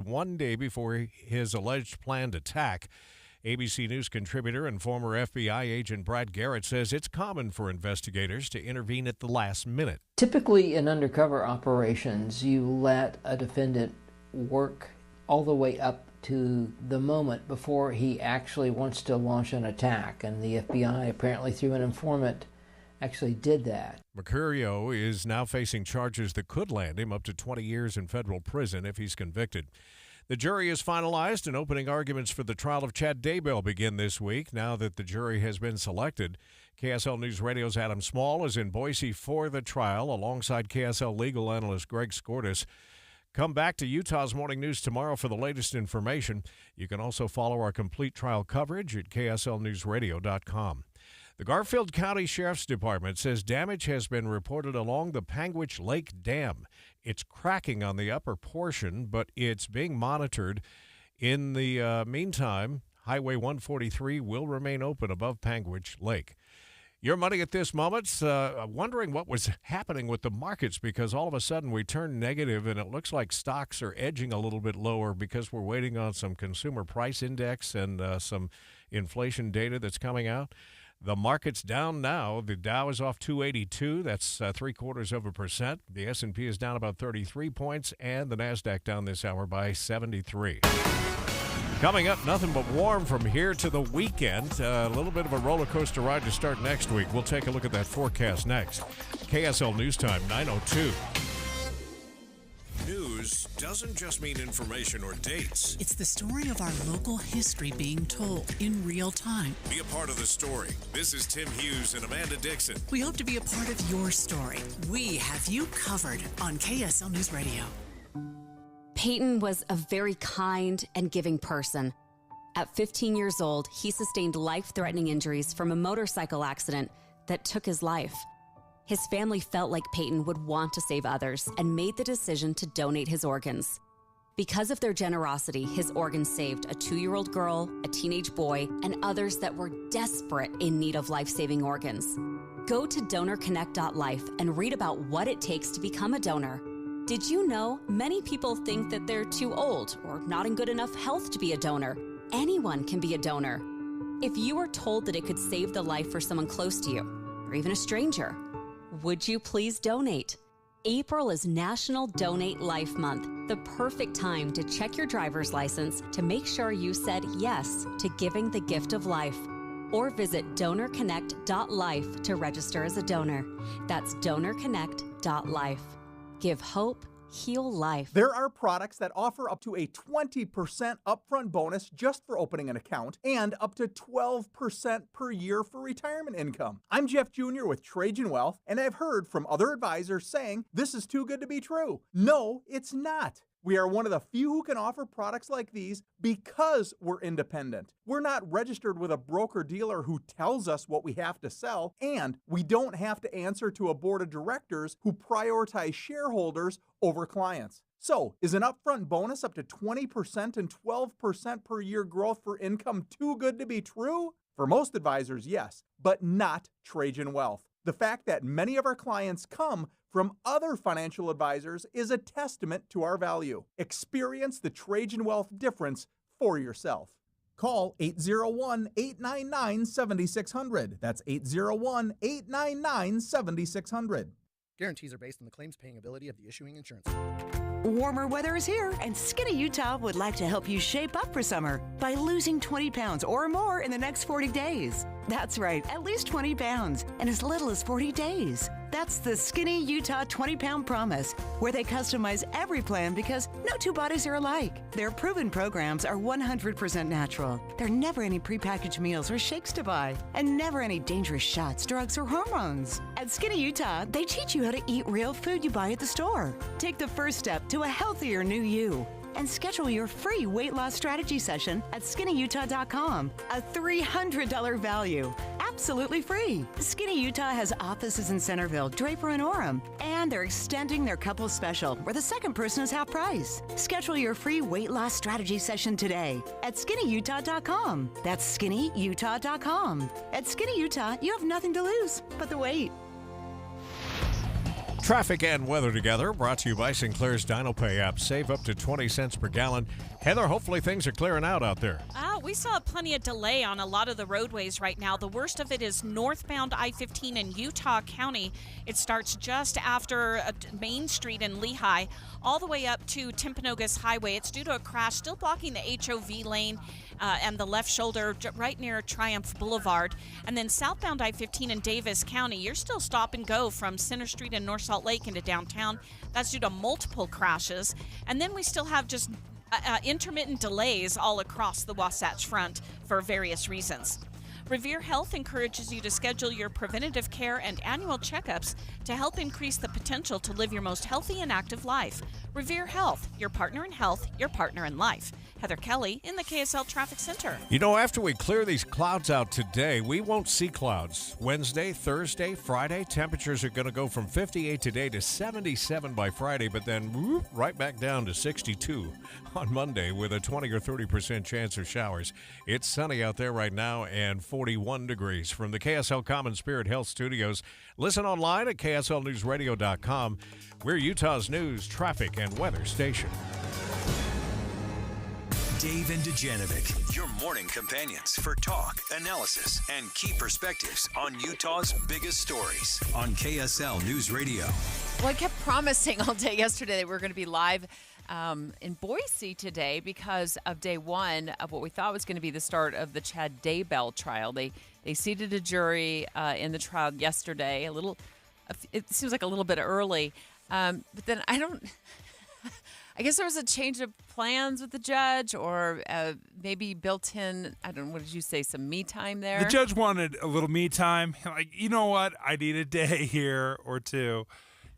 one day before his alleged planned attack. ABC News contributor and former FBI agent Brad Garrett says it's common for investigators to intervene at the last minute. Typically in undercover operations, you let a defendant work all the way up to the moment before he actually wants to launch an attack, and the FBI, apparently through an informant, actually did that. Mercurio is now facing charges that could land him up to 20 years in federal prison if he's convicted. The jury is finalized, and opening arguments for the trial of Chad Daybell begin this week. Now that the jury has been selected, KSL News Radio's Adam Small is in Boise for the trial alongside KSL legal analyst Greg Skordas. Come back to Utah's Morning News tomorrow for the latest information. You can also follow our complete trial coverage at KSLNewsRadio.com. The Garfield County Sheriff's Department says damage has been reported along the Panguitch Lake Dam. It's cracking on the upper portion, but it's being monitored. In the meantime, Highway 143 will remain open above Panguitch Lake. Your money at this moment, wondering what was happening with the markets, because all of a sudden we turned negative and it looks like stocks are edging a little bit lower because we're waiting on some consumer price index and some inflation data that's coming out. The market's down now. The Dow is off 282. That's 0.75%. The S&P is down about 33 points, and the NASDAQ down this hour by 73. Coming up, nothing but warm from here to the weekend. A little bit of a roller coaster ride to start next week. We'll take a look at that forecast next. KSL News Time, 9:02. News doesn't just mean information or dates. It's the story of our local history being told in real time. Be a part of the story. This is Tim Hughes and Amanda Dixon. We hope to be a part of your story. We have you covered on KSL News Radio. Peyton was a very kind and giving person. At 15 years old, he sustained life-threatening injuries from a motorcycle accident that took his life. His family felt like Peyton would want to save others and made the decision to donate his organs. Because of their generosity, his organs saved a 2-year-old girl, a teenage boy, and others that were desperate in need of life-saving organs. Go to donorconnect.life and read about what it takes to become a donor. Did you know many people think that they're too old or not in good enough health to be a donor? Anyone can be a donor. If you were told that it could save the life for someone close to you, or even a stranger, would you please donate? April is National Donate Life Month, the perfect time to check your driver's license to make sure you said yes to giving the gift of life. Or visit donorconnect.life to register as a donor. That's donorconnect.life. Give hope, heal life. There are products that offer up to a 20% upfront bonus just for opening an account and up to 12% per year for retirement income. I'm Jeff Jr. with Trajan Wealth, and I've heard from other advisors saying this is too good to be true. No, it's not. We are one of the few who can offer products like these because we're independent. We're not registered with a broker-dealer who tells us what we have to sell, and we don't have to answer to a board of directors who prioritize shareholders over clients. So, is an upfront bonus up to 20% and 12% per year growth for income too good to be true? For most advisors, yes, but not Trajan Wealth. The fact that many of our clients come from other financial advisors is a testament to our value. Experience the Trajan Wealth difference for yourself. Call 801-899-7600. That's 801-899-7600. Guarantees are based on the claims paying ability of the issuing insurance. Warmer weather is here, and Skinny Utah would like to help you shape up for summer by losing 20 pounds or more in the next 40 days. That's right, at least 20 pounds in as little as 40 days. That's the Skinny Utah 20-Pound Promise, where they customize every plan because no two bodies are alike. Their proven programs are 100% natural. There are never any prepackaged meals or shakes to buy, and never any dangerous shots, drugs, or hormones. At Skinny Utah, they teach you how to eat real food you buy at the store. Take the first step to a healthier new you and schedule your free weight loss strategy session at skinnyutah.com. A $300 value. Absolutely free. Skinny Utah has offices in Centerville, Draper, and Orem, and they're extending their couples special where the second person is half price. Schedule your free weight loss strategy session today at skinnyutah.com. That's skinnyutah.com. At Skinny Utah, you have nothing to lose but the weight. Traffic and weather together, brought to you by Sinclair's DinoPay app. Save up to 20 cents per gallon. Heather, hopefully things are clearing out there. We saw plenty of delay on a lot of the roadways right now. The worst of it is northbound I-15 in Utah County. It starts just after Main Street in Lehigh, all the way up to Timpanogos Highway. It's due to a crash, still blocking the HOV lane and the left shoulder right near Triumph Boulevard. And then southbound I-15 in Davis County, you're still stop and go from Center Street and North Salt Lake into downtown. That's due to multiple crashes. And then we still have just intermittent delays all across the Wasatch Front for various reasons. Revere Health encourages you to schedule your preventative care and annual checkups to help increase the potential to live your most healthy and active life. Revere Health, your partner in health, your partner in life. Heather Kelly in the KSL Traffic Center. You know, after we clear these clouds out today, we won't see clouds. Wednesday, Thursday, Friday, temperatures are going to go from 58 today to 77 by Friday, but then whoop, right back down to 62 on Monday with a 20 or 30% chance of showers. It's sunny out there right now and 41 degrees. From the KSL Common Spirit Health Studios, listen online at KSLNewsRadio.com. We're Utah's news, traffic, and weather station. Dave and Dujanovic, your morning companions for talk, analysis, and key perspectives on Utah's biggest stories on KSL News Radio. Well, I kept promising all day yesterday that we were going to be live in Boise today because of day one of what we thought was going to be the start of the Chad Daybell trial. They seated a jury in the trial yesterday. It seems like a little bit early, but then I guess there was a change of plans with the judge, or maybe built in, I don't know, what did you say, some me time there? The judge wanted a little me time. Like, you know what? I need a day here or two.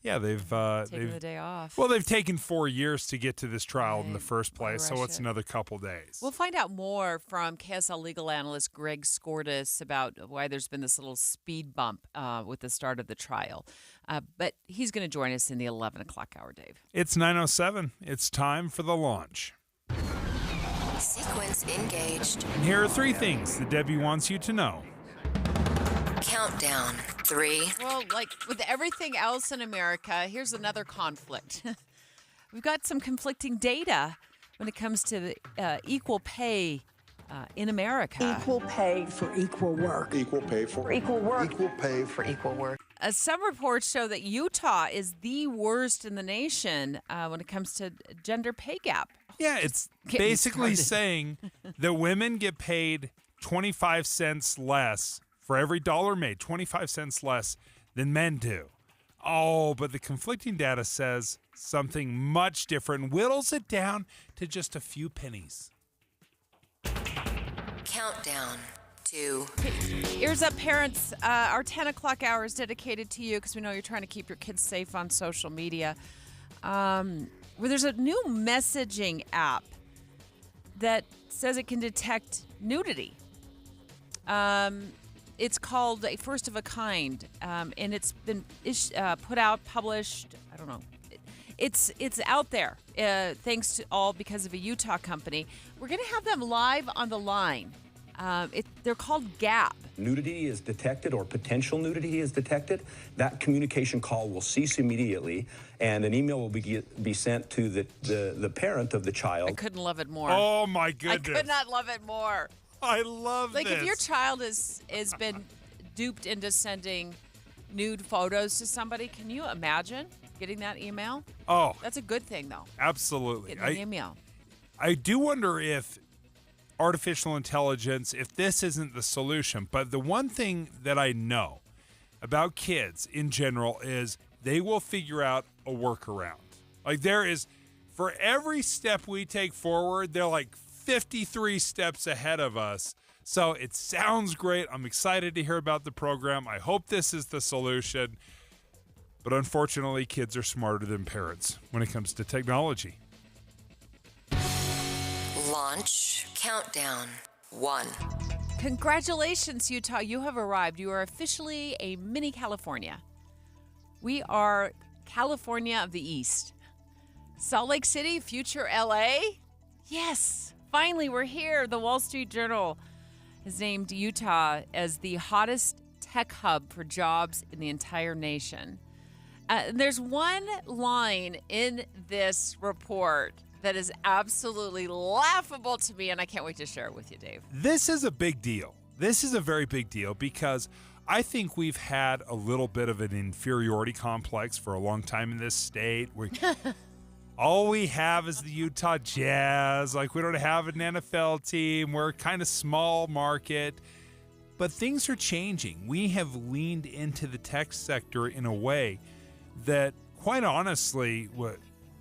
Yeah, they've taken the day off. Well, they've taken 4 years to get to this trial in the first place, so it's another couple days. We'll find out more from KSL legal analyst Greg Skordas about why there's been this little speed bump with the start of the trial. But he's going to join us in the 11 o'clock hour, Dave. It's 9:07. It's time for the launch. Sequence engaged. And here are 3 things that Debbie wants you to know. Countdown. 3. Well, like with everything else in America, here's another conflict. We've got some conflicting data when it comes to equal pay in America. Equal pay for equal work. Equal pay for equal work. Equal pay for equal work. Some reports show that Utah is the worst in the nation when it comes to gender pay gap. Yeah, it's basically saying that women get paid 25 cents less for every dollar made, 25 cents less than men do. Oh, but the conflicting data says something much different, whittles it down to just a few pennies. Countdown. 2. Ears up, parents. Our 10 o'clock hour is dedicated to you because we know you're trying to keep your kids safe on social media. Where there's a new messaging app that says it can detect nudity. It's called a First of a Kind, and it's been put out, published. I don't know. It's out there, thanks to all because of a Utah company. We're going to have them live on the line. They're called GAP. Nudity is detected or potential nudity is detected. That communication call will cease immediately, and an email will be sent to the parent of the child. I couldn't love it more. Oh, my goodness. I could not love it more. I love this. Like, if your child has been duped into sending nude photos to somebody, can you imagine getting that email? Oh. That's a good thing, though. Absolutely. Getting an email. I do wonder if artificial intelligence, if this isn't the solution, but the one thing that I know about kids in general is they will figure out a workaround. Like, there is, for every step we take forward, they're like 53 steps ahead of us. So it sounds great. I'm excited to hear about the program. I hope this is the solution. But unfortunately, kids are smarter than parents when it comes to technology. Launch countdown. 1. Congratulations, Utah. You have arrived. You are officially a mini California. We are California of the East. Salt Lake City, future LA? Yes. Finally, we're here. The Wall Street Journal has named Utah as the hottest tech hub for jobs in the entire nation. There's one line in this report that is absolutely laughable to me, and I can't wait to share it with you, Dave. This is a big deal. This is a very big deal because I think we've had a little bit of an inferiority complex for a long time in this state. All we have is the Utah Jazz. Like, we don't have an NFL team. We're kind of small market. But things are changing. We have leaned into the tech sector in a way that, quite honestly,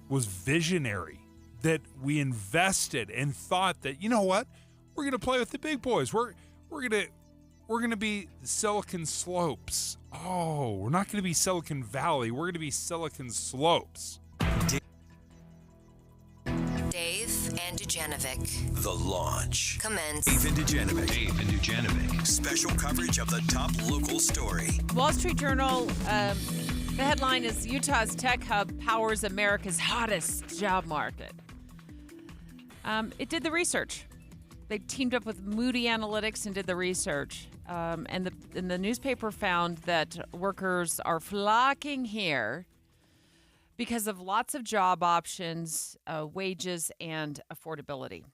was visionary. That we invested and thought that, you know what? We're going to play with the big boys. We're going to be Silicon Slopes. Oh, we're not going to be Silicon Valley. We're going to be Silicon Slopes. Dave and Dujanovic. The Launch. Commence. Dave and Dujanovic. Special coverage of the top local story. Wall Street Journal, the headline is Utah's tech hub powers America's hottest job market. It did the research. They teamed up with Moody Analytics and did the research. And the newspaper found that workers are flocking here because of lots of job options, wages, and affordability.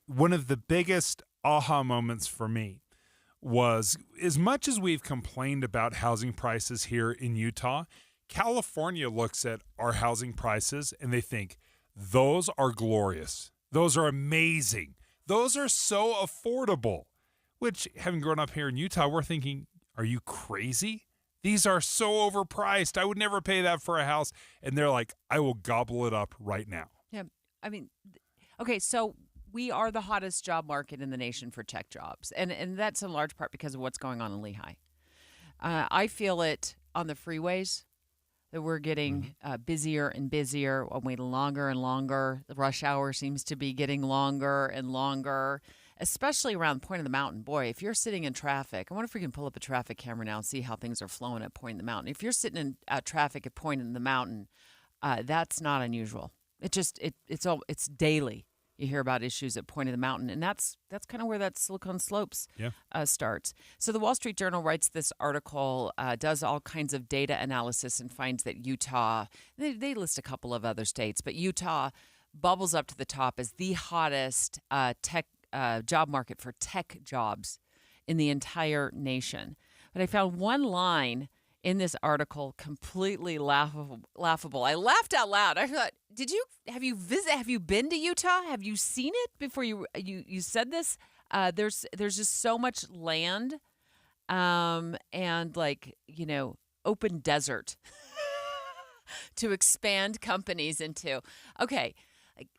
One of the biggest aha moments for me was, as much as we've complained about housing prices here in Utah, California looks at our housing prices and they think, those are glorious. Those are amazing. Those are so affordable. Which, having grown up here in Utah, we're thinking, are you crazy? These are so overpriced. I would never pay that for a house. And they're like, I will gobble it up right now. Yeah, I mean, okay, so we are the hottest job market in the nation for tech jobs. And that's in large part because of what's going on in Lehigh. I feel it on the freeways that we're getting busier and busier, waiting longer and longer. The rush hour seems to be getting longer and longer, especially around Point of the Mountain. Boy, if you're sitting in traffic, I wonder if we can pull up a traffic camera now and see how things are flowing at Point of the Mountain. If you're sitting in traffic at Point of the Mountain, that's not unusual. It's daily. You hear about issues at Point of the Mountain, and that's kind of where that Silicon Slopes starts. So the Wall Street Journal writes this article, does all kinds of data analysis, and finds that Utah, they list a couple of other states, but Utah bubbles up to the top as the hottest tech job market for tech jobs in the entire nation. But I found one line in this article completely laughable. I laughed out loud. I thought, have you been to Utah? Have you seen it before you said this? There's just so much land and open desert to expand companies into. Okay,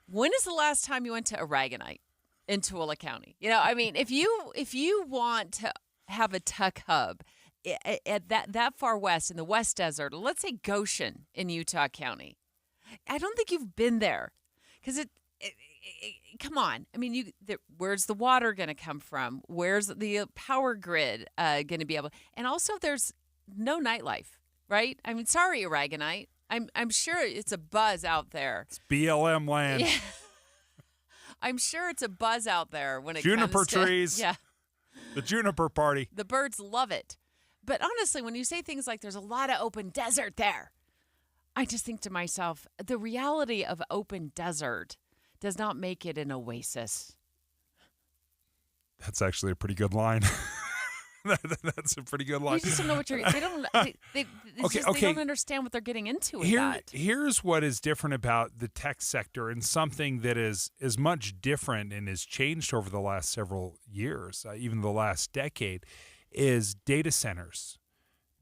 when is the last time you went to Aragonite in Tooele County? If you want to have a tech hub at that far west in the West Desert, let's say Goshen in Utah County, I don't think you've been there, because come on. Where's the water going to come from? Where's the power grid going to be able? And also, there's no nightlife, right? Sorry, Aragonite. I'm sure it's a buzz out there. It's BLM land. Yeah. I'm sure it's a buzz out there when it Juniper comes to trees. Yeah. The juniper party. The birds love it. But honestly, when you say things like there's a lot of open desert there, I just think to myself, the reality of open desert does not make it an oasis. That's actually a pretty good line. That's a pretty good line. You just don't know what you're. They don't. They don't understand what they're getting into with that. Here's what is different about the tech sector, and something that is much different and has changed over the last several years, even the last decade, is data centers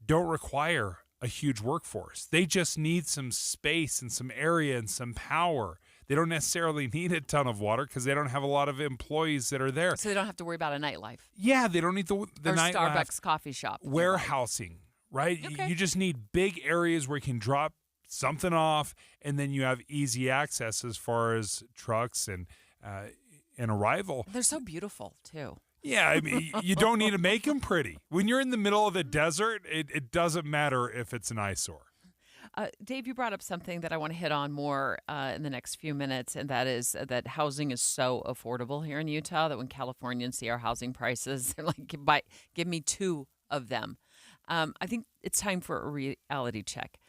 don't require a huge workforce. They just need some space and some area and some power. They don't necessarily need a ton of water because they don't have a lot of employees that are there. So they don't have to worry about a nightlife. Yeah, they don't need the or nightlife. Starbucks coffee shop. Warehousing, right? Okay. You just need big areas where you can drop something off, and then you have easy access as far as trucks and arrival. They're so beautiful, too. Yeah, you don't need to make them pretty. When you're in the middle of the desert, it doesn't matter if it's an eyesore. Dave, you brought up something that I want to hit on more in the next few minutes, and that is that housing is so affordable here in Utah that when Californians see our housing prices, they're like, give me two of them. I think it's time for a reality check.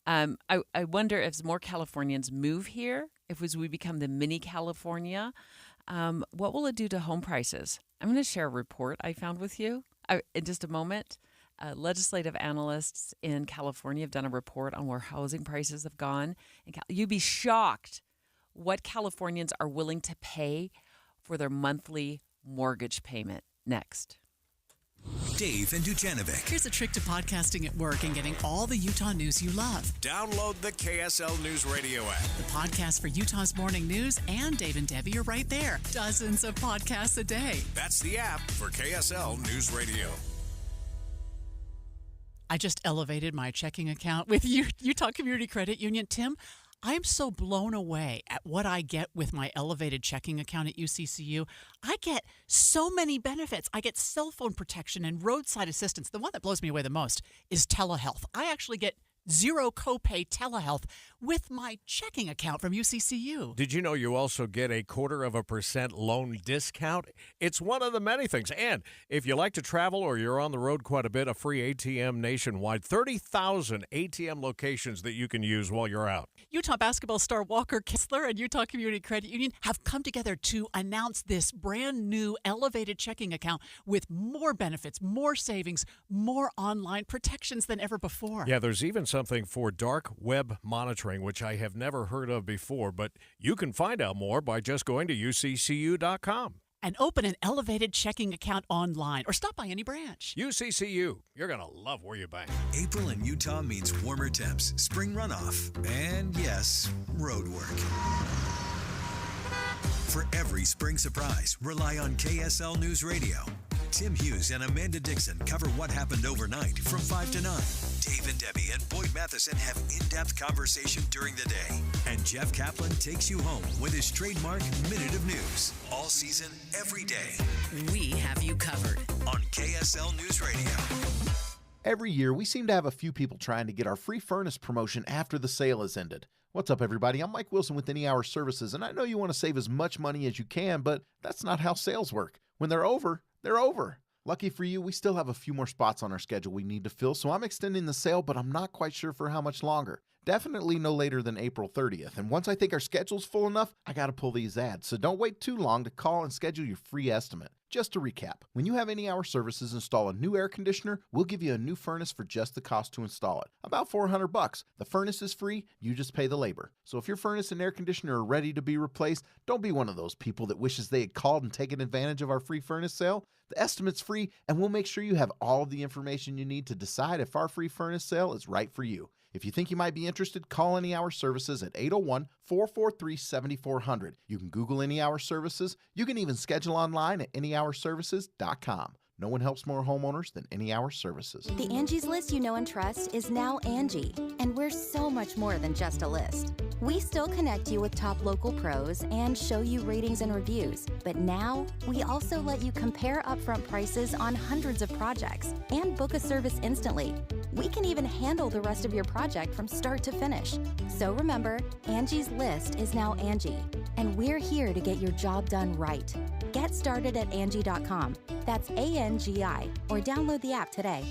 I wonder if more Californians move here, if as we become the mini California, what will it do to home prices? I'm going to share a report I found with you in just a moment. Legislative analysts in California have done a report on where housing prices have gone. You'd be shocked what Californians are willing to pay for their monthly mortgage payment. Next. Dave and Dujanovic. Here's a trick to podcasting at work and getting all the Utah news you love. Download the KSL News Radio app. The podcast for Utah's morning news and Dave and Debbie are right there. Dozens of podcasts a day. That's the app for KSL News Radio. I just elevated my checking account with Utah Community Credit Union. Tim, I'm so blown away at what I get with my elevated checking account at UCCU. I get so many benefits. I get cell phone protection and roadside assistance. The one that blows me away the most is telehealth. I actually get zero copay telehealth with my checking account from UCCU. Did you know you also get a 0.25% loan discount? It's one of the many things. And if you like to travel or you're on the road quite a bit, a free ATM nationwide. 30,000 ATM locations that you can use while you're out. Utah basketball star Walker Kessler and Utah Community Credit Union have come together to announce this brand new elevated checking account with more benefits, more savings, more online protections than ever before. Yeah, there's even something for dark web monitoring, which I have never heard of before, but you can find out more by just going to uccu.com. And open an elevated checking account online or stop by any branch. UCCU, you're going to love where you bank. April in Utah means warmer temps, spring runoff, and yes, road work. For every spring surprise, rely on KSL News Radio. Tim Hughes and Amanda Dixon cover what happened overnight from 5 to 9. Dave and Debbie and Boyd Matheson have in-depth conversation during the day. And Jeff Kaplan takes you home with his trademark Minute of News. All season, every day. We have you covered on KSL News Radio. Every year, we seem to have a few people trying to get our free furnace promotion after the sale has ended. What's up, everybody? I'm Mike Wilson with Any Hour Services, and I know you want to save as much money as you can, but that's not how sales work. When they're over, they're over. Lucky for you, we still have a few more spots on our schedule we need to fill, so I'm extending the sale, but I'm not quite sure for how much longer. Definitely no later than April 30th, and once I think our schedule's full enough, I gotta pull these ads, so don't wait too long to call and schedule your free estimate. Just to recap, when you have Any Hour Services install a new air conditioner, we'll give you a new furnace for just the cost to install it. About $400. The furnace is free, you just pay the labor. So if your furnace and air conditioner are ready to be replaced, don't be one of those people that wishes they had called and taken advantage of our free furnace sale. The estimate's free, and we'll make sure you have all of the information you need to decide if our free furnace sale is right for you. If you think you might be interested, call Any Hour Services at 801-443-7400. You can Google Any Hour Services. You can even schedule online at anyhourservices.com. No one helps more homeowners than Any Hour Services. The Angie's List you know and trust is now Angie, and we're so much more than just a list. We still connect you with top local pros and show you ratings and reviews, but now we also let you compare upfront prices on hundreds of projects and book a service instantly. We can even handle the rest of your project from start to finish. So remember, Angie's List is now Angie, and we're here to get your job done right. Get started at Angie.com. That's ANGI, or download the app today.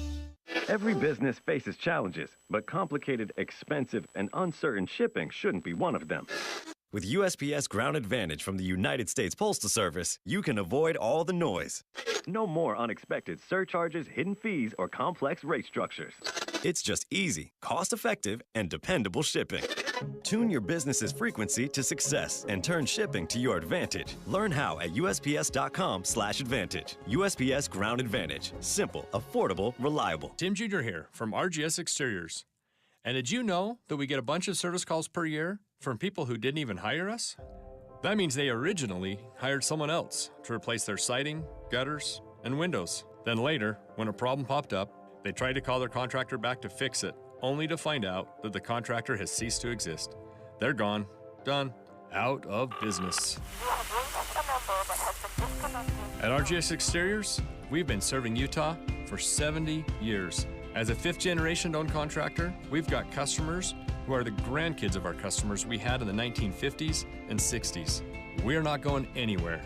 Every business faces challenges, but complicated, expensive, and uncertain shipping shouldn't be one of them. With USPS Ground Advantage from the United States Postal Service, you can avoid all the noise. No more unexpected surcharges, hidden fees, or complex rate structures. It's just easy, cost-effective, and dependable shipping. Tune your business's frequency to success and turn shipping to your advantage. Learn how at USPS.com/advantage. USPS Ground Advantage. Simple, affordable, reliable. Tim Jr. here from RGS Exteriors. And did you know that we get a bunch of service calls per year from people who didn't even hire us? That means they originally hired someone else to replace their siding, gutters, and windows. Then later, when a problem popped up, they tried to call their contractor back to fix it, only to find out that the contractor has ceased to exist. They're gone, done, out of business. At RGS Exteriors, we've been serving Utah for 70 years. As a fifth-generation owned contractor, we've got customers who are the grandkids of our customers we had in the 1950s and 60s. We're not going anywhere.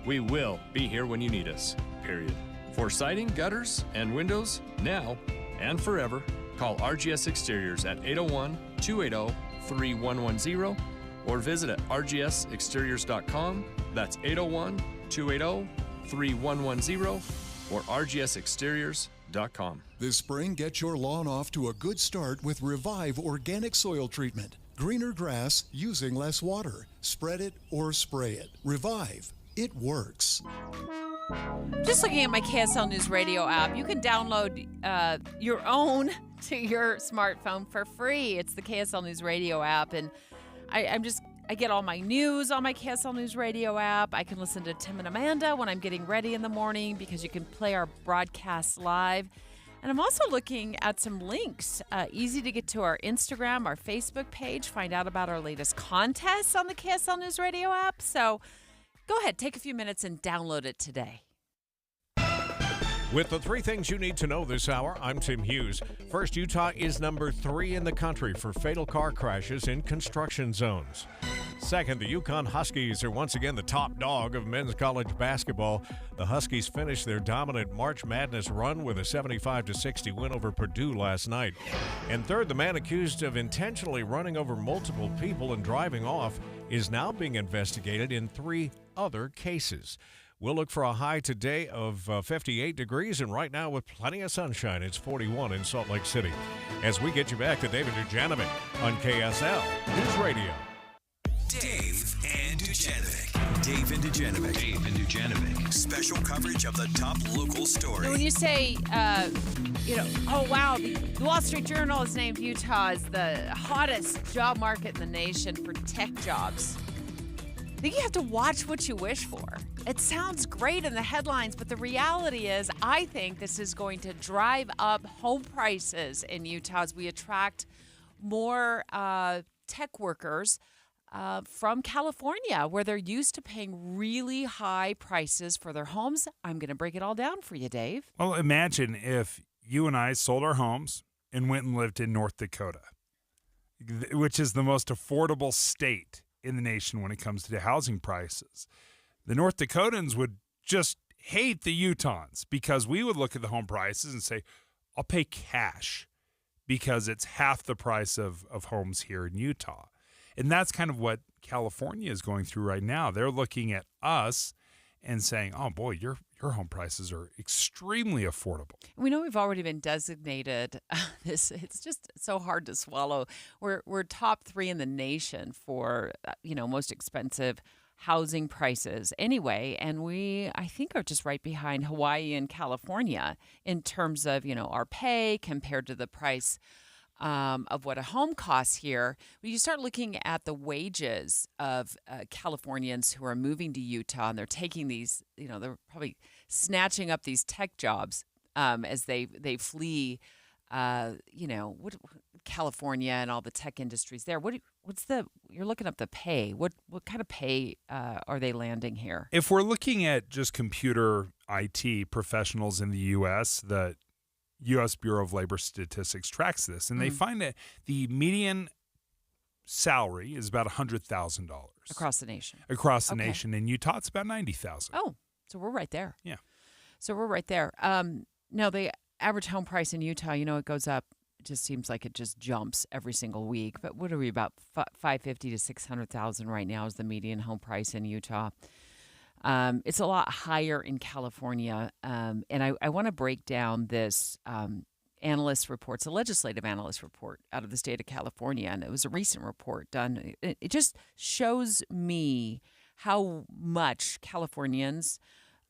We will be here when you need us, period. For siding, gutters, and windows, now and forever, call RGS Exteriors at 801-280-3110 or visit at rgsexteriors.com. That's 801-280-3110 or rgsexteriors.com. This spring, get your lawn off to a good start with Revive Organic Soil Treatment. Greener grass using less water. Spread it or spray it. Revive. It works. Just looking at my KSL News Radio app, you can download your own to your smartphone for free. It's the KSL News Radio app, and I get all my news on my KSL News Radio app. I can listen to Tim and Amanda when I'm getting ready in the morning because you can play our broadcasts live. And I'm also looking at some links. Easy to get to our Instagram, our Facebook page, find out about our latest contests on the KSL News Radio app. So go ahead, take a few minutes and download it today. With the 3 things you need to know this hour, I'm Tim Hughes. First, Utah is number 3 in the country for fatal car crashes in construction zones. Second, the Yukon Huskies are once again the top dog of men's college basketball. The Huskies finished their dominant March Madness run with a 75-60 win over Purdue last night. And third, the man accused of intentionally running over multiple people and driving off is now being investigated in 3 other cases. We'll look for a high today of 58 degrees, and right now with plenty of sunshine, it's 41 in Salt Lake City. As we get you back to David Dujanovic on KSL News Radio. Dave and Dujanovic. Dave and Dujanovic. Dave and Dujanovic. Special coverage of the top local story. When you say, oh, wow, the Wall Street Journal has named Utah as the hottest job market in the nation for tech jobs, I think you have to watch what you wish for. It sounds great in the headlines, but the reality is I think this is going to drive up home prices in Utah as we attract more tech workers from California, where they're used to paying really high prices for their homes. I'm going to break it all down for you, Dave. Well, imagine if you and I sold our homes and went and lived in North Dakota, which is the most affordable state in the nation when it comes to housing prices. The North Dakotans would just hate the Utahns because we would look at the home prices and say, I'll pay cash because it's half the price of homes here in Utah. And that's kind of what California is going through right now. They're looking at us and saying, oh, boy, your home prices are extremely affordable. We know we've already been designated this. It's just so hard to swallow. We're top 3 in the nation for, most expensive housing prices anyway. And we, I think, are just right behind Hawaii and California in terms of, our pay compared to the price of what a home costs here. When you start looking at the wages of Californians who are moving to Utah, and they're taking these, they're probably snatching up these tech jobs as they flee, California and all the tech industries there. You're looking up the pay. What kind of pay are they landing here? If we're looking at just computer IT professionals in the U.S., the U.S. Bureau of Labor Statistics tracks this, and they find that the median salary is about $100,000 across the nation. Across the nation, in Utah, it's about $90,000. Oh, so we're right there. Yeah, so we're right there. Now the average home price in Utah, it goes up. It just seems like it just jumps every single week. But what are we about $550,000 to $600,000 right now is the median home price in Utah. It's a lot higher in California, and I want to break down this analyst report. It's a legislative analyst report out of the state of California, and it was a recent report done. It just shows me how much Californians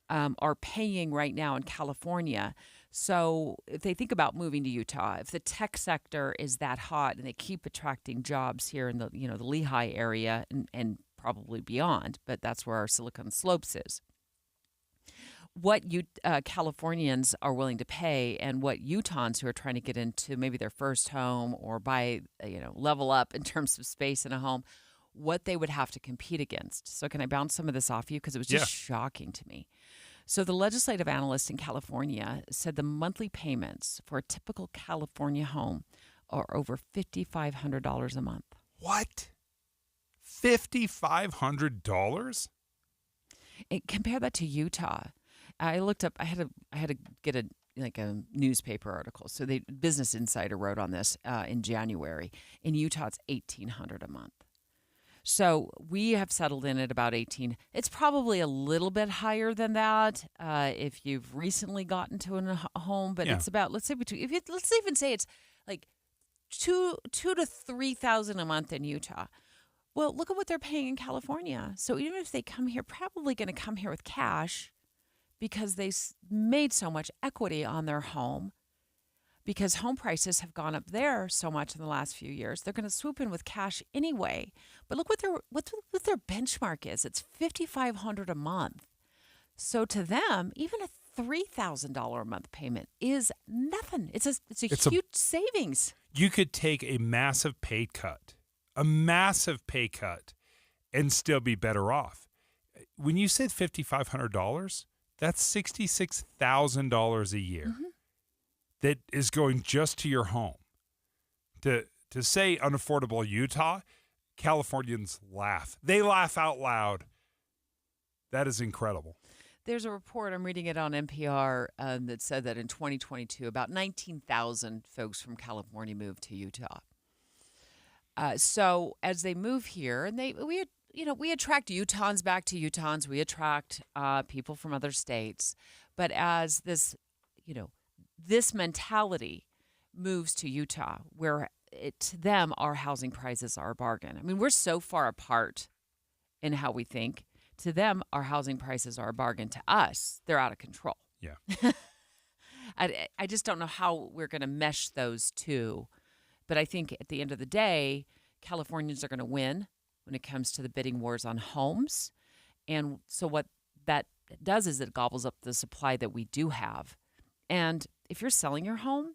are paying right now in California. So if they think about moving to Utah, if the tech sector is that hot and they keep attracting jobs here in the the Lehigh area and probably beyond, but that's where our Silicon Slopes is. What Californians are willing to pay, and what Utahns who are trying to get into maybe their first home or buy, level up in terms of space in a home, what they would have to compete against. So can I bounce some of this off you? Because it was just shocking to me. So the legislative analyst in California said the monthly payments for a typical California home are over $5,500 a month. What? $5,500? Compare that to Utah. I looked up. I had to get a like a newspaper article. So Business Insider wrote on this in January. In Utah, it's $1,800 a month. So we have settled in at about 18. It's probably a little bit higher than that if you've recently gotten to a home, but it's about, let's even say it's like $2,000 to $3,000 a month in Utah. Well, look at what they're paying in California. So even if they come here, probably going to come here with cash because they made so much equity on their home. Because home prices have gone up there so much in the last few years, they're going to swoop in with cash anyway. But look what their benchmark is. It's $5,500 a month. So to them, even a $3,000 a month payment is nothing. It's a huge savings. You could take a massive pay cut, and still be better off. When you said $5,500, that's $66,000 a year. Mm-hmm. That is going just to your home. To say unaffordable Utah, Californians laugh. They laugh out loud. That is incredible. There's a report, I'm reading it on NPR, that said that in 2022, about 19,000 folks from California moved to Utah. So as they move here, and we attract Utahns back to Utahns. We attract people from other states. But as this mentality moves to Utah, where to them our housing prices are a bargain. I mean, we're so far apart in how we think. To them, our housing prices are a bargain. To us, they're out of control. Yeah. I just don't know how we're going to mesh those two. But I think at the end of the day, Californians are going to win when it comes to the bidding wars on homes. And so what that does is it gobbles up the supply that we do have. And if you're selling your home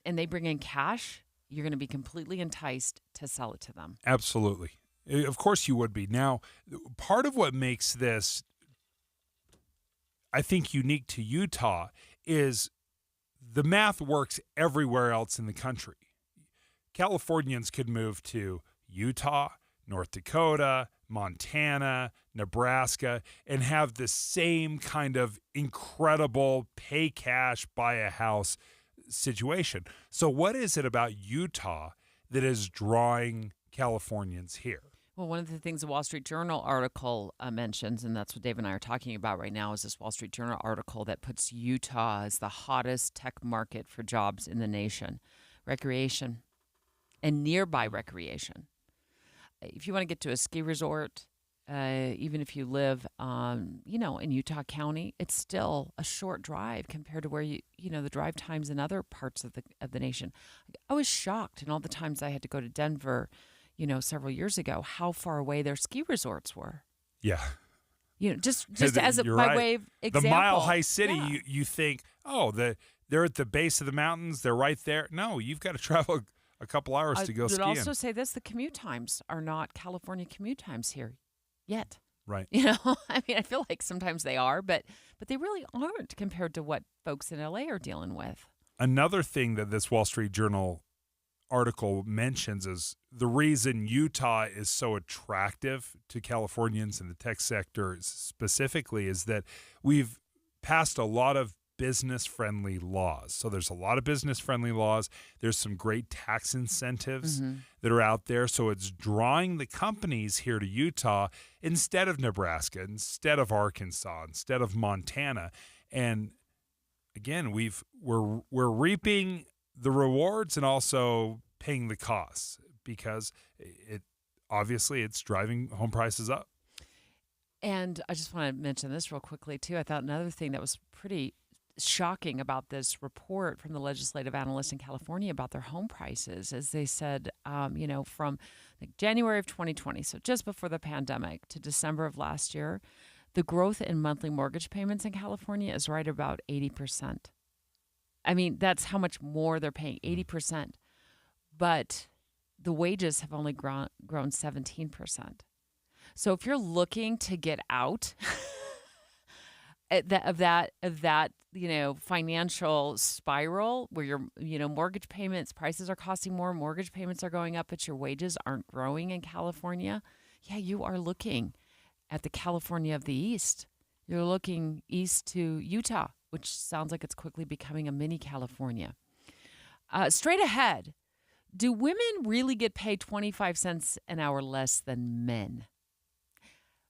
and they bring in cash, you're going to be completely enticed to sell it to them. Absolutely. Of course you would be. Now, part of what makes this, I think, unique to Utah is the math works everywhere else in the country. Californians could move to Utah, North Dakota, Montana, Nebraska, and have the same kind of incredible pay cash, buy a house situation. So what is it about Utah that is drawing Californians here? Well, one of the things the Wall Street Journal article mentions, and that's what Dave and I are talking about right now, is this Wall Street Journal article that puts Utah as the hottest tech market for jobs in the nation. Recreation and nearby recreation. If you want to get to a ski resort, even if you live, in Utah County, it's still a short drive compared to where the drive times in other parts of the nation. I was shocked in all the times I had to go to Denver, several years ago, how far away their ski resorts were. Yeah. Just as by way of example. The Mile High City, yeah. you think, they're at the base of the mountains, they're right there. No, you've got to travel a couple hours to go skiing. I would also say this, the commute times are not California commute times here yet. Right. I mean, I feel like sometimes they are, but they really aren't compared to what folks in LA are dealing with. Another thing that this Wall Street Journal article mentions is the reason Utah is so attractive to Californians in the tech sector specifically is that we've passed a lot of business-friendly laws. So there's a lot of business-friendly laws. There's some great tax incentives that are out there. So it's drawing the companies here to Utah instead of Nebraska, instead of Arkansas, instead of Montana. And again, we're reaping the rewards and also paying the costs because it's driving home prices up. And I just want to mention this real quickly too. I thought another thing that was pretty shocking about this report from the legislative analysts in California about their home prices is they said, from January of 2020, so just before the pandemic, to December of last year, the growth in monthly mortgage payments in California is right about 80%. I mean, that's how much more they're paying, 80%. But the wages have only grown 17%. So if you're looking to get out of that financial spiral where your mortgage payments, prices are costing more, mortgage payments are going up, but your wages aren't growing in California, you are looking at the California of the East. You're looking east to Utah, which sounds like it's quickly becoming a mini California. Straight ahead, do women really get paid 25 cents an hour less than men?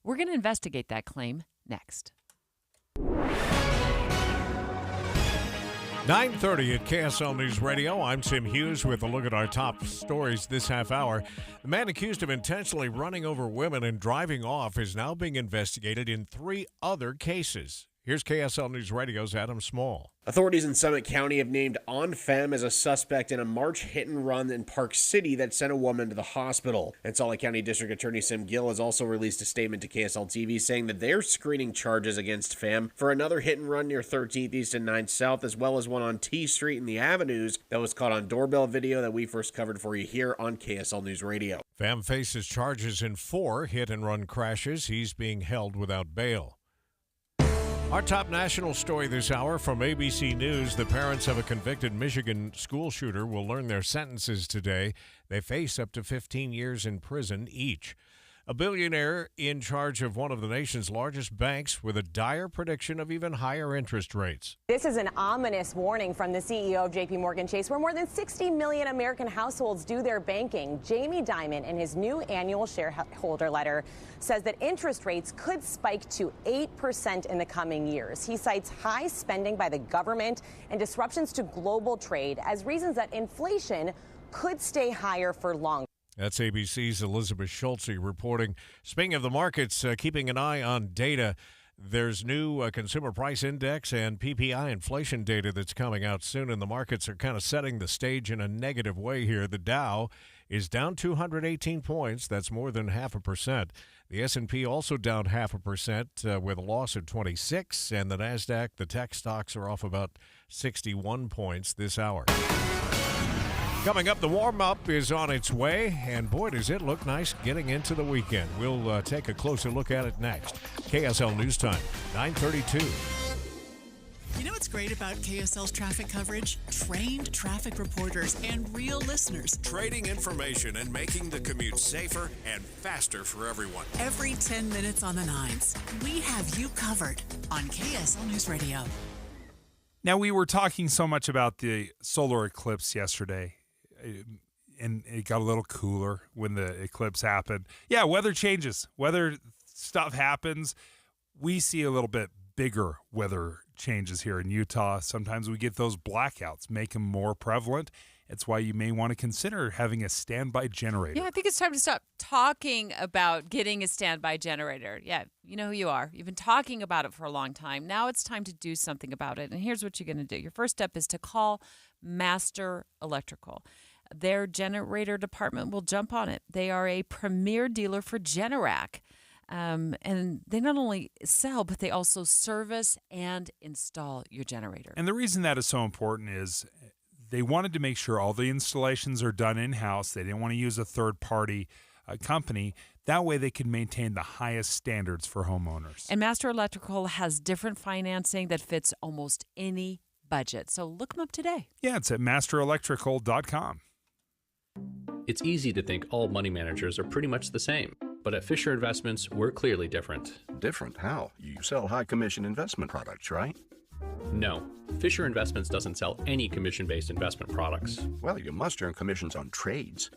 We're going to investigate that claim next. 9:30 at KSL News Radio. I'm Tim Hughes with a look at our top stories this half hour. The man accused of intentionally running over women and driving off is now being investigated in 3 other cases. Here's KSL News Radio's Adam Small. Authorities in Summit County have named On Femme as a suspect in a March hit-and-run in Park City that sent a woman to the hospital. And Salt Lake County District Attorney Sim Gill has also released a statement to KSL TV saying that they're screening charges against Femme for another hit-and-run near 13th East and 9th South, as well as one on T Street in the Avenues that was caught on doorbell video that we first covered for you here on KSL News Radio. Femme faces charges in 4 hit-and-run crashes. He's being held without bail. Our top national story this hour from ABC News. The parents of a convicted Michigan school shooter will learn their sentences today. They face up to 15 years in prison each. A billionaire in charge of one of the nation's largest banks with a dire prediction of even higher interest rates. This is an ominous warning from the CEO of JP Morgan Chase, where more than 60 million American households do their banking. Jamie Dimon, in his new annual shareholder letter, says that interest rates could spike to 8% in the coming years. He cites high spending by the government and disruptions to global trade as reasons that inflation could stay higher for longer. That's ABC's Elizabeth Schultze reporting. Speaking of the markets, keeping an eye on data, there's new consumer price index and PPI inflation data that's coming out soon, and the markets are kind of setting the stage in a negative way here. The Dow is down 218 points. That's more than 0.5%. The S&P also down 0.5% with a loss of 26, and the NASDAQ, the tech stocks are off about 61 points this hour. Coming up, the warm-up is on its way, and boy, does it look nice getting into the weekend. We'll take a closer look at it next. KSL News Time, 9:32. You know what's great about KSL's traffic coverage? Trained traffic reporters and real listeners. Trading information and making the commute safer and faster for everyone. Every 10 minutes on the 9s, we have you covered on KSL News Radio. Now, we were talking so much about the solar eclipse yesterday, and it got a little cooler when the eclipse happened. Yeah, weather changes. Weather stuff happens. We see a little bit bigger weather changes here in Utah. Sometimes we get those blackouts, make them more prevalent. It's why you may want to consider having a standby generator. Yeah, I think it's time to stop talking about getting a standby generator. Yeah, you know who you are. You've been talking about it for a long time. Now it's time to do something about it. And here's what you're going to do. Your first step is to call Master Electrical. Their generator department will jump on it. They are a premier dealer for Generac. And they not only sell, but they also service and install your generator. And the reason that is so important is they wanted to make sure all the installations are done in-house. They didn't want to use a third-party company. That way they can maintain the highest standards for homeowners. And Master Electrical has different financing that fits almost any budget. So look them up today. Yeah, it's at masterelectrical.com. It's easy to think all money managers are pretty much the same. But at Fisher Investments, we're clearly different. Different? How? You sell high-commission investment products, right? No. Fisher Investments doesn't sell any commission-based investment products. Well, you must earn commissions on trades.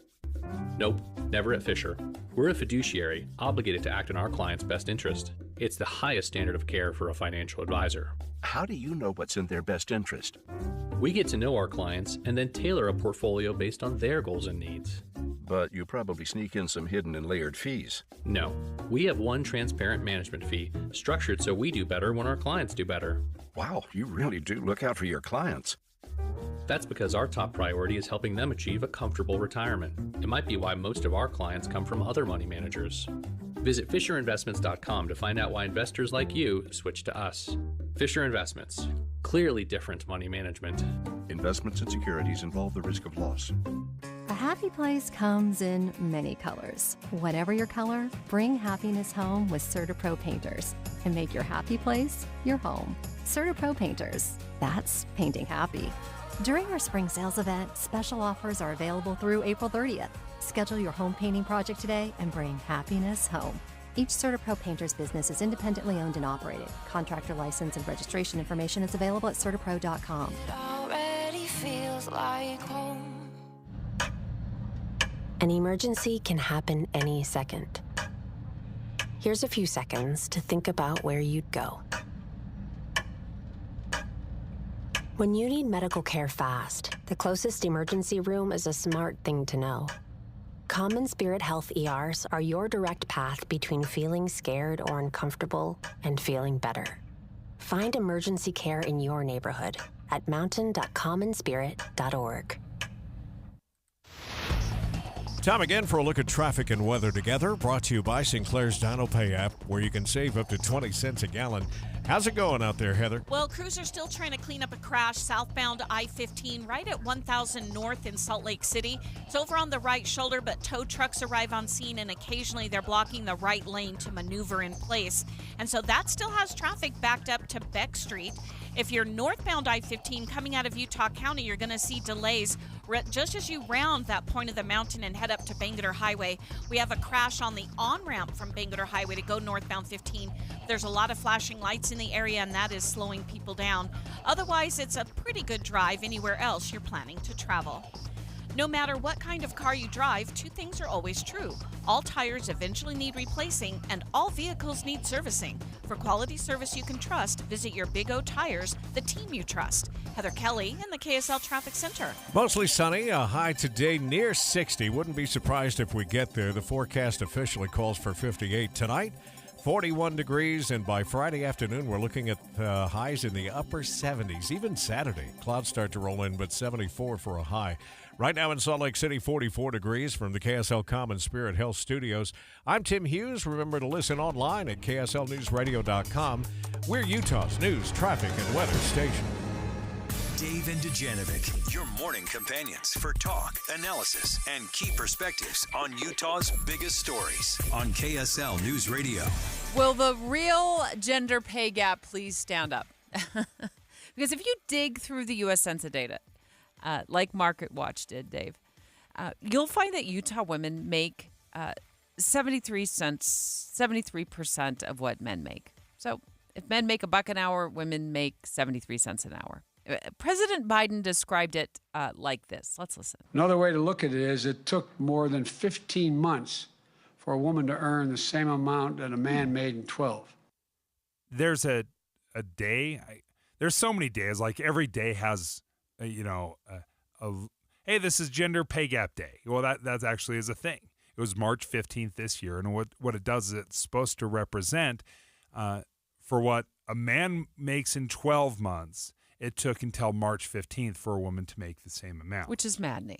Nope, never at Fisher. We're a fiduciary, obligated to act in our client's best interest. It's the highest standard of care for a financial advisor. How do you know what's in their best interest? We get to know our clients and then tailor a portfolio based on their goals and needs. But you probably sneak in some hidden and layered fees. No, we have one transparent management fee, structured so we do better when our clients do better. Wow, you really do look out for your clients. That's because our top priority is helping them achieve a comfortable retirement. It might be why most of our clients come from other money managers. Visit FisherInvestments.com to find out why investors like you switch to us. Fisher Investments. Clearly different money management. Investments and securities involve the risk of loss. A happy place comes in many colors. Whatever your color, bring happiness home with CertaPro Painters and make your happy place your home. CertaPro Painters. That's painting happy. During our spring sales event, special offers are available through April 30th. Schedule your home painting project today and bring happiness home. Each CertaPro Painters business is independently owned and operated. Contractor license and registration information is available at CertaPro.com. Already feels like home. An emergency can happen any second. Here's a few seconds to think about where you'd go. When you need medical care fast, the closest emergency room is a smart thing to know. Common Spirit Health ERs are your direct path between feeling scared or uncomfortable and feeling better. Find emergency care in your neighborhood at mountain.commonspirit.org. Time again for a look at traffic and weather together, brought to you by Sinclair's Dyno Pay app, where you can save up to 20 cents a gallon. How's it going out there, Heather? Well, crews are still trying to clean up a crash southbound I-15 right at 1000 North in Salt Lake City. It's over on the right shoulder, but tow trucks arrive on scene, and occasionally they're blocking the right lane to maneuver in place. And so that still has traffic backed up to Beck Street. If you're northbound I-15 coming out of Utah County, you're going to see delays just as you round that point of the mountain and head up to Bangerter Highway. We have a crash on the on-ramp from Bangerter Highway to go northbound 15. There's a lot of flashing lights in the area, and that is slowing people down. Otherwise, it's a pretty good drive anywhere else you're planning to travel. No matter what kind of car you drive, two things are always true. All tires eventually need replacing, and all vehicles need servicing. For quality service you can trust, visit your Big O Tires, the team you trust. Heather Kelly in the KSL Traffic Center. Mostly sunny, a high today near 60. Wouldn't be surprised if we get there. The forecast officially calls for 58 tonight. 41 degrees, and by Friday afternoon, we're looking at highs in the upper 70s. Even Saturday, clouds start to roll in, but 74 for a high. Right now in Salt Lake City, 44 degrees from the KSL Common Spirit Health Studios. I'm Tim Hughes. Remember to listen online at KSLNewsRadio.com. We're Utah's news, traffic, and weather station. Dave and Dujanovic, your morning companions for talk, analysis, and key perspectives on Utah's biggest stories on KSL News Radio. Will the real gender pay gap please stand up? Because if you dig through the U.S. Census data, like Market Watch did, Dave, you'll find that Utah women make 73% of what men make. So if men make $1 an hour, women make 73 cents an hour. President Biden described it like this. Let's listen. Another way to look at it is it took more than 15 months for a woman to earn the same amount that a man made in 12. There's a day. There's so many days. Like every day has, hey, this is Gender Pay Gap Day. Well, that actually is a thing. It was March 15th this year, and what it does is it's supposed to represent for what a man makes in 12 months. It took until March 15th for a woman to make the same amount. Which is maddening.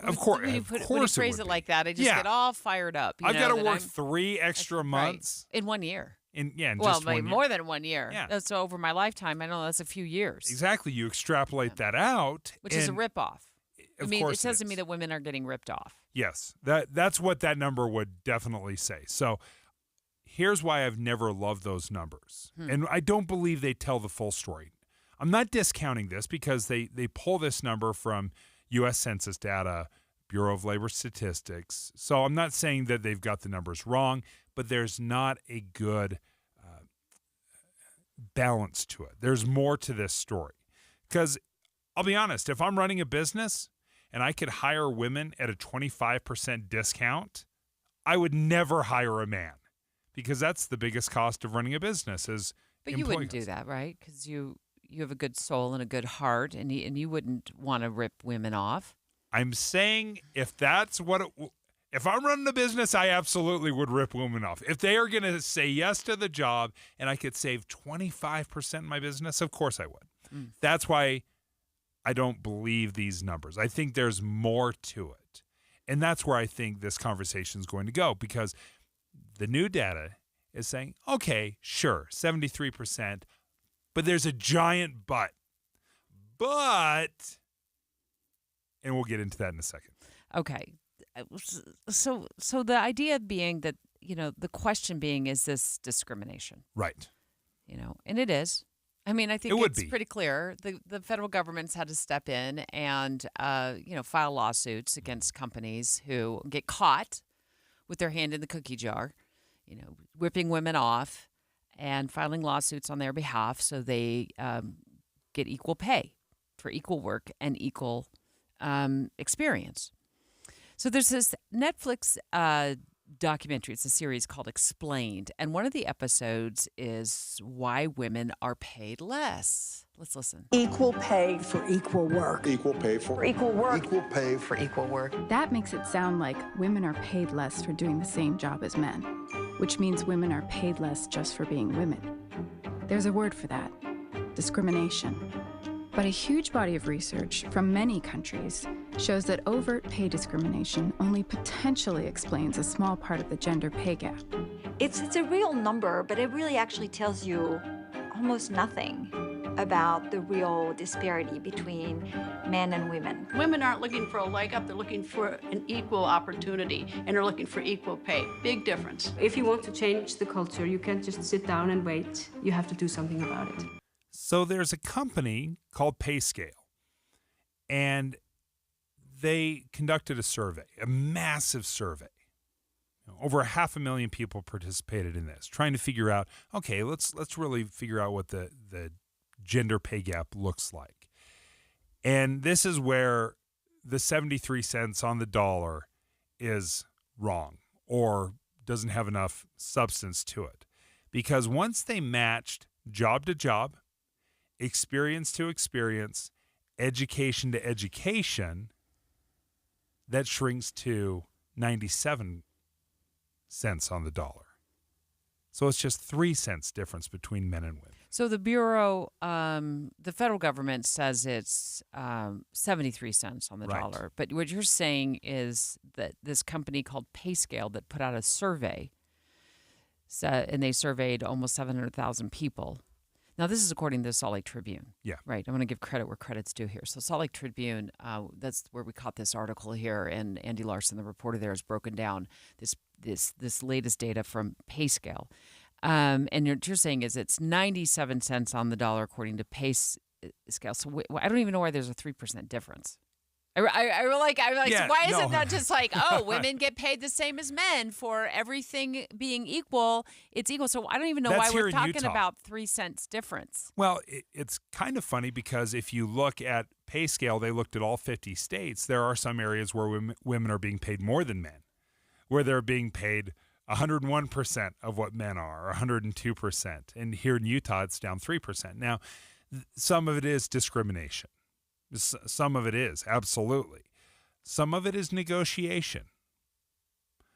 Of course. When you phrase it like that, I just get all fired up. I've got to work 3 extra months. Right. In 1 year. Just 1 year. More than 1 year. Yeah. That's over my lifetime. I know that's a few years. Exactly. You extrapolate that out. Which is a ripoff. It says to me that women are getting ripped off. Yes. That's what that number would definitely say. So here's why I've never loved those numbers. And I don't believe they tell the full story. I'm not discounting this because they pull this number from U.S. Census data, Bureau of Labor Statistics. So I'm not saying that they've got the numbers wrong, but there's not a good balance to it. There's more to this story. Because I'll be honest, if I'm running a business and I could hire women at a 25% discount, I would never hire a man because that's the biggest cost of running a business is But you wouldn't do that, right? Because you have a good soul and a good heart, and you wouldn't want to rip women off. I'm saying if that's what if I'm running a business, I absolutely would rip women off. If they are going to say yes to the job and I could save 25% in my business, of course I would. That's why I don't believe these numbers. I think there's more to it. And that's where I think this conversation is going to go because the new data is saying, okay, sure, 73%, but there's a giant but. But, and we'll get into that in a second. Okay. So the idea being that, the question being, is this discrimination? Right. And it is. I mean, I think it's pretty clear. The federal government's had to step in and, file lawsuits against companies who get caught with their hand in the cookie jar, ripping women off and filing lawsuits on their behalf so they get equal pay for equal work and equal experience. So there's this Netflix documentary. It's a series called Explained. And one of the episodes is why women are paid less. Let's listen. Equal pay for equal work. Equal pay for equal work. Equal pay for equal work. That makes it sound like women are paid less for doing the same job as men, which means women are paid less just for being women. There's a word for that: discrimination. But a huge body of research from many countries shows that overt pay discrimination only potentially explains a small part of the gender pay gap. It's a real number, but it really actually tells you almost nothing about the real disparity between men and women. Women aren't looking for a leg up, they're looking for an equal opportunity, and they're looking for equal pay. Big difference. If you want to change the culture, you can't just sit down and wait. You have to do something about it. So there's a company called PayScale, and they conducted a survey, a massive survey. Over 500,000 people participated in this, trying to figure out, okay, let's really figure out what the gender pay gap looks like. And this is where the 73 cents on the dollar is wrong or doesn't have enough substance to it. Because once they matched job to job, experience to experience, education to education, that shrinks to 97 cents on the dollar. So it's just 3 cents difference between men and women. So the Bureau, the federal government says it's 73 cents on the dollar. But what you're saying is that this company called PayScale that put out a survey, and they surveyed almost 700,000 people. Now, this is according to the Salt Lake Tribune. Yeah. Right. I want to give credit where credit's due here. So Salt Lake Tribune, that's where we caught this article here, and Andy Larson, the reporter there, has broken down this latest data from PayScale. And you're saying is it's 97 cents on the dollar according to PayScale. So I don't even know why there's a 3% difference. I'm like, Yeah, why no. isn't that just like, oh, women get paid the same as men for everything being equal? It's equal. So I don't even know That's why here we're in talking Utah. about 3 cents difference. Well, it's kind of funny because if you look at PayScale, they looked at all 50 states. There are some areas where women are being paid more than men, where they're being paid 101% of what men are, or 102%. And here in Utah, it's down 3%. Now, some of it is discrimination. Some of it is, absolutely. Some of it is negotiation.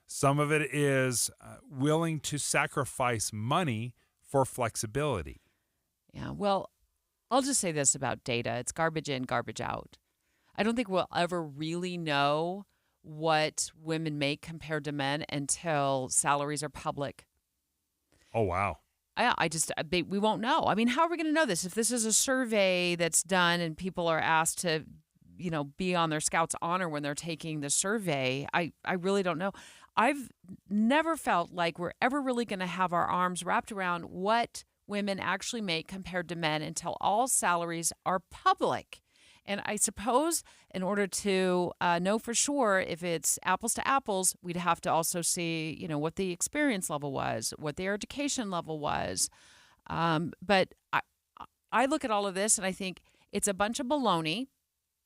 Some of it is willing to sacrifice money for flexibility. Yeah, well, I'll just say this about data. It's garbage in, garbage out. I don't think we'll ever really know what women make compared to men until salaries are public. Oh, wow. We won't know. I mean, how are we going to know this? If this is a survey that's done and people are asked to, be on their Scout's honor when they're taking the survey, I really don't know. I've never felt like we're ever really going to have our arms wrapped around what women actually make compared to men until all salaries are public. And I suppose in order to know for sure if it's apples to apples, we'd have to also see, what the experience level was, what their education level was. But I look at all of this and I think it's a bunch of baloney.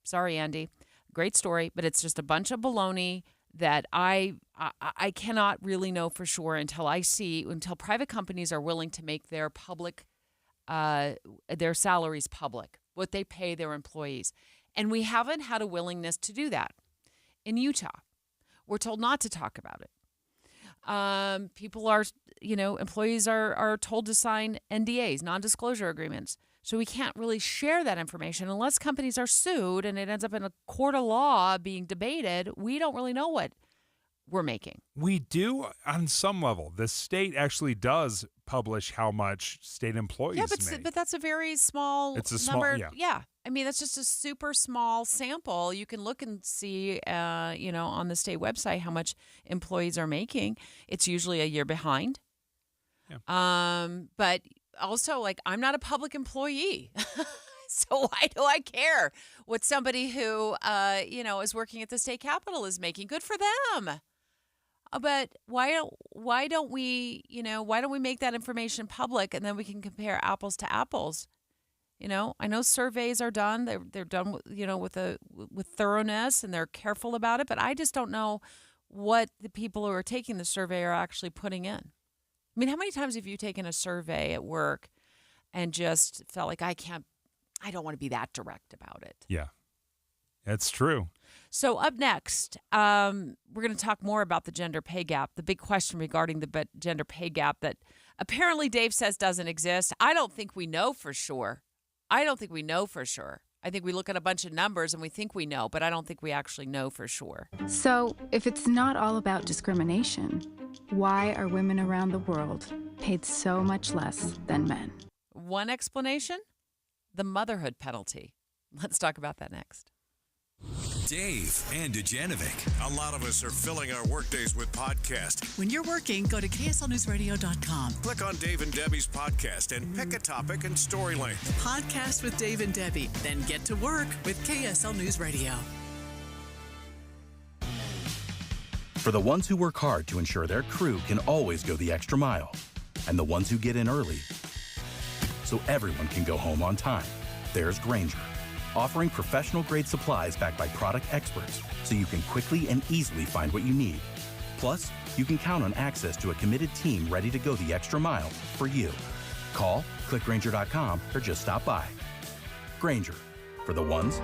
Sorry, Andy. Great story, but it's just a bunch of baloney that I cannot really know for sure until private companies are willing to make their salaries public, what they pay their employees. And we haven't had a willingness to do that. In Utah, we're told not to talk about it. People are, employees are told to sign NDAs, non-disclosure agreements. So we can't really share that information unless companies are sued and it ends up in a court of law being debated. We don't really know what we're making. We do on some level. The state actually does publish how much state employees make. But that's a very small It's a number. small, Yeah. I mean, that's just a super small sample. You can look and see, on the state website how much employees are making. It's usually a year behind. Yeah. But also, I'm not a public employee. So why do I care what somebody who, is working at the state capitol is making? Good for them. But why don't we make that information public, and then we can compare apples to apples? I know surveys are done. They're done with thoroughness, and they're careful about it, but I just don't know what the people who are taking the survey are actually putting in. I mean, how many times have you taken a survey at work and just felt like I don't want to be that direct about it? Yeah, that's true. So up next, we're going to talk more about the gender pay gap, the big question regarding the gender pay gap that apparently Dave says doesn't exist. I don't think we know for sure. I think we look at a bunch of numbers and we think we know, but I don't think we actually know for sure. So, if it's not all about discrimination, why are women around the world paid so much less than men? One explanation? The motherhood penalty. Let's talk about that next. Dave and Dujanovic. A lot of us are filling our workdays with podcasts. When you're working, go to KSLNewsRadio.com. Click on Dave and Debbie's podcast and pick a topic and story length. Podcast with Dave and Debbie. Then get to work with KSL News Radio. For the ones who work hard to ensure their crew can always go the extra mile, and the ones who get in early so everyone can go home on time, there's Grainger, offering professional-grade supplies backed by product experts so you can quickly and easily find what you need. Plus, you can count on access to a committed team ready to go the extra mile for you. Call, click Grainger.com, or just stop by. Grainger, for the ones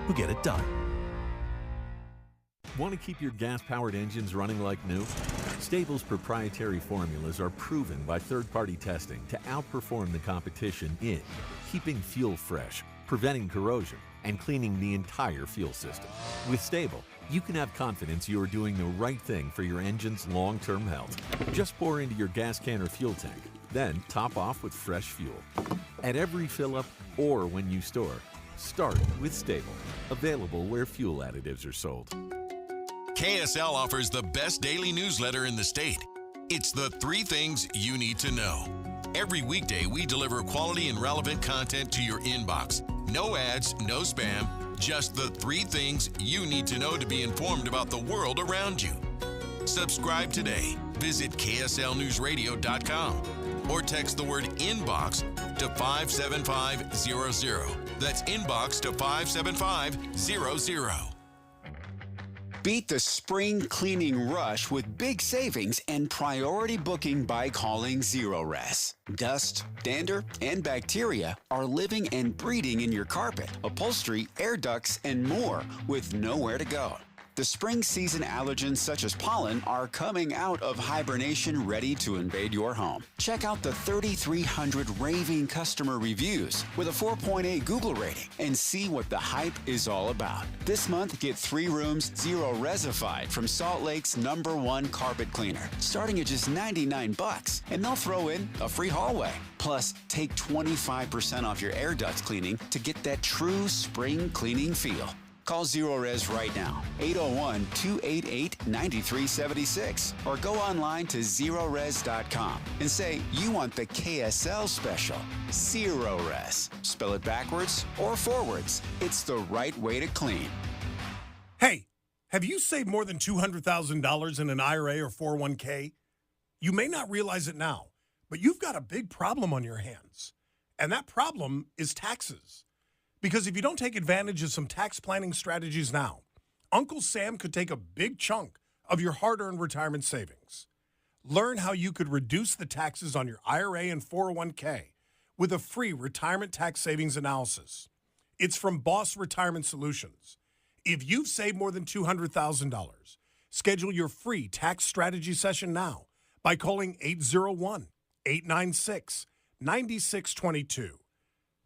who get it done. Want to keep your gas-powered engines running like new? Stable's proprietary formulas are proven by third-party testing to outperform the competition in keeping fuel fresh, preventing corrosion, and cleaning the entire fuel system. With Stable, you can have confidence you are doing the right thing for your engine's long-term health. Just pour into your gas can or fuel tank, then top off with fresh fuel. At every fill-up or when you store, start with Stable. Available where fuel additives are sold. KSL offers the best daily newsletter in the state. It's the 3 things you need to know. Every weekday, we deliver quality and relevant content to your inbox. No ads, no spam, just the 3 things you need to know to be informed about the world around you. Subscribe today. Visit KSLNewsRadio.com or text the word INBOX to 57500. That's INBOX to 57500. Beat the spring cleaning rush with big savings and priority booking by calling ZeroRes. Dust, dander, and bacteria are living and breeding in your carpet, upholstery, air ducts, and more with nowhere to go. The spring season allergens such as pollen are coming out of hibernation ready to invade your home. Check out the 3,300 raving customer reviews with a 4.8 Google rating and see what the hype is all about. This month, get 3 rooms ZeroResified from Salt Lake's #1 carpet cleaner, starting at just $99, and they'll throw in a free hallway. Plus, take 25% off your air ducts cleaning to get that true spring cleaning feel. Call ZeroRes right now, 801-288-9376, or go online to ZeroRes.com and say you want the KSL special, ZeroRes. Spell it backwards or forwards. It's the right way to clean. Hey, have you saved more than $200,000 in an IRA or 401k? You may not realize it now, but you've got a big problem on your hands. And that problem is taxes. Because if you don't take advantage of some tax planning strategies now, Uncle Sam could take a big chunk of your hard-earned retirement savings. Learn how you could reduce the taxes on your IRA and 401k with a free retirement tax savings analysis. It's from Boss Retirement Solutions. If you've saved more than $200,000, schedule your free tax strategy session now by calling 801-896-9622.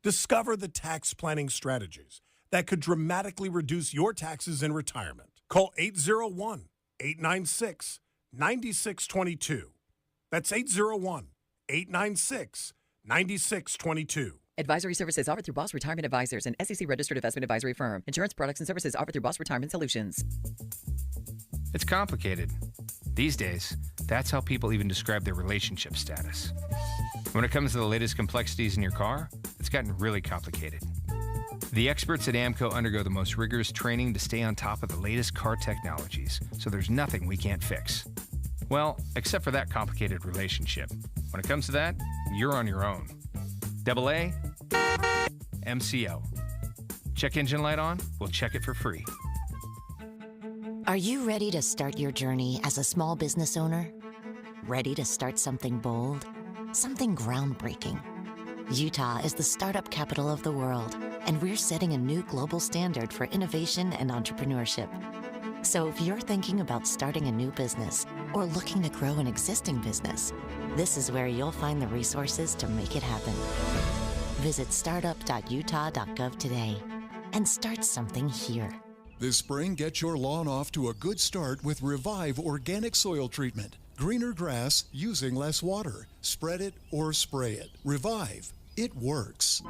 Discover the tax planning strategies that could dramatically reduce your taxes in retirement. Call 801-896-9622. That's 801-896-9622. Advisory services offered through Boss Retirement Advisors, an SEC-registered investment advisory firm. Insurance products and services offered through Boss Retirement Solutions. It's complicated. These days, that's how people even describe their relationship status. When it comes to the latest complexities in your car, it's gotten really complicated. The experts at AAMCO undergo the most rigorous training to stay on top of the latest car technologies, so there's nothing we can't fix. Well, except for that complicated relationship. When it comes to that, you're on your own. AA, MCO. Check engine light on? We'll check it for free. Are you ready to start your journey as a small business owner? Ready to start something bold? Something groundbreaking? Utah is the startup capital of the world, and we're setting a new global standard for innovation and entrepreneurship. So if you're thinking about starting a new business or looking to grow an existing business, this is where you'll find the resources to make it happen. Visit startup.utah.gov today and start something here. This spring, get your lawn off to a good start with Revive Organic Soil Treatment. Greener grass using less water. Spread it or spray it. Revive. It works.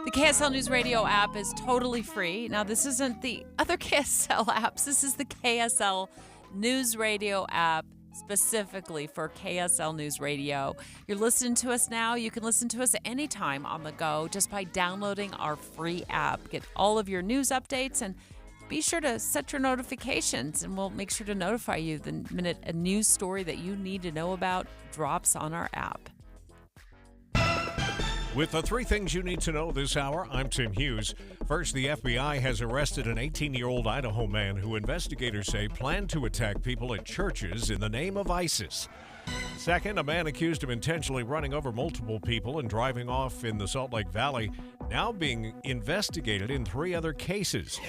The KSL News Radio app is totally free. Now, this isn't the other KSL apps. This is the KSL News Radio app specifically for KSL News Radio. You're listening to us now. You can listen to us anytime on the go just by downloading our free app. Get all of your news updates and be sure to set your notifications, and we'll make sure to notify you the minute a news story that you need to know about drops on our app. With the 3 things you need to know this hour, I'm Tim Hughes. First, the FBI has arrested an 18-year-old Idaho man who investigators say planned to attack people at churches in the name of ISIS. Second, a man accused of intentionally running over multiple people and driving off in the Salt Lake Valley, now being investigated in 3 other cases.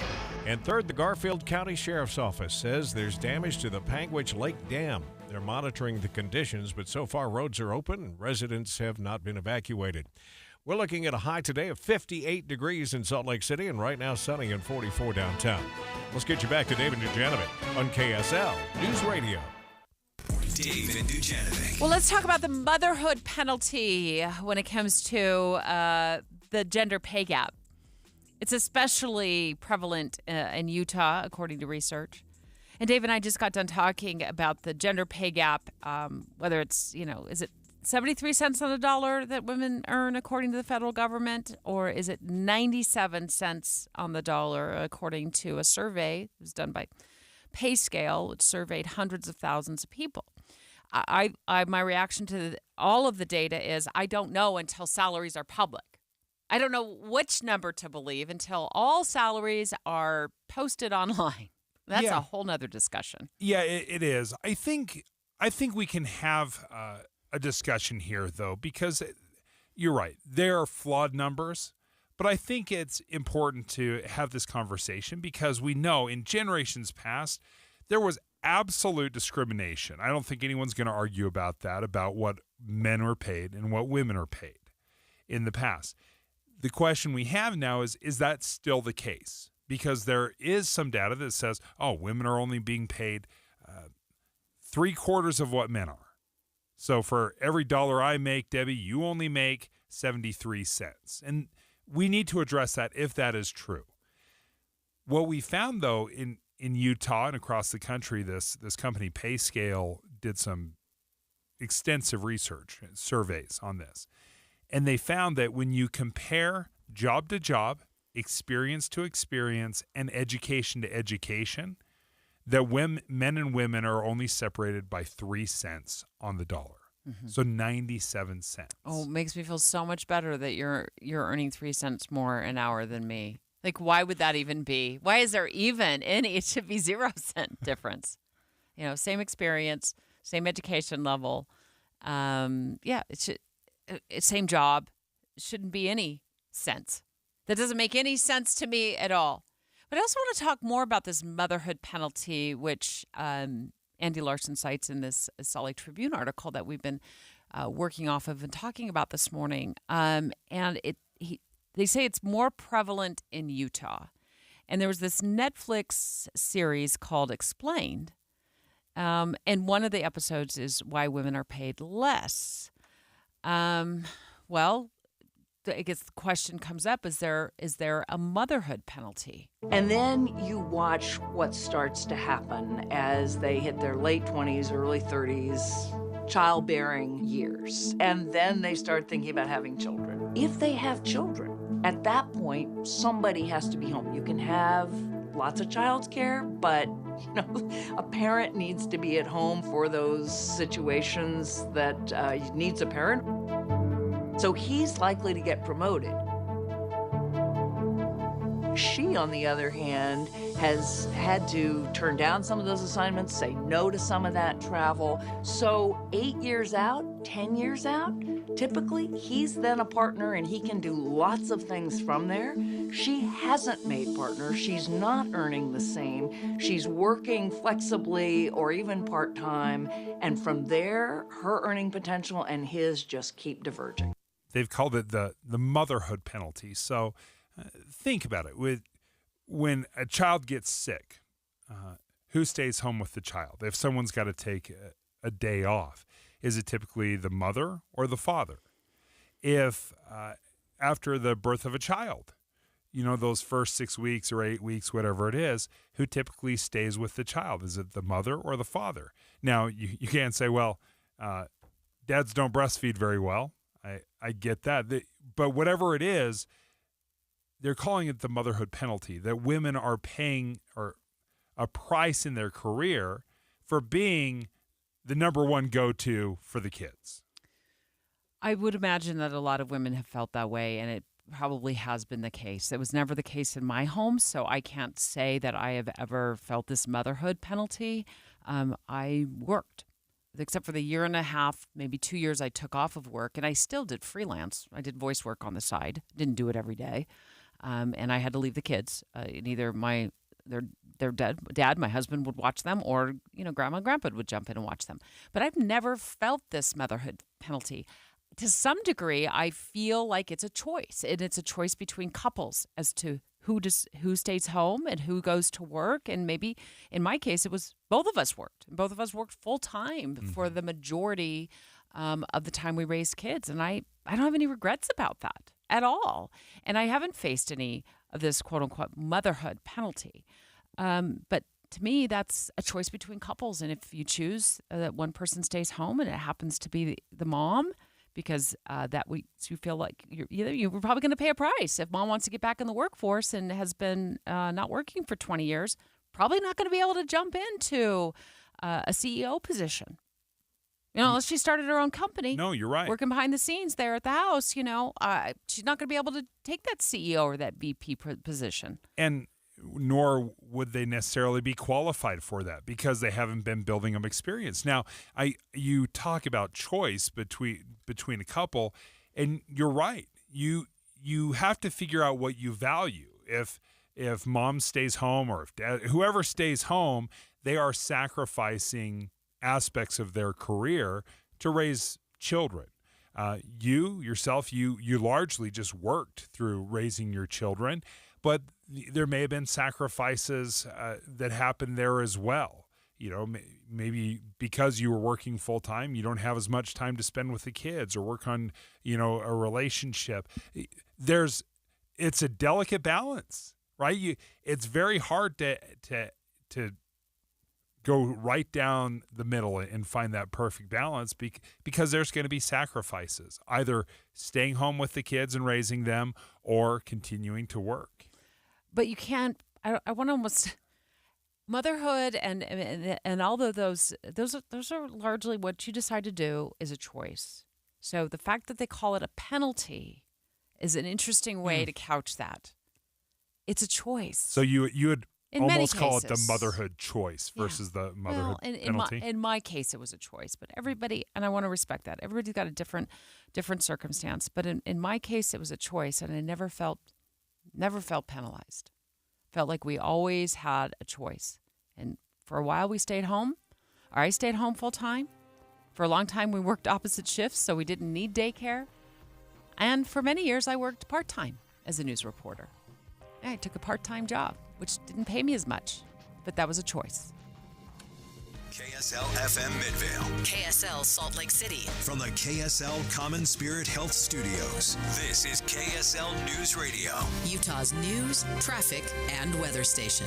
And third, the Garfield County Sheriff's Office says there's damage to the Panguitch Lake Dam. They're monitoring the conditions, but so far roads are open and residents have not been evacuated. We're looking at a high today of 58 degrees in Salt Lake City and right now sunny and 44 downtown. Let's get you back to David Dujanovic on KSL News Radio. Dave and Dujanovic. Well, let's talk about the motherhood penalty when it comes to the gender pay gap. It's especially prevalent in Utah, according to research. And Dave and I just got done talking about the gender pay gap, whether it's, is it 73 cents on the dollar that women earn according to the federal government, or is it 97 cents on the dollar according to a survey that was done by PayScale, which surveyed hundreds of thousands of people. My reaction to all of the data is I don't know until salaries are public. I don't know which number to believe until all salaries are posted online. That's a whole nother discussion. Yeah, it is. I think we can have a discussion here, though, because you're right. There are flawed numbers, but I think it's important to have this conversation because we know in generations past, there was absolute discrimination. I don't think anyone's going to argue about that, about what men are paid and what women are paid in the past. The question we have now is that still the case? Because there is some data that says, women are only being paid 3/4 of what men are. So for every dollar I make, Debbie, you only make 73 cents. And we need to address that if that is true. What we found, though, in Utah and across the country, this company PayScale did some extensive research, surveys on this. And they found that when you compare job to job, experience to experience, and education to education, that men and women are only separated by 3 cents on the dollar. Mm-hmm. So 97 cents. Oh, it makes me feel so much better that you're earning 3 cents more an hour than me. Like, why would that even be? Why is there even any? It should be 0 cent difference. Same experience, same education level. It should. Same job. It shouldn't be any cents. That doesn't make any sense to me at all. But I also want to talk more about this motherhood penalty, which Andy Larson cites in this Salt Lake Tribune article that we've been working off of and talking about this morning. And they say it's more prevalent in Utah. And there was this Netflix series called Explained. And one of the episodes is why women are paid less. I guess the question comes up, is there a motherhood penalty? And then you watch what starts to happen as they hit their late 20s, early 30s, childbearing years. And then they start thinking about having children. If they have children, at that point, somebody has to be home. You can have lots of childcare, but a parent needs to be at home for those situations that needs a parent. So he's likely to get promoted. She, on the other hand, has had to turn down some of those assignments, say no to some of that travel. So 8 years out, 10 years out, typically he's then a partner and he can do lots of things from there. She hasn't made partner. She's not earning the same. She's working flexibly or even part-time. And from there, her earning potential and his just keep diverging. They've called it the motherhood penalty. So think about it. When a child gets sick, who stays home with the child? If someone's got to take a day off, is it typically the mother or the father? If after the birth of a child, those first 6 weeks or 8 weeks, whatever it is, who typically stays with the child? Is it the mother or the father? Now, you can't say, well, dads don't breastfeed very well. I get that. But whatever it is, they're calling it the motherhood penalty, that women are paying a price in their career for being the number one go-to for the kids. I would imagine that a lot of women have felt that way, and it probably has been the case. It was never the case in my home, so I can't say that I have ever felt this motherhood penalty. I worked, except for the year and a half, maybe 2 years I took off of work, and I still did freelance. I did voice work on the side. Didn't do it every day. And I had to leave the kids. Either their dad, my husband, would watch them, or grandma and grandpa would jump in and watch them. But I've never felt this motherhood penalty. To some degree, I feel like it's a choice, and it's a choice between couples as to who stays home and who goes to work. And maybe in my case, it was both of us worked. Both of us worked full time for the majority of the time we raised kids, and I don't have any regrets about that at all. And I haven't faced any of this quote unquote motherhood penalty. But to me, that's a choice between couples. And if you choose that one person stays home and it happens to be the mom, because you feel like you're probably going to pay a price. If mom wants to get back in the workforce and has been not working for 20 years, probably not going to be able to jump into a CEO position. Unless she started her own company. No, you're right. Working behind the scenes there at the house, she's not going to be able to take that CEO or that VP position. And nor would they necessarily be qualified for that because they haven't been building up experience. Now, you talk about choice between a couple, and you're right. You have to figure out what you value. If mom stays home or if dad, whoever stays home, they are sacrificing aspects of their career to raise children. You largely just worked through raising your children, but there may have been sacrifices that happened there as well. Maybe because you were working full time, you don't have as much time to spend with the kids or work on, a relationship. It's a delicate balance, right? It's very hard to go right down the middle and find that perfect balance because there's going to be sacrifices, either staying home with the kids and raising them or continuing to work. But you can't. I want to almost motherhood and all of those are largely what you decide to do is a choice. So the fact that they call it a penalty is an interesting way to couch that. It's a choice. So you would almost call it the cases. Motherhood choice versus the motherhood penalty. In my case, it was a choice, but everybody, and I want to respect that. Everybody's got a different circumstance. But in my case, it was a choice, and I never felt penalized. Felt like we always had a choice. And for a while, we stayed home, or I stayed home full time. For a long time, we worked opposite shifts, so we didn't need daycare. And for many years, I worked part time as a news reporter. I took a part-time job, which didn't pay me as much, but that was a choice. KSL FM Midvale. KSL Salt Lake City. From the KSL Common Spirit Health Studios, this is KSL News Radio. Utah's news, traffic, and weather station.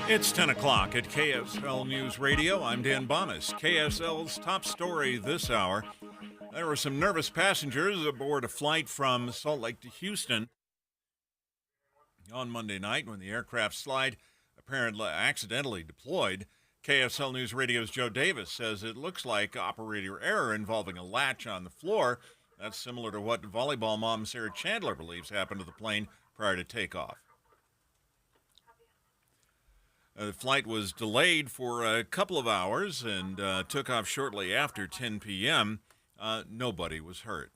It's 10 o'clock at KSL News Radio. I'm Dan Bonas. KSL's top story this hour. There were some nervous passengers aboard a flight from Salt Lake to Houston. On Monday night, when the aircraft slide apparently accidentally deployed, KSL News Radio's Joe Davis says it looks like operator error involving a latch on the floor. That's similar to what volleyball mom Sarah Chandler believes happened to the plane prior to takeoff. The flight was delayed for a couple of hours and took off shortly after 10 p.m. Nobody was hurt.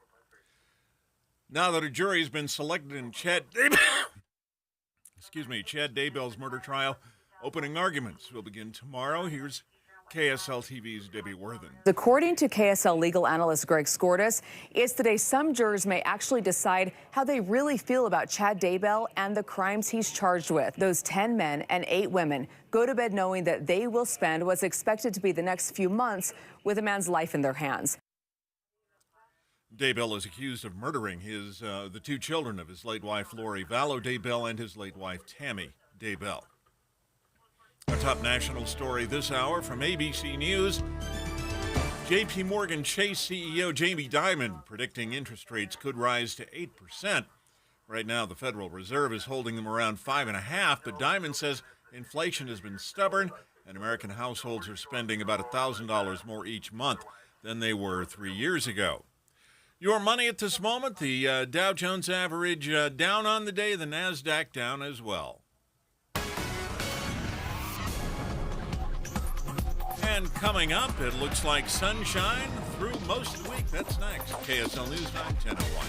Now that a jury has been selected in Chad Daybell's murder trial, opening arguments will begin tomorrow. Here's KSL TV's Debbie Worthen. According to KSL legal analyst Greg Skordas, it's the day some jurors may actually decide how they really feel about Chad Daybell and the crimes he's charged with. Those 10 men and 8 women go to bed knowing that they will spend what's expected to be the next few months with a man's life in their hands. Daybell is accused of murdering the 2 children of his late wife, Lori Vallow Daybell, and his late wife, Tammy Daybell. Our top national story this hour from ABC News. J.P. Morgan Chase CEO Jamie Dimon predicting interest rates could rise to 8%. Right now, the Federal Reserve is holding them around 5.5%, but Dimon says inflation has been stubborn and American households are spending about $1,000 more each month than they were 3 years ago. Your money at this moment, the Dow Jones average down on the day, the NASDAQ down as well. And coming up, it looks like sunshine through most of the week. That's next. KSL News 9:10:01.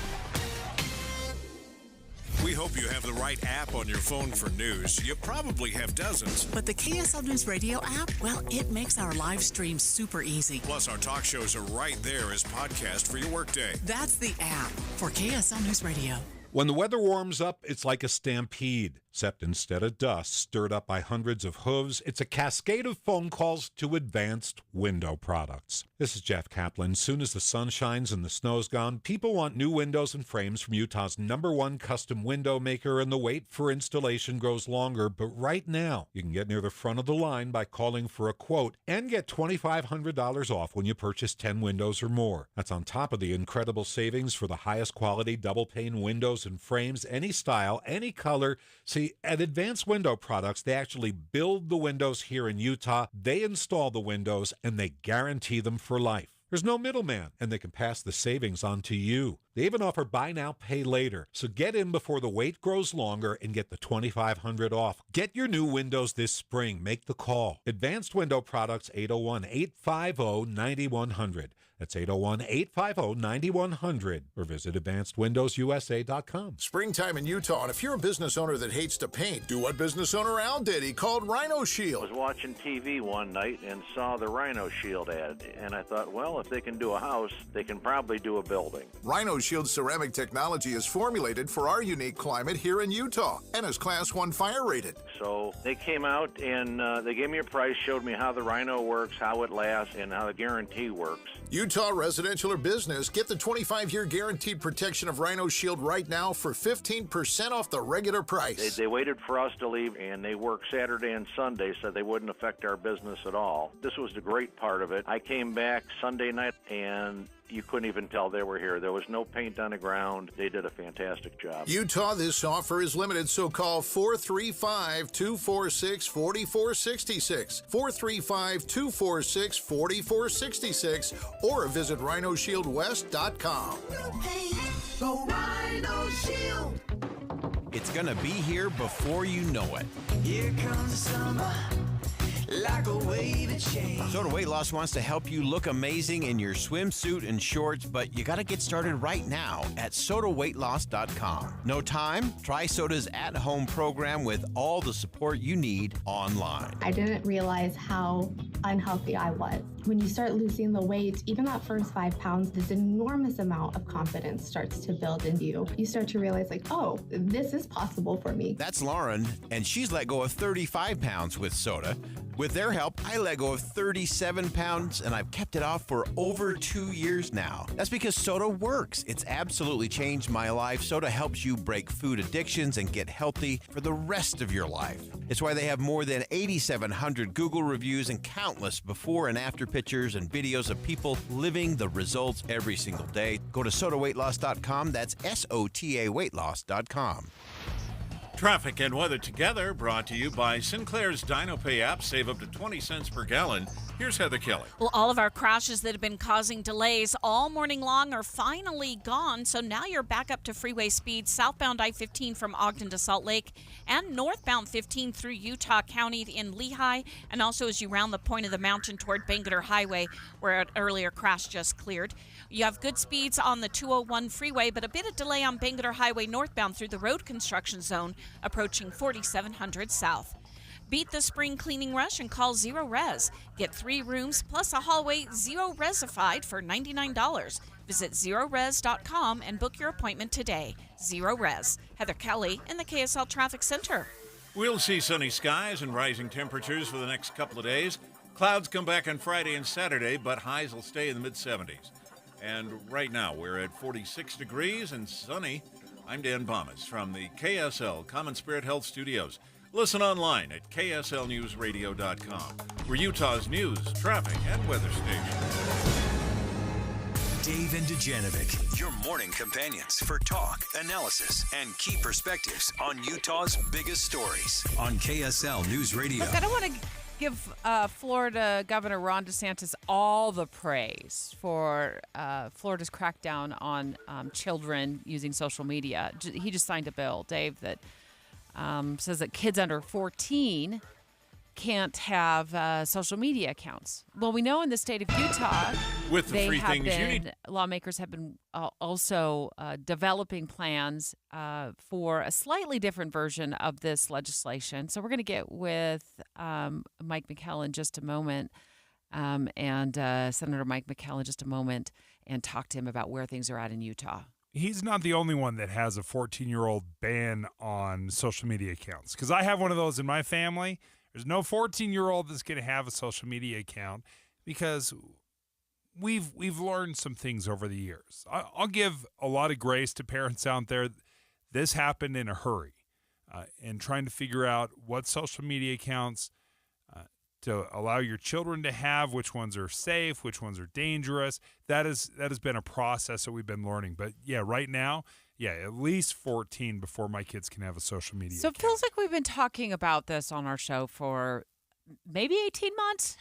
We hope you have the right app on your phone for news. You probably have dozens. But the KSL News Radio app, well, it makes our live stream super easy. Plus, our talk shows are right there as podcast for your workday. That's the app for KSL News Radio. When the weather warms up, it's like a stampede, except instead of dust stirred up by hundreds of hooves, it's a cascade of phone calls to Advanced Window Products. This is Jeff Kaplan. Soon as the sun shines and the snow's gone, people want new windows and frames from Utah's #1 custom window maker, and the wait for installation grows longer. But right now, you can get near the front of the line by calling for a quote and get $2,500 off when you purchase 10 windows or more. That's on top of the incredible savings for the highest quality double-pane windows and frames, any style, any color. See, at Advanced Window Products, they actually build the windows here in Utah, they install the windows, and they guarantee them for life. There's no middleman, and they can pass the savings on to you. They even offer buy now, pay later. So get in before the wait grows longer and get the $2,500 off. Get your new windows this spring. Make the call. Advanced Window Products, 801-850-9100. That's 801-850-9100. Or visit AdvancedWindowsUSA.com. Springtime in Utah, and if you're a business owner that hates to paint, do what business owner Al did. He called Rhino Shield. I was watching TV one night and saw the Rhino Shield ad, and I thought, well, if they can do a house, they can probably do a building. Rhino Shield ceramic technology is formulated for our unique climate here in Utah and is Class 1 fire rated. So they came out and they gave me a price, showed me how the Rhino works, how it lasts, and how the guarantee works. Utah residential or business, get the 25-year guaranteed protection of Rhino Shield right now for 15% off the regular price. They waited for us to leave, and they worked Saturday and Sunday so they wouldn't affect our business at all. This was the great part of it. I came back Sunday night, and you couldn't even tell they were here. There was no paint on the ground. They did a fantastic job. Utah, this offer is limited, so call 435-246-4466, 435-246-4466, or visit RhinoShieldWest.com. Go Rhino Shield. It's gonna be here before you know it. Here comes the summer. Like a wave of change. Soda Weight Loss wants to help you look amazing in your swimsuit and shorts, but you got to get started right now at SodaWeightLoss.com. No time? Try Soda's at-home program with all the support you need online. I didn't realize how unhealthy I was. When you start losing the weight, even that first 5 pounds, this enormous amount of confidence starts to build into you. You start to realize, like, oh, this is possible for me. That's Lauren, and she's let go of 35 pounds with Soda. With their help, I let go of 37 pounds, and I've kept it off for over 2 years now. That's because Soda works. It's absolutely changed my life. Soda helps you break food addictions and get healthy for the rest of your life. It's why they have more than 8,700 Google reviews and countless before and after pictures and videos of people living the results every single day. Go to SodaWeightLoss.com. That's SOTA weightloss.com. Traffic and weather together brought to you by Sinclair's DinoPay app. Save up to 20 cents per gallon. Here's Heather Kelly. Well, all of our crashes that have been causing delays all morning long are finally gone. So now you're back up to freeway speed southbound I-15 from Ogden to Salt Lake and northbound 15 through Utah County in Lehigh, and also as you round the point of the mountain toward Bangerter Highway where an earlier crash just cleared. You have good speeds on the 201 freeway, but a bit of delay on Bangerter Highway northbound through the road construction zone approaching 4700 south. Beat the spring cleaning rush and call Zero Res. Get 3 rooms plus a hallway Zero Resified for $99. Visit ZeroRes.com and book your appointment today. Zero Res. Heather Kelly in the KSL Traffic Center. We'll see sunny skies and rising temperatures for the next couple of days. Clouds come back on Friday and Saturday, but highs will stay in the mid-70s. And right now we're at 46 degrees and sunny. I'm Dan Bomas from the KSL Common Spirit Health Studios. Listen online at kslnewsradio.com. We're Utah's news, traffic, and weather station. Dave and Dujanovic, your morning companions for talk, analysis, and key perspectives on Utah's biggest stories on KSL News Radio. Look, I don't want to give Florida Governor Ron DeSantis all the praise for Florida's crackdown on children using social media. He just signed a bill, Dave, that says that kids under 14 can't have social media accounts. Well, we know in the state of Utah, with the free things you need, lawmakers have been also developing plans for a slightly different version of this legislation. So we're going to get with Mike McKell in just a moment, and Senator Mike McKell in just a moment, and talk to him about where things are at in Utah. He's not the only one that has a 14-year-old ban on social media accounts, because I have one of those in my family. There's no 14-year-old that's going to have a social media account because we've learned some things over the years. I'll give a lot of grace to parents out there. This happened in a hurry, and trying to figure out what social media accounts to allow your children to have, which ones are safe, which ones are dangerous. That has been a process that we've been learning. But yeah, right now, at least 14 before my kids can have a social media account. It feels like we've been talking about this on our show for maybe 18 months,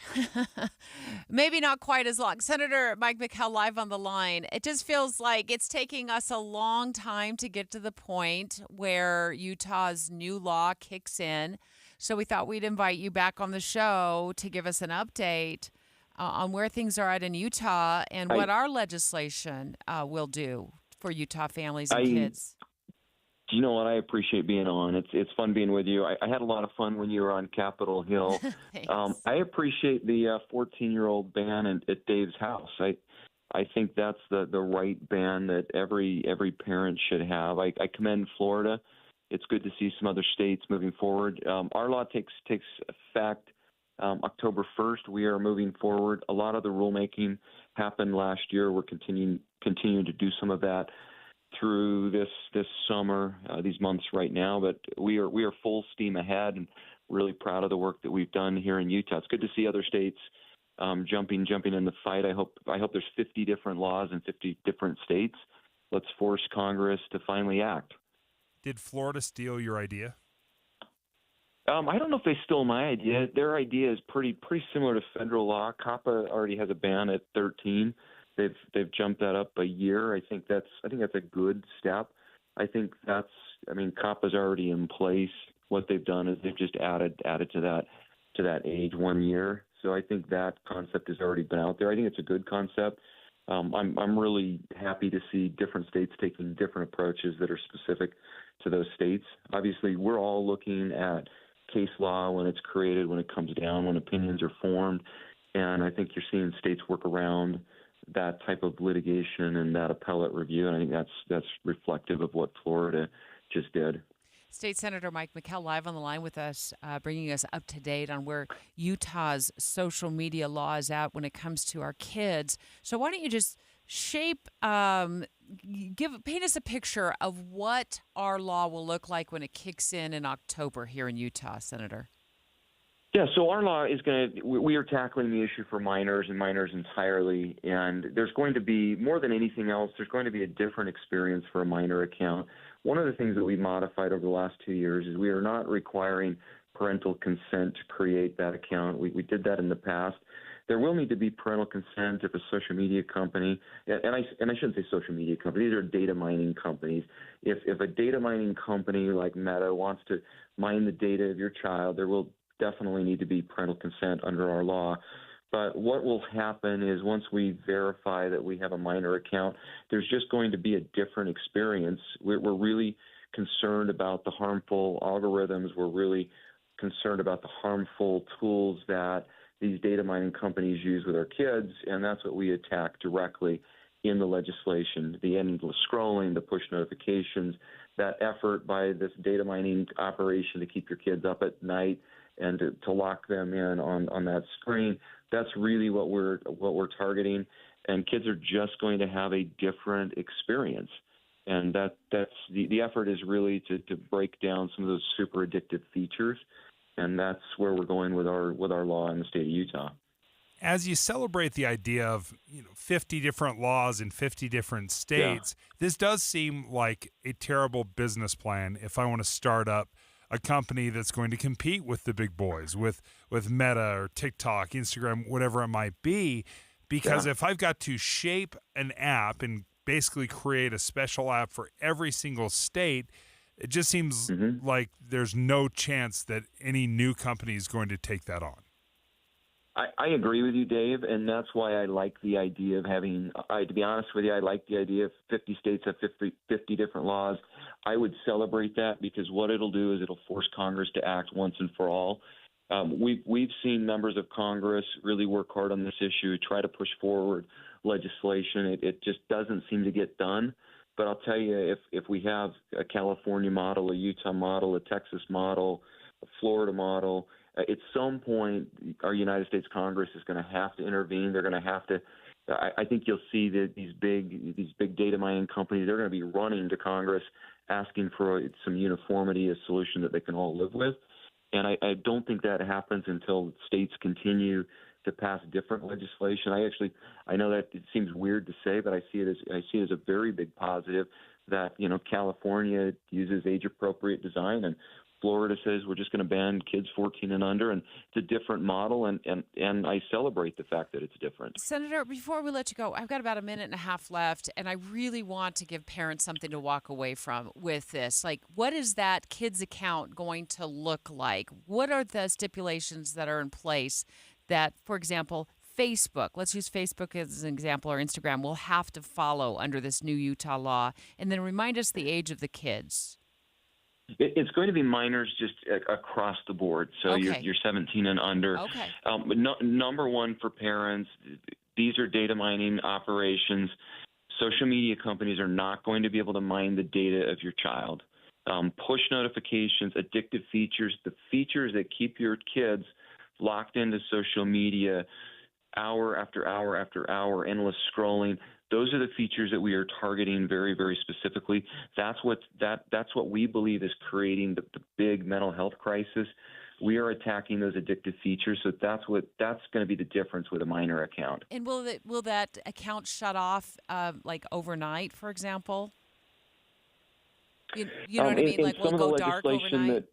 maybe not quite as long. Senator Mike McKell live on the line. It just feels like it's taking us a long time to get to the point where Utah's new law kicks in. So we thought we'd invite you back on the show to give us an update on where things are at in Utah and what our legislation will do for Utah families and kids. You know what? I appreciate being on. It's fun being with you. I had a lot of fun when you were on Capitol Hill. I appreciate the 14-year-old ban at Dave's house. I think that's the right ban that every parent should have. I commend Florida. It's good to see some other states moving forward. Our law takes effect October 1st. We are moving forward. A lot of the rulemaking happened last year. We're continuing to do some of that through this summer, these months right now. But we are full steam ahead, and really proud of the work that we've done here in Utah. It's good to see other states jumping in the fight. I hope there's 50 different laws in 50 different states. Let's force Congress to finally act. Did Florida steal your idea? I don't know if they stole my idea. Their idea is pretty similar to federal law. COPPA already has a ban at 13. They've jumped that up a year. I think that's a good step. I think COPPA's already in place. What they've done is they've just added to that age 1 year. So I think that concept has already been out there. I think it's a good concept. I'm really happy to see different states taking different approaches that are specific to those states. Obviously, we're all looking at case law when it's created, when it comes down, when opinions are formed, and I think you're seeing states work around that type of litigation and that appellate review, and I think that's reflective of what Florida just did. State Senator Mike McKell live on the line with us, bringing us up to date on where Utah's social media law is at when it comes to our kids. So why don't you just paint us a picture of what our law will look like when it kicks in October here in Utah, Senator? Yeah, so our law is we are tackling the issue for minors and minors entirely, and there's going to be, more than anything else, there's going to be a different experience for a minor account. One of the things that we've modified over the last 2 years is we are not requiring parental consent to create that account. We did that in the past. There will need to be parental consent if a social media company, and I shouldn't say social media company, these are data mining companies. If a data mining company like Meta wants to mine the data of your child, there will definitely need to be parental consent under our law. But what will happen is once we verify that we have a minor account, there's just going to be a different experience. We're really concerned about the harmful algorithms. We're really concerned about the harmful tools that these data mining companies use with our kids, and that's what we attack directly in the legislation. The endless scrolling, the push notifications, that effort by this data mining operation to keep your kids up at night and to lock them in on that screen. That's really what we're targeting, and kids are just going to have a different experience. And that's the effort is really to break down some of those super addictive features, and that's where we're going with our law in the state of Utah. As you celebrate the idea of 50 different laws in 50 different states, this does seem like a terrible business plan if I want to start up a company that's going to compete with the big boys, with Meta or TikTok, Instagram, whatever it might be. Because if I've got to shape an app and basically create a special app for every single state, it just seems like there's no chance that any new company is going to take that on. I agree with you, Dave, and that's why I like the idea of having, to be honest with you, I like the idea of 50 states have 50 different laws. I would celebrate that because what it'll do is it'll force Congress to act once and for all. We've seen members of Congress really work hard on this issue, try to push forward legislation. It just doesn't seem to get done. But I'll tell you, if we have a California model, a Utah model, a Texas model, a Florida model, at some point, our United States Congress is going to have to intervene. They're going to have to. I think you'll see that these big data mining companies, they're going to be running to Congress asking for some uniformity, a solution that they can all live with. And I don't think that happens until states continue to pass different legislation. I know that it seems weird to say, but I see it as a very big positive that California uses age-appropriate design, and Florida says we're just going to ban kids 14 and under, and it's a different model, and I celebrate the fact that it's different. Senator, before we let you go, I've got about a minute and a half left, and I really want to give parents something to walk away from with this. Like, what is that kid's account going to look like? What are the stipulations that are in place that, for example, Facebook, let's use Facebook as an example, or Instagram, will have to follow under this new Utah law? And then remind us the age of the kids. It's going to be minors just across the board. So you're 17 and under. Okay. But number one for parents, these are data mining operations. Social media companies are not going to be able to mine the data of your child. Push notifications, addictive features, the features that keep your kids locked into social media hour after hour after hour, endless scrolling. Those are the features that we are targeting very, very specifically. That's what we believe is creating the big mental health crisis. We are attacking those addictive features, so that's going to be the difference with a minor account. And will that account shut off like overnight, for example? You know what I mean? Like, will it go dark overnight?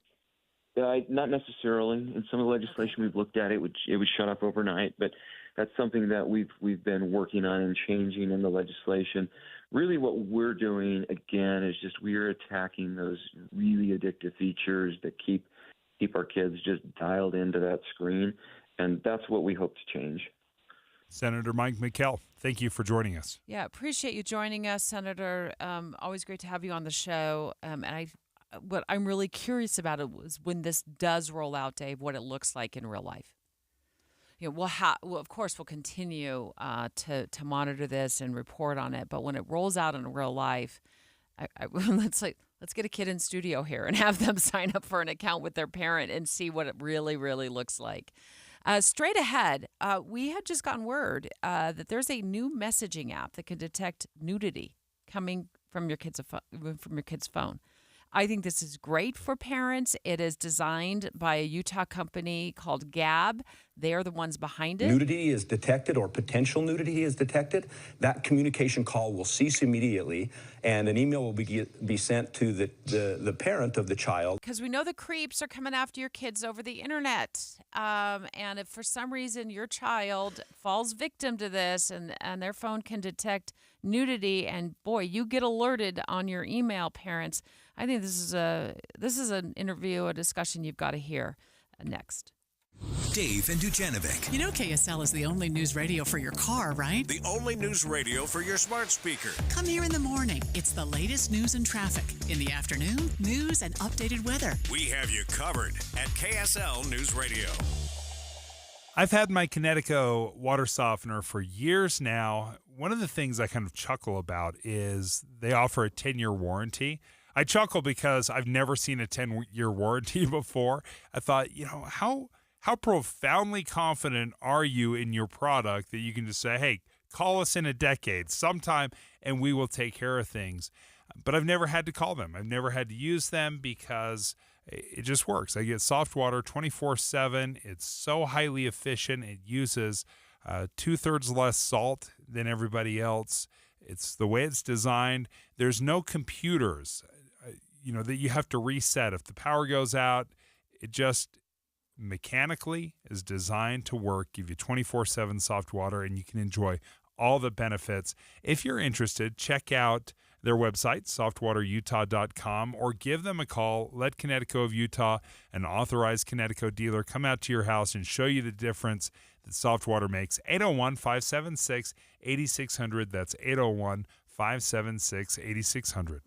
Not necessarily. In some of the legislation we've looked at, it would shut up overnight, but that's something that we've been working on and changing in the legislation. Really what we're doing, again, is just we're attacking those really addictive features that keep our kids just dialed into that screen, and that's what we hope to change. Senator Mike McKell, thank you for joining us. Yeah, appreciate you joining us, Senator. Always great to have you on the show. And what I'm really curious about is when this does roll out, Dave, what it looks like in real life. Of course, we'll continue to monitor this and report on it. But when it rolls out in real life, let's get a kid in studio here and have them sign up for an account with their parent and see what it really, really looks like. Straight ahead, we had just gotten word that there's a new messaging app that can detect nudity coming from your kid's phone. I think this is great for parents. It is designed by a Utah company called Gab. They are the ones behind it. Nudity is detected or potential nudity is detected. That communication call will cease immediately, and an email will be sent to the parent of the child. Because we know the creeps are coming after your kids over the internet. And if for some reason your child falls victim to this and their phone can detect nudity, and boy, you get alerted on your email, parents, I think this is an interview, a discussion you've got to hear next. Dave and Dujanovic. You know KSL is the only news radio for your car, right? The only news radio for your smart speaker. Come here in the morning. It's the latest news and traffic. In the afternoon, news and updated weather. We have you covered at KSL News Radio. I've had my Kinetico water softener for years now. One of the things I kind of chuckle about is they offer a 10-year warranty. I chuckle because I've never seen a 10-year warranty before. I thought, how profoundly confident are you in your product that you can just say, hey, call us in a decade sometime and we will take care of things. But I've never had to call them. I've never had to use them because it just works. I get soft water 24/7. It's so highly efficient. It uses 2/3 less salt than everybody else. It's the way it's designed. There's no computers, that you have to reset. If the power goes out, it just mechanically is designed to work, give you 24/7 soft water, and you can enjoy all the benefits. If you're interested, check out their website, softwaterutah.com, or give them a call. Let Kinetico of Utah, an authorized Kinetico dealer, come out to your house and show you the difference that soft water makes. 801-576-8600. That's 801-576-8600.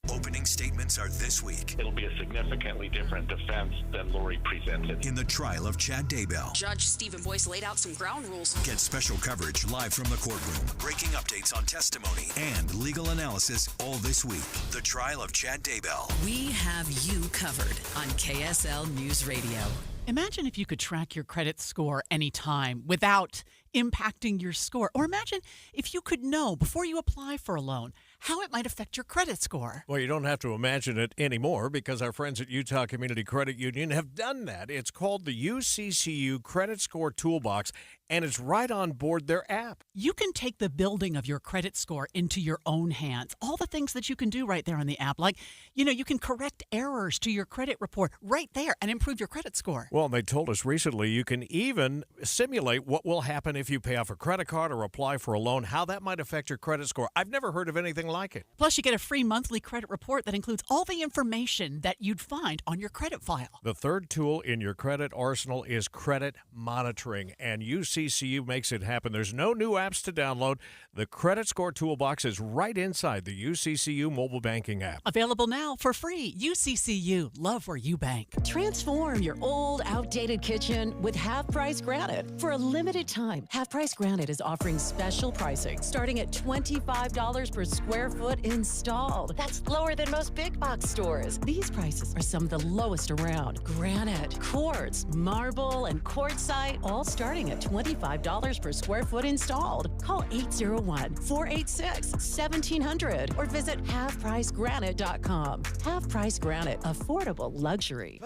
Opening statements are this week. It'll be a significantly different defense than Lori presented. In the trial of Chad Daybell. Judge Stephen Boyce laid out some ground rules. Get special coverage live from the courtroom, breaking updates on testimony, and legal analysis all this week. The trial of Chad Daybell. We have you covered on KSL News Radio. Imagine if you could track your credit score anytime without impacting your score. Or imagine if you could know before you apply for a loan how it might affect your credit score. Well, you don't have to imagine it anymore because our friends at Utah Community Credit Union have done that. It's called the UCCU Credit Score Toolbox, and it's right on board their app. You can take the building of your credit score into your own hands. All the things that you can do right there on the app, like, you can correct errors to your credit report right there and improve your credit score. Well, they told us recently you can even simulate what will happen if you pay off a credit card or apply for a loan, how that might affect your credit score. I've never heard of anything like it. Plus, you get a free monthly credit report that includes all the information that you'd find on your credit file. The third tool in your credit arsenal is credit monitoring, and UCCU makes it happen. There's no new apps to download. The Credit Score Toolbox is right inside the UCCU mobile banking app. Available now for free. UCCU. Love where you bank. Transform your old, outdated kitchen with Half Price Granite. For a limited time, Half Price Granite is offering special pricing starting at $25 per square foot installed. That's lower than most big box stores. These prices are some of the lowest around. Granite, quartz, marble, and quartzite, all starting at $25 per square foot installed. Call 801-486-1700 or visit halfpricegranite.com. Half Price Granite, affordable luxury.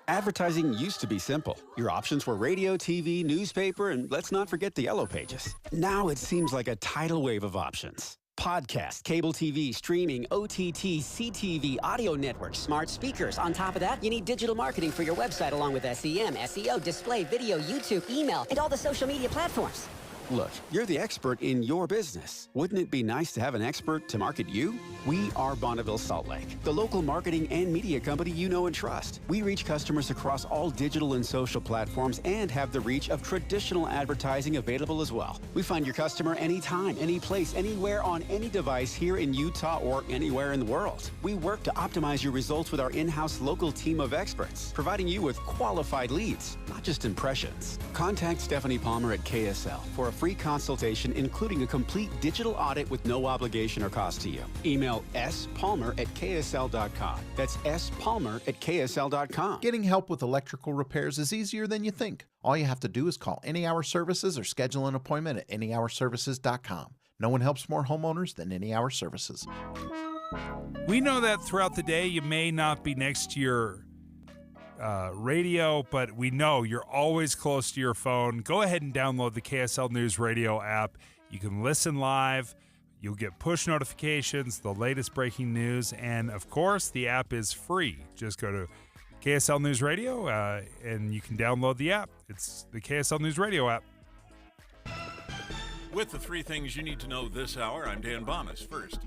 Advertising used to be simple. Your options were radio, TV, newspaper, and let's not forget the yellow pages. Now it seems like a tidal wave of options. Podcast, cable TV, streaming, OTT, CTV, audio networks, smart speakers. On top of that, you need digital marketing for your website along with SEM, SEO, display, video, YouTube, email, and all the social media platforms. Look, you're the expert in your business. Wouldn't it be nice to have an expert to market you? We are Bonneville Salt Lake, the local marketing and media company you know and trust. We reach customers across all digital and social platforms and have the reach of traditional advertising available as well. We find your customer anytime, any place, anywhere on any device here in Utah or anywhere in the world. We work to optimize your results with our in-house local team of experts, providing you with qualified leads, not just impressions. Contact Stephanie Palmer at KSL for a free consultation, including a complete digital audit with no obligation or cost to you. Email spalmer@ksl.com. That's spalmer@ksl.com. Getting help with electrical repairs is easier than you think. All you have to do is call Any Hour Services or schedule an appointment at anyhourservices.com. No one helps more homeowners than Any Hour Services. We know that throughout the day you may not be next to your radio, but we know you're always close to your phone. Go ahead and download the KSL News Radio app. You can listen live. You'll get push notifications, the latest breaking news, and of course, the app is free. Just go to KSL News Radio and you can download the app. It's the KSL News Radio app. With the 3 things you need to know this hour, I'm Dan Bonas. First,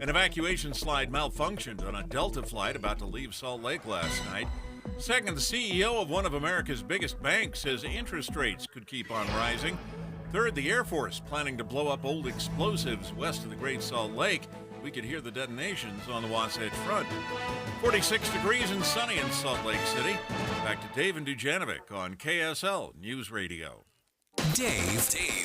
an evacuation slide malfunctioned on a Delta flight about to leave Salt Lake last night. Second, the CEO of one of America's biggest banks says interest rates could keep on rising. Third, the Air Force planning to blow up old explosives west of the Great Salt Lake. We could hear the detonations on the Wasatch Front. 46 degrees and sunny in Salt Lake City. Back to Dave and Dujanovic on KSL News Radio. Dave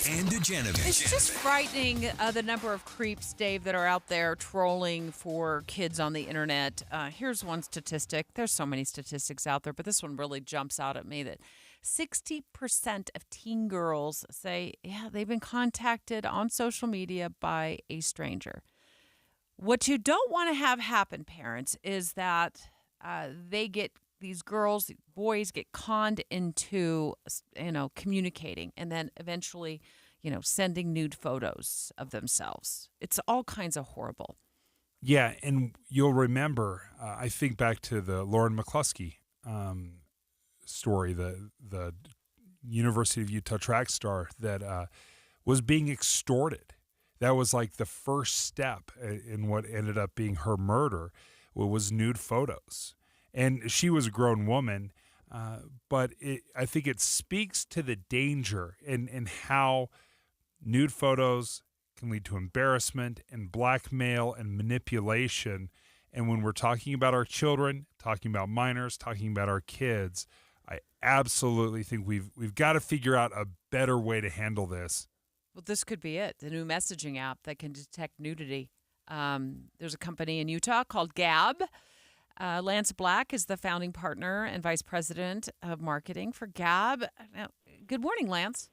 and Dujanovic. It's just frightening the number of creeps, Dave, that are out there trolling for kids on the internet. Here's one statistic. There's so many statistics out there, but this one really jumps out at me that 60% of teen girls say, they've been contacted on social media by a stranger. What you don't want to have happen, parents, is that these girls, boys get conned into, communicating and then eventually, sending nude photos of themselves. It's all kinds of horrible. Yeah, and you'll remember, I think back to the Lauren McCluskey story, the University of Utah track star that was being extorted. That was like the first step in what ended up being her murder, was nude photos. And she was a grown woman, but I think it speaks to the danger and how nude photos can lead to embarrassment and blackmail and manipulation. And when we're talking about our children, talking about minors, talking about our kids, I absolutely think we've got to figure out a better way to handle this. Well, this could be it, the new messaging app that can detect nudity. There's a company in Utah called Gab. Lance Black is the founding partner and vice president of marketing for Gab. Good morning, Lance.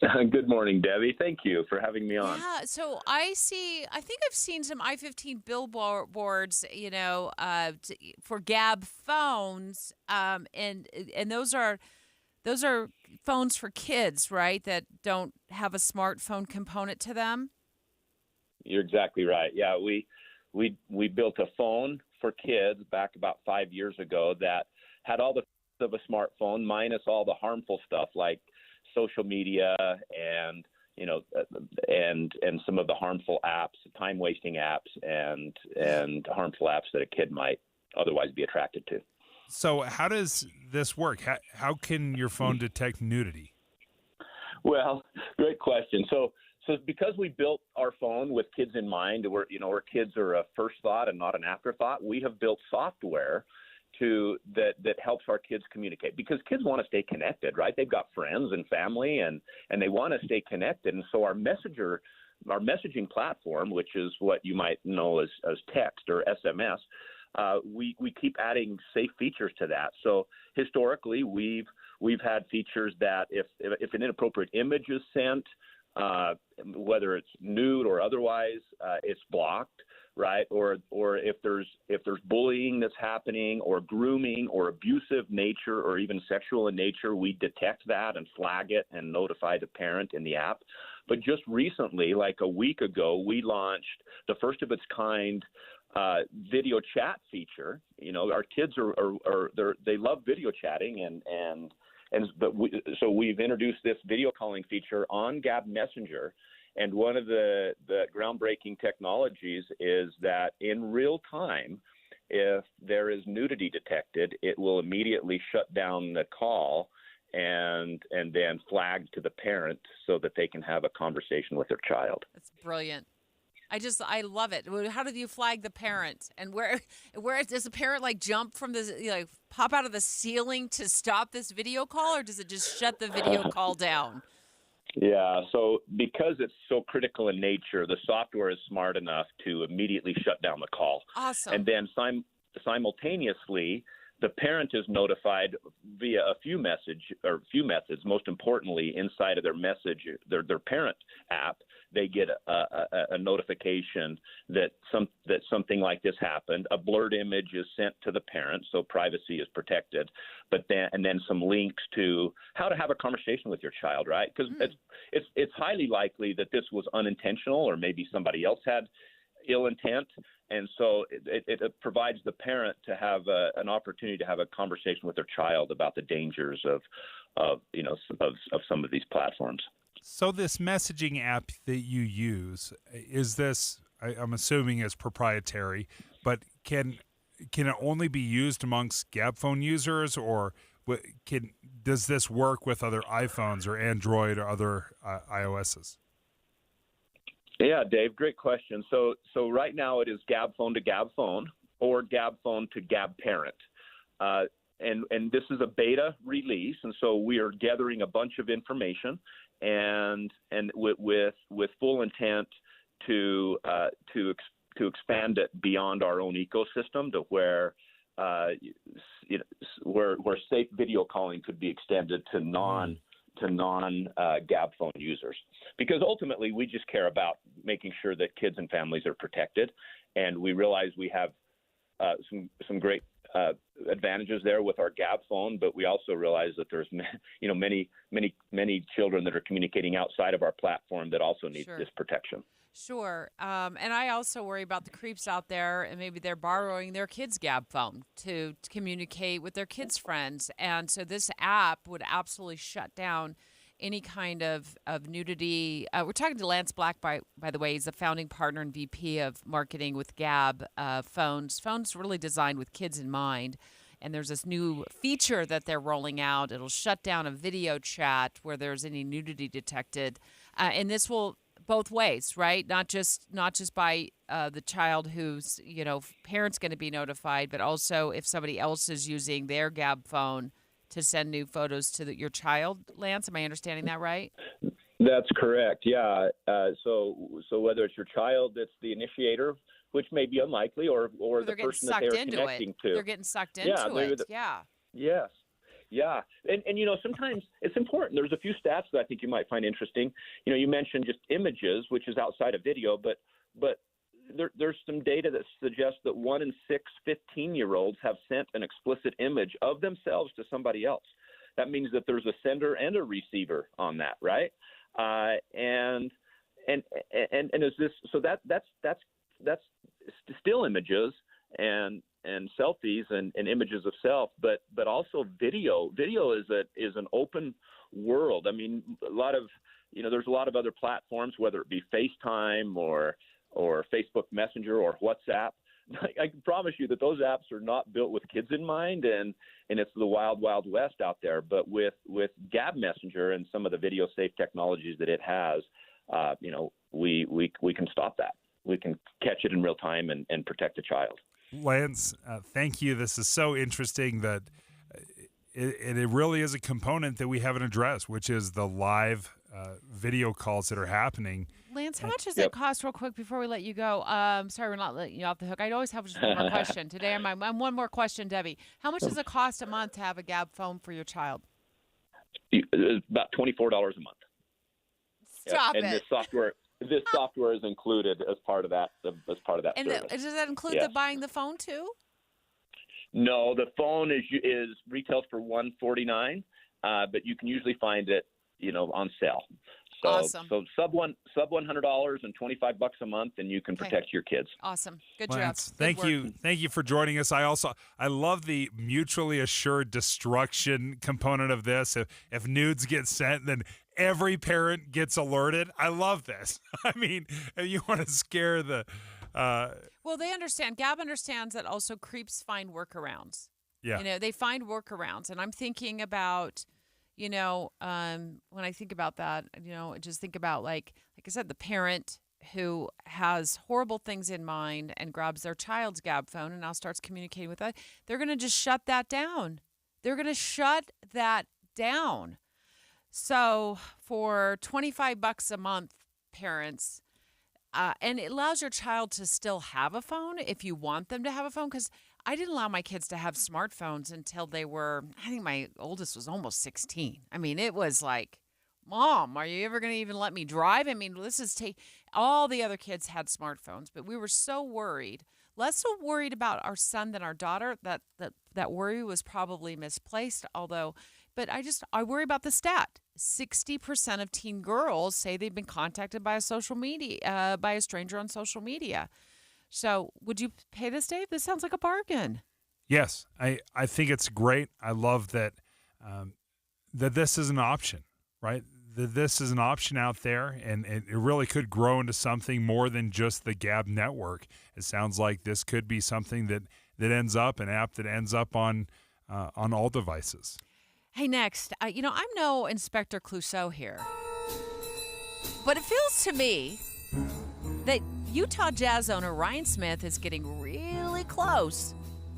Good morning, Debbie. Thank you for having me on. Yeah, so I think I've seen some I-15 billboards, for Gab phones, and those are phones for kids, right, that don't have a smartphone component to them? You're exactly right. Yeah, we built a phone for kids back about 5 years ago that had all the of a smartphone minus all the harmful stuff like social media and some of the harmful apps, time wasting apps and harmful apps that a kid might otherwise be attracted to. So how does this work? How can your phone detect nudity? Well, great question. So because we built our phone with kids in mind, where kids are a first thought and not an afterthought, we have built software that helps our kids communicate, because kids want to stay connected, right? They've got friends and family and they want to stay connected. And so our messaging platform, which is what you might know as text or SMS, we keep adding safe features to that. So historically, we've had features that if an inappropriate image is sent, whether it's nude or otherwise, it's blocked, right? Or if there's bullying that's happening, or grooming, or abusive nature, or even sexual in nature, we detect that and flag it and notify the parent in the app. But just recently, like a week ago, we launched the first of its kind video chat feature. Our kids they love video chatting so we've introduced this video calling feature on Gab Messenger, and one of the groundbreaking technologies is that in real time, if there is nudity detected, it will immediately shut down the call and then flag to the parent so that they can have a conversation with their child. That's brilliant. I love it. How do you flag the parent? And where does the parent jump from pop out of the ceiling to stop this video call, or does it just shut the video call down? Yeah, so because it's so critical in nature, the software is smart enough to immediately shut down the call. Awesome. And then simultaneously, the parent is notified via a few methods, most importantly inside of their parent app. they get a notification that something like this happened. A blurred image is sent to the parent, so privacy is protected. But then some links to how to have a conversation with your child, right? Because it's highly likely that this was unintentional, or maybe somebody else had ill intent, and so it provides the parent to have an opportunity to have a conversation with their child about the dangers of some of these platforms. So this messaging app that you use, is this, I'm assuming, is proprietary, but can it only be used amongst Gab phone users, or does this work with other iPhones or Android or other iOSs? Yeah, Dave, great question. So right now it is Gab phone to Gab phone or Gab phone to Gab parent. And this is a beta release, and so we are gathering a bunch of information and with full intent to expand it beyond our own ecosystem to where safe video calling could be extended to non Gab phone users, because ultimately we just care about making sure that kids and families are protected, and we realize we have some great advantages there with our Gab phone, but we also realize that there's many children that are communicating outside of our platform that also need this protection. Sure. And I also worry about the creeps out there, and maybe they're borrowing their kids' Gab phone to communicate with their kids' friends. And so this app would absolutely shut down any kind of nudity. We're talking to Lance Black, by the way. He's a founding partner and VP of marketing with Gab phones. Phones really designed with kids in mind. And there's this new feature that they're rolling out. It'll shut down a video chat where there's any nudity detected. And this will both ways, right? Not just by the child whose parent's going to be notified, but also if somebody else is using their Gab phone to send new photos to your child. Lance, am I understanding that right? That's correct. Yeah. So whether it's your child that's the initiator, which may be unlikely, or the person that they're connecting to, they're getting sucked into it. Yes. Yeah. And sometimes it's important. There's a few stats that I think you might find interesting. You mentioned just images, which is outside of video, but there's some data that suggests that 1 in 6 15-year-olds have sent an explicit image of themselves to somebody else. That means that there's a sender and a receiver on that, right? And is this so that's still images and selfies and images of self, but also video. Video is an open world. I mean, there's a lot of other platforms, whether it be FaceTime or Facebook Messenger or WhatsApp. I can promise you that those apps are not built with kids in mind, and it's the wild, wild west out there. But with Gab Messenger and some of the video safe technologies that it has, we can stop that. We can catch it in real time and protect the child. Lance, thank you. This is so interesting that it really is a component that we haven't addressed, which is the live video calls that are happening. Lance, how much does it cost, real quick, before we let you go? Sorry, we're not letting you off the hook. I always have just one more question. Today, I'm one more question, Debbie. How much does it cost a month to have a Gab phone for your child? It's about $24 a month. Stop it. And this software is included as part of that. And service. Does that include buying the phone too? No, the phone is retails for $149, but you can usually find it, on sale. So, awesome. So sub $100 and $25 a month, and you can protect your kids. Awesome. Good Lance, job. Thank you for joining us. I love the mutually assured destruction component of this. If nudes get sent, then every parent gets alerted. I love this. I mean, if you want to scare the. Well, they understand. Gab understands that also creeps find workarounds. Yeah. They find workarounds, and I'm thinking about. When I think about that, just think about like I said, the parent who has horrible things in mind and grabs their child's Gab phone and now starts communicating with that. They're going to just shut that down. So for $25 a month, parents, and it allows your child to still have a phone if you want them to have a phone, because I didn't allow my kids to have smartphones until they were, I think my oldest was almost 16. I mean, it was like Mom, are you ever going to even let me drive? I mean, all the other kids had smartphones, but we were so worried. Less so worried about our son than our daughter. That worry was probably misplaced, but I worry about the stat. 60% of teen girls say they've been contacted by a stranger on social media. So would you pay this, Dave? This sounds like a bargain. Yes, I think it's great. I love that that this is an option, right? That this is an option out there, and it really could grow into something more than just the Gab network. It sounds like this could be something that ends up, an app that ends up on all devices. Hey, next, I'm no Inspector Clouseau here, but it feels to me that Utah Jazz owner Ryan Smith is getting really close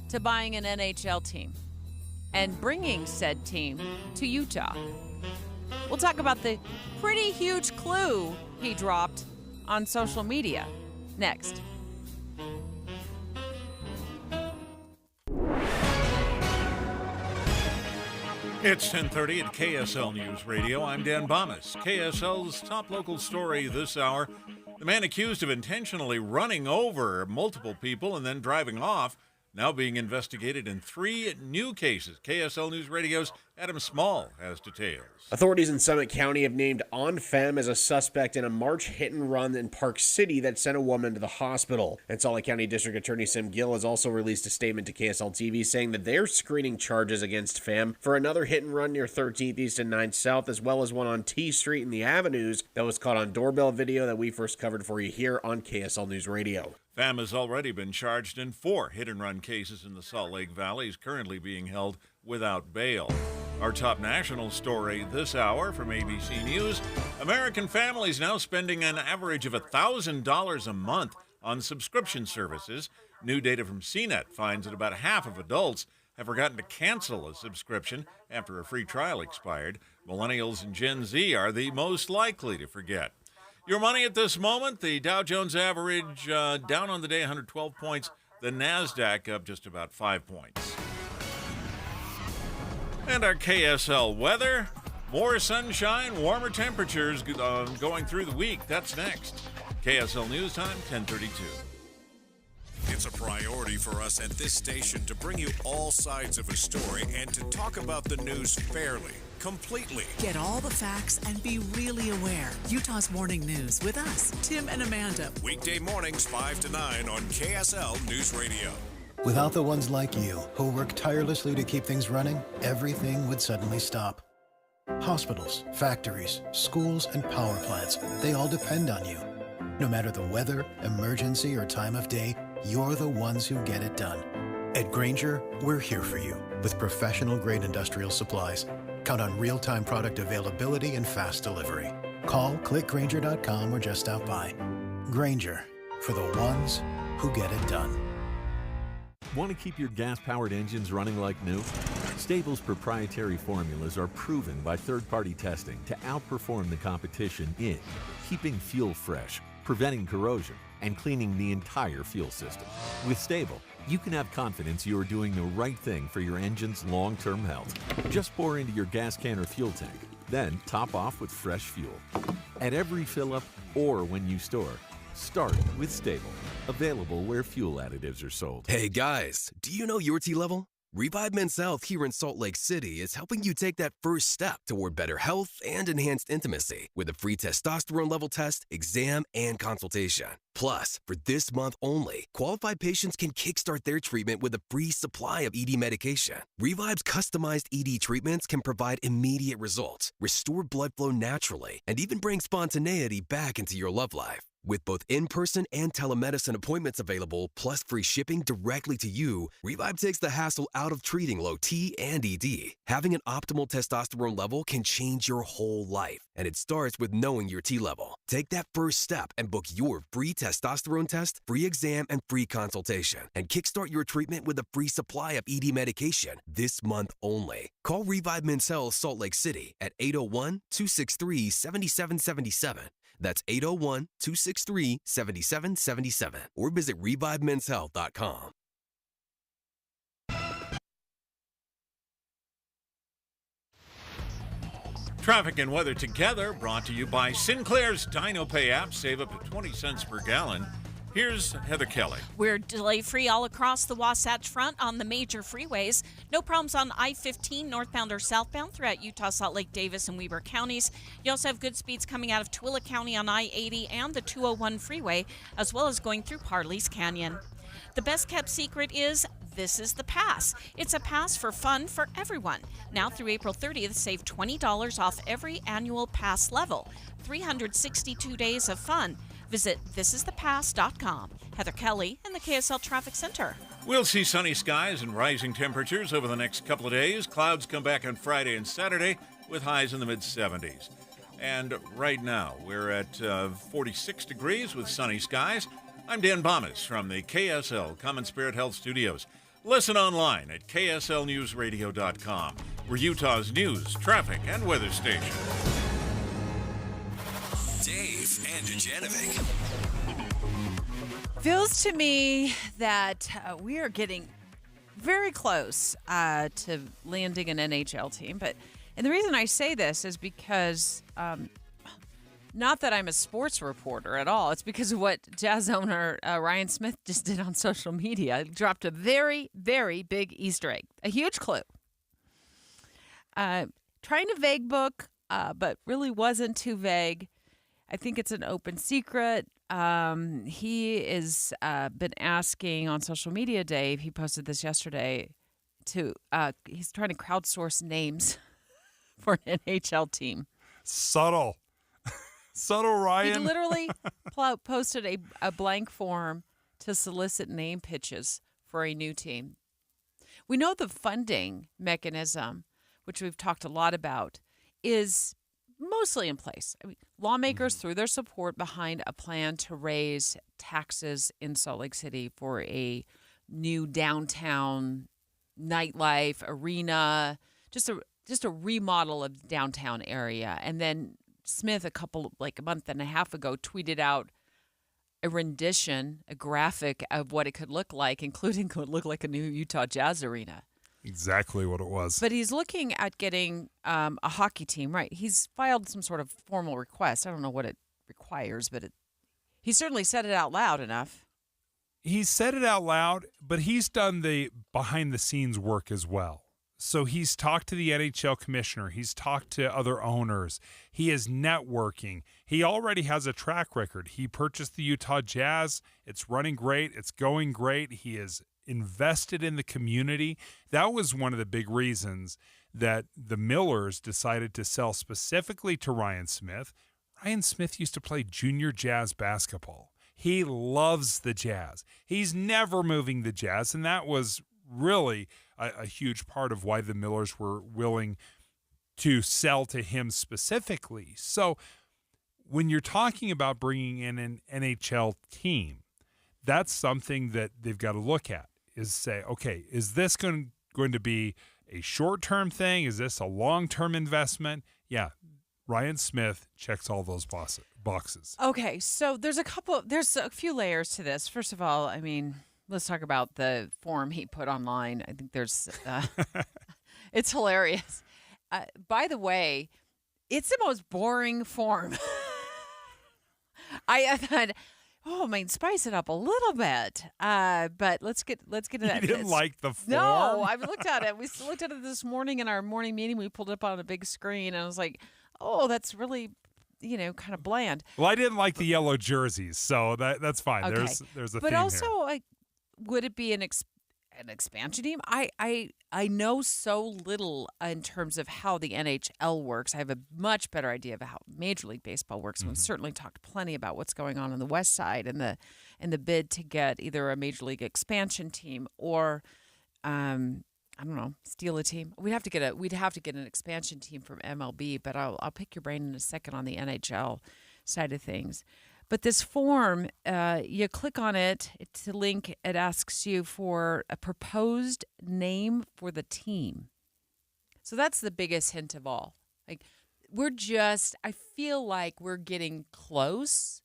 to buying an NHL team and bringing said team to Utah. We'll talk about the pretty huge clue he dropped on social media next. It's 10:30 at KSL News Radio. I'm Dan Bomas. KSL's top local story this hour. The man accused of intentionally running over multiple people and then driving off, now being investigated in 3 new cases. KSL News Radio's Adam Small has details. Authorities in Summit County have named On Femme as a suspect in a March hit-and-run in Park City that sent a woman to the hospital. And Salt Lake County District Attorney Sim Gill has also released a statement to KSL TV saying that they're screening charges against Femme for another hit-and-run near 13th East and 9th South, as well as one on T Street in the Avenues that was caught on doorbell video that we first covered for you here on KSL News Radio. Femme has already been charged in 4 hit-and-run cases in the Salt Lake Valley. He's currently being held without bail. Our top national story this hour from ABC News. American families now spending an average of $1,000 a month on subscription services. New data from CNET finds that about half of adults have forgotten to cancel a subscription after a free trial expired. Millennials and Gen Z are the most likely to forget. Your money at this moment, the Dow Jones average down on the day 112 points, the NASDAQ up just about 5 points. And our KSL weather, more sunshine, warmer temperatures going through the week. That's next. KSL News Time, 10:32. It's a priority for us at this station to bring you all sides of a story and to talk about the news fairly, completely. Get all the facts and be really aware. Utah's Morning News with us, Tim and Amanda. Weekday mornings 5 to 9 on KSL News Radio. Without the ones like you, who work tirelessly to keep things running, everything would suddenly stop. Hospitals, factories, schools, and power plants, they all depend on you. No matter the weather, emergency, or time of day, you're the ones who get it done. At Grainger, we're here for you with professional-grade industrial supplies. Count on real-time product availability and fast delivery. Call, click Grainger.com, or just stop by. Grainger, for the ones who get it done. Want to keep your gas-powered engines running like new? Stable's proprietary formulas are proven by third-party testing to outperform the competition in keeping fuel fresh, preventing corrosion, and cleaning the entire fuel system. With Stable, you can have confidence you are doing the right thing for your engine's long-term health. Just pour into your gas can or fuel tank, then top off with fresh fuel. At every fill-up or when you store, start with Stable. Available where fuel additives are sold. Hey guys, do you know your T level? Revive Men's Health here in Salt Lake City is helping you take that first step toward better health and enhanced intimacy with a free testosterone level test, exam, and consultation. Plus, for this month only, qualified patients can kickstart their treatment with a free supply of ED medication. Revive's customized ED treatments can provide immediate results, restore blood flow naturally, and even bring spontaneity back into your love life. With both in-person and telemedicine appointments available, plus free shipping directly to you, Revive takes the hassle out of treating low T and ED. Having an optimal testosterone level can change your whole life, and it starts with knowing your T level. Take that first step and book your free testosterone test, free exam, and free consultation, and kickstart your treatment with a free supply of ED medication this month only. Call Revive Men's Health Salt Lake City at 801-263-7777. That's 801-263-7777 or visit ReviveMen'sHealth.com. Traffic and weather together brought to you by Sinclair's DinoPay app. Save up to 20 cents per gallon. Here's Heather Kelly. We're delay-free all across the Wasatch Front on the major freeways. No problems on I-15 northbound or southbound throughout Utah, Salt Lake, Davis, and Weber counties. You also have good speeds coming out of Tooele County on I-80 and the 201 freeway, as well as going through Parley's Canyon. The best-kept secret is This is the Pass. It's a pass for fun for everyone. Now through April 30th, save $20 off every annual pass level. 362 days of fun. Visit thisisthepass.com. Heather Kelly in the KSL Traffic Center. We'll see sunny skies and rising temperatures over the next couple of days. Clouds come back on Friday and Saturday with highs in the mid-70s. And right now, we're at 46 degrees with sunny skies. I'm Dan Bomas from the KSL Common Spirit Health Studios. Listen online at kslnewsradio.com. We're Utah's news, traffic, and weather station. Dave and Dujanovic. Feels to me that we are getting very close to landing an NHL team. And the reason I say this is because, not that I'm a sports reporter at all, it's because of what Jazz owner Ryan Smith just did on social media. He dropped a very, very big Easter egg, a huge clue. Trying to vague book, but really wasn't too vague. I think it's an open secret. He is been asking on social media, Dave, he posted this yesterday, he's trying to crowdsource names for an NHL team. Subtle. Subtle, Ryan. He literally posted a blank form to solicit name pitches for a new team. We know the funding mechanism, which we've talked a lot about, is mostly in place. I mean, lawmakers threw their support behind a plan to raise taxes in Salt Lake City for a new downtown nightlife arena, just a remodel of the downtown area. And then Smith, a month and a half ago, tweeted out a rendition, a graphic of what it could look like, including could look like a new Utah Jazz arena. Exactly what it was. But he's looking at getting a hockey team, right? He's filed some sort of formal request. I don't know what it requires, but he certainly said it out loud enough. He's said it out loud, but he's done the behind-the-scenes work as well. So he's talked to the NHL commissioner. He's talked to other owners. He is networking. He already has a track record. He purchased the Utah Jazz. It's running great. It's going great. He is invested in the community. That was one of the big reasons that the Millers decided to sell specifically to Ryan Smith. Ryan Smith used to play junior Jazz basketball. He loves the Jazz. He's never moving the Jazz, and that was really a huge part of why the Millers were willing to sell to him specifically. So when you're talking about bringing in an NHL team, that's something that they've got to look at, is say, okay, is this going to be a short-term thing? Is this a long-term investment? Yeah, Ryan Smith checks all those boxes. Okay, so there's a few layers to this. First of all, I mean, let's talk about the form he put online. I think there's, it's hilarious. By the way, it's the most boring form. I thought, I mean, spice it up a little bit. But let's get to that. You didn't like the form? No, I looked at it. We looked at it this morning in our morning meeting. We pulled it up on a big screen, and I was like, oh, that's really, kind of bland. Well, I didn't like the yellow jerseys, so that's fine. Okay. There's a but theme also, here. Would it be an expansion team? I know so little in terms of how the NHL works. I have a much better idea of how Major League Baseball works. We've certainly talked plenty about what's going on the West Side and the bid to get either a Major League expansion team or I don't know, steal a team. We'd have to get an expansion team from MLB, but I'll pick your brain in a second on the NHL side of things. But this form, you click on it to link. It asks you for a proposed name for the team. So that's the biggest hint of all. Like I feel like we're getting close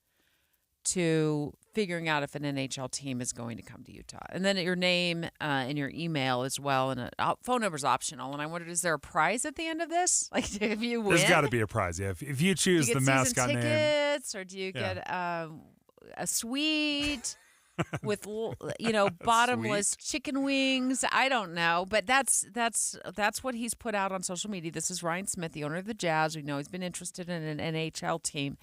to figuring out if an NHL team is going to come to Utah. And then your name and your email as well, and a phone number's optional. And I wondered, is there a prize at the end of this? Like, if you win? There's got to be a prize, yeah. If you choose the mascot name. tickets, or do you Yeah. get a suite with, bottomless chicken wings? I don't know. But that's what he's put out on social media. This is Ryan Smith, the owner of the Jazz. We know he's been interested in an NHL team.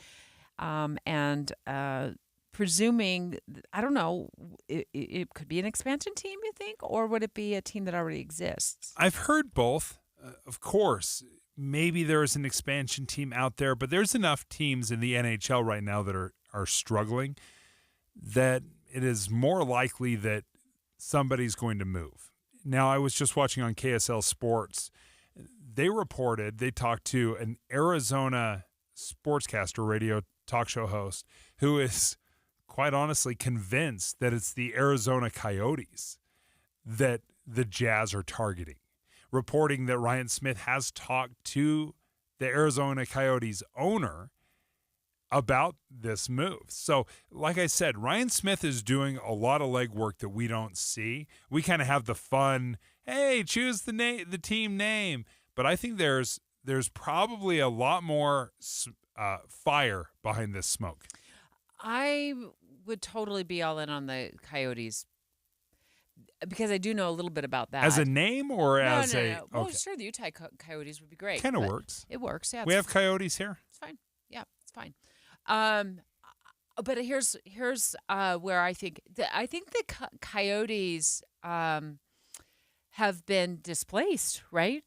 Presuming, I don't know, it could be an expansion team, you think? Or would it be a team that already exists? I've heard both. Of course, maybe there is an expansion team out there, but there's enough teams in the NHL right now that are struggling that it is more likely that somebody's going to move. Now, I was just watching on KSL Sports. They talked to an Arizona sportscaster, radio talk show host, who is quite honestly convinced that it's the Arizona Coyotes that the Jazz are targeting, reporting that Ryan Smith has talked to the Arizona Coyotes owner about this move. So, like I said, Ryan Smith is doing a lot of legwork that we don't see. We kind of have the fun, hey, choose the team name. But I think there's probably a lot more fire behind this smoke. I would totally be all in on the Coyotes because I do know a little bit about that. As a name or as a... No. Well, sure, the Utah Coyotes would be great. Kind of works. It works, yeah. We have Coyotes here. It's fine. Yeah, it's fine. But here's where I think the Coyotes have been displaced, right?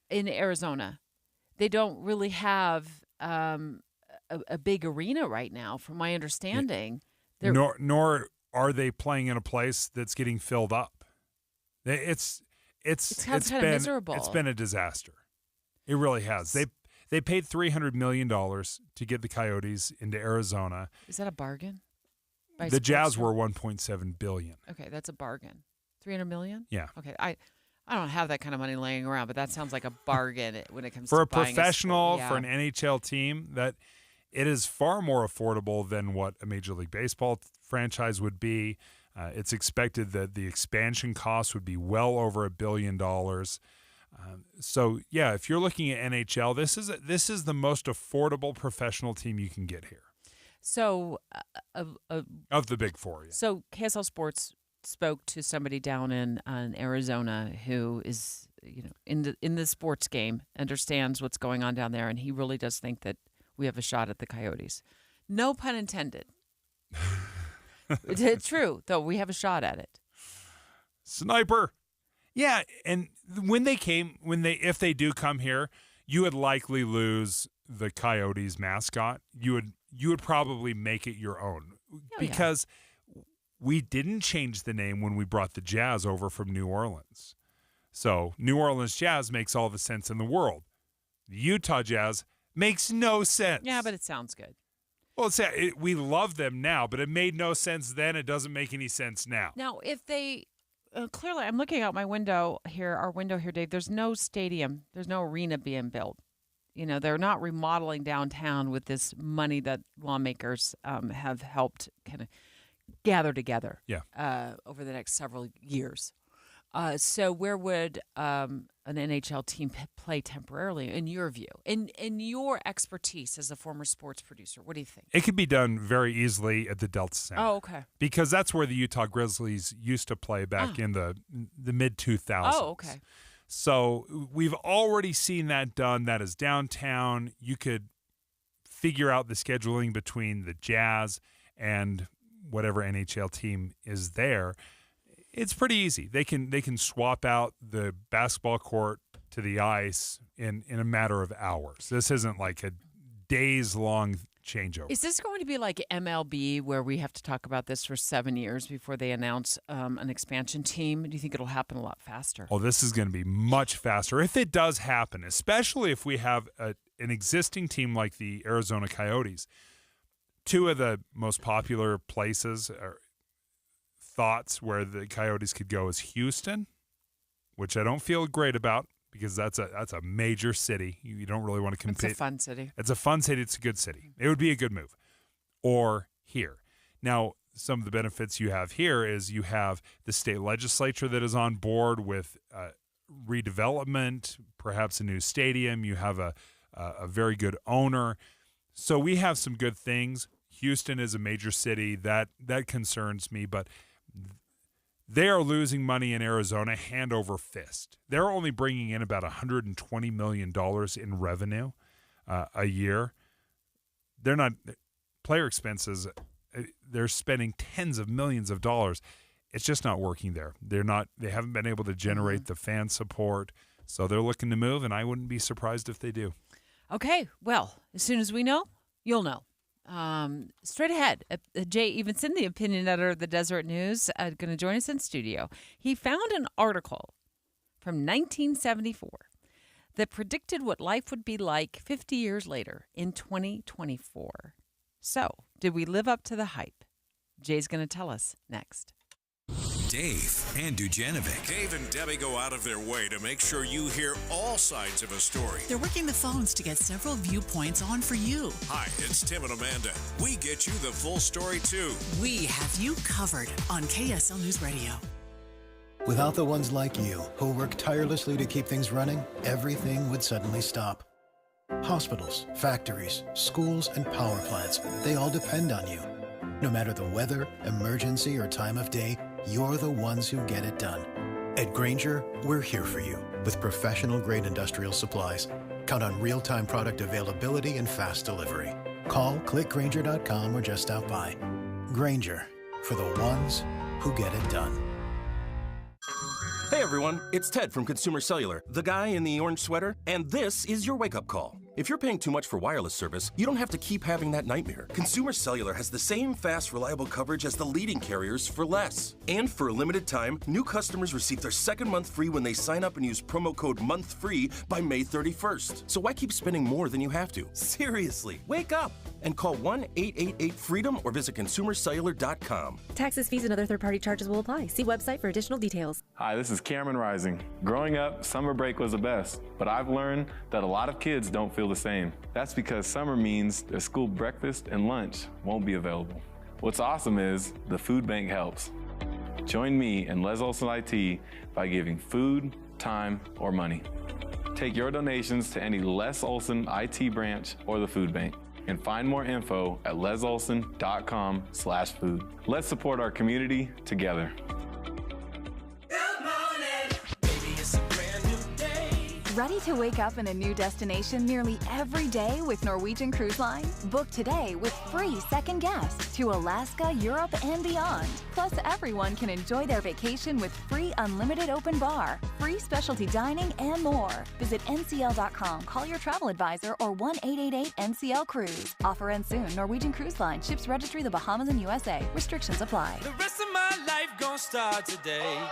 In Arizona, they don't really have a big arena right now, from my understanding. Nor are they playing in a place that's getting filled up. It's kind of miserable. It's been a disaster. It really has. They paid $300 million to get the Coyotes into Arizona. Is that a bargain? The Jazz were $1.7 billion. Okay, that's a bargain. $300 million? Yeah. Okay, I don't have that kind of money laying around, but that sounds like a bargain when it comes for to a buying professional, yeah. for an NHL team. That it is far more affordable than what a Major League Baseball franchise would be. It's expected that the expansion costs would be well over $1 billion. So yeah, if you're looking at NHL, this is the most affordable professional team you can get here. So of the big four. Yeah. So KSL Sports spoke to somebody down in Arizona who is in the sports game, understands what's going on down there, and he really does think that we have a shot at the Coyotes. No pun intended. It's true, though. We have a shot at it. Sniper. Yeah, and if they do come here, you would likely lose the Coyotes mascot. You would probably make it your own because we didn't change the name when we brought the Jazz over from New Orleans. So New Orleans Jazz makes all the sense in the world. The Utah Jazz makes no sense. Yeah, but it sounds good. Well, we love them now, but it made no sense then. It doesn't make any sense now. Now, if they clearly, I'm looking out my window here, our window here, Dave. There's no stadium. There's no arena being built. They're not remodeling downtown with this money that lawmakers have helped kind of gather together over the next several years. So where would an NHL team play temporarily, in your view? In your expertise as a former sports producer, what do you think? It could be done very easily at the Delta Center. Oh, okay. Because that's where the Utah Grizzlies used to play back in the mid-2000s. Oh, okay. So we've already seen that done. That is downtown. You could figure out the scheduling between the Jazz and whatever NHL team is there. It's pretty easy. They can swap out the basketball court to the ice in a matter of hours. This isn't like a days-long changeover. Is this going to be like MLB, where we have to talk about this for 7 years before they announce an expansion team? Do you think it'll happen a lot faster? Oh, this is going to be much faster if it does happen, especially if we have an existing team like the Arizona Coyotes. Two of the most popular places or thoughts where the Coyotes could go is Houston, which I don't feel great about because that's a major city. You don't really want to compete. It's a fun city. It's a fun city. It's a good city. It would be a good move. Or here. Now, some of the benefits you have here is you have the state legislature that is on board with redevelopment, perhaps a new stadium. You have a very good owner. So we have some good things. Houston is a major city. That concerns me, but they are losing money in Arizona hand over fist. They're only bringing in about $120 million in revenue a year. They're not player expenses. They're spending tens of millions of dollars. It's just not working there. They haven't been able to generate the fan support, so they're looking to move, and I wouldn't be surprised if they do. Okay, well, as soon as we know, you'll know. Straight ahead, Jay Evenson, the opinion editor of the Deseret News, going to join us in studio. He found an article from 1974 that predicted what life would be like 50 years later in 2024. So, did we live up to the hype? Jay's going to tell us next. Dave and Dujanovic. Dave and Debbie go out of their way to make sure you hear all sides of a story. They're working the phones to get several viewpoints on for you. Hi, it's Tim and Amanda. We get you the full story, too. We have you covered on KSL News Radio. Without the ones like you, who work tirelessly to keep things running, everything would suddenly stop. Hospitals, factories, schools, and power plants, they all depend on you. No matter the weather, emergency, or time of day, you're the ones who get it done. At Grainger, we're here for you with professional-grade industrial supplies. Count on real-time product availability and fast delivery. Call, click Grainger.com, or just stop by. Grainger, for the ones who get it done. Hey everyone, it's Ted from Consumer Cellular, the guy in the orange sweater, and this is your wake-up call. If you're paying too much for wireless service, you don't have to keep having that nightmare. Consumer Cellular has the same fast, reliable coverage as the leading carriers for less. And for a limited time, new customers receive their second month free when they sign up and use promo code MONTHFREE by May 31st. So why keep spending more than you have to? Seriously, wake up and call 1-888-FREEDOM or visit consumercellular.com. Taxes, fees, and other third-party charges will apply. See website for additional details. Hi, this is Cameron Rising. Growing up, summer break was the best, but I've learned that a lot of kids don't feel the same. That's because summer means their school breakfast and lunch won't be available. What's awesome is the food bank helps. Join me and Les Olson IT by giving food, time, or money. Take your donations to any Les Olson IT branch or the food bank, and find more info at lesolson.com/food. Let's support our community together. Ready to wake up in a new destination nearly every day with Norwegian Cruise Line? Book today with free second guests to Alaska, Europe, and beyond. Plus, everyone can enjoy their vacation with free unlimited open bar, free specialty dining, and more. Visit ncl.com, call your travel advisor, or 1-888-NCL-CRUISE. Offer ends soon. Norwegian Cruise Line. Ships registry the Bahamas and USA. Restrictions apply. The rest of my life gonna start today.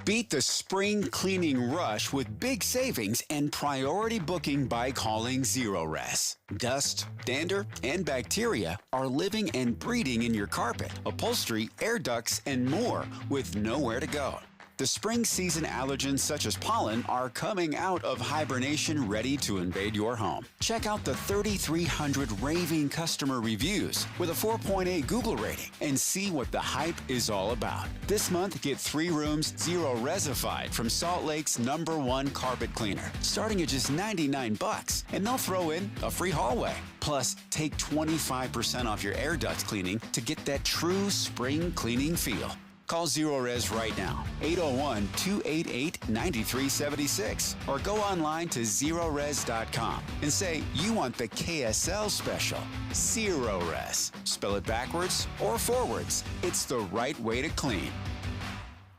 Beat the spring cleaning rush with big savings and priority booking by calling Zerorez. Dust, dander, and bacteria are living and breeding in your carpet, upholstery, air ducts, and more with nowhere to go. The spring season allergens such as pollen are coming out of hibernation ready to invade your home. Check out the 3,300 raving customer reviews with a 4.8 Google rating and see what the hype is all about. This month, get 3 rooms Zerorez-ified from Salt Lake's #1 carpet cleaner, starting at just $99, and they'll throw in a free hallway. Plus, take 25% off your air ducts cleaning to get that true spring cleaning feel. Call Zerorez right now, 801-288-9376, or go online to Zerorez.com and say you want the KSL special, Zerorez. Spell it backwards or forwards. It's the right way to clean.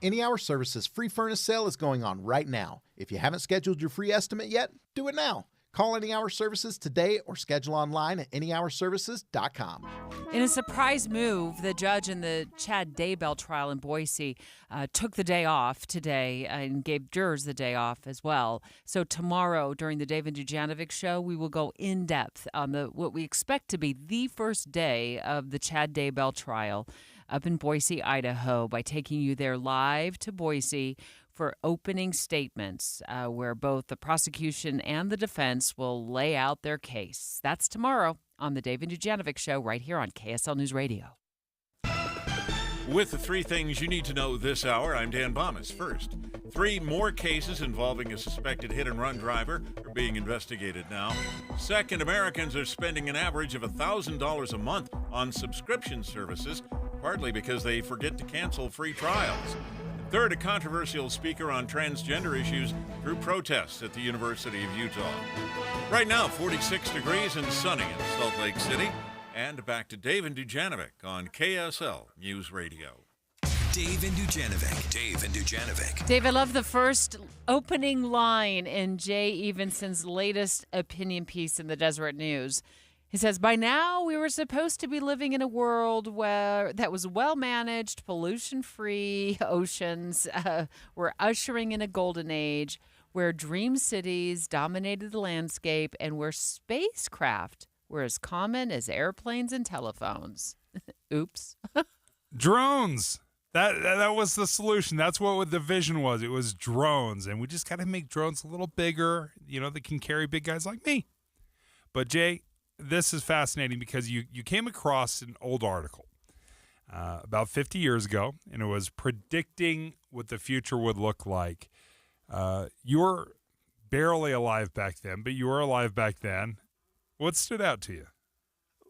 Any Hour Services free furnace sale is going on right now. If you haven't scheduled your free estimate yet, do it now. Call Any Hour Services today or schedule online at anyhourservices.com. In a surprise move, the judge in the Chad Daybell trial in Boise took the day off today and gave jurors the day off as well. So tomorrow, during the Dave and Dujanovic show, we will go in depth on what we expect to be the first day of the Chad Daybell trial up in Boise, Idaho, by taking you there live to Boise for opening statements where both the prosecution and the defense will lay out their case. That's tomorrow on the Dave and Dujanovic Show right here on KSL News Radio. With the 3 things you need to know this hour, I'm Dan Bomas. First, 3 more cases involving a suspected hit-and-run driver are being investigated now. Second, Americans are spending an average of $1,000 a month on subscription services, partly because they forget to cancel free trials. Third, a controversial speaker on transgender issues through protests at the University of Utah. Right now, 46 degrees and sunny in Salt Lake City. And back to Dave and Dujanovic on KSL News Radio. Dave and Dujanovic. Dave and Dujanovic. Dave, I love the first opening line in Jay Evenson's latest opinion piece in the Deseret News. He says, by now we were supposed to be living in a world that was well-managed, pollution-free oceans. We're ushering in a golden age where dream cities dominated the landscape and where spacecraft were as common as airplanes and telephones. Oops. Drones. That was the solution. That's what the vision was. It was drones. And we just got to make drones a little bigger, that can carry big guys like me. But, Jay, this is fascinating because you came across an old article about 50 years ago, and it was predicting what the future would look like. You were barely alive back then, but you were alive back then. What stood out to you?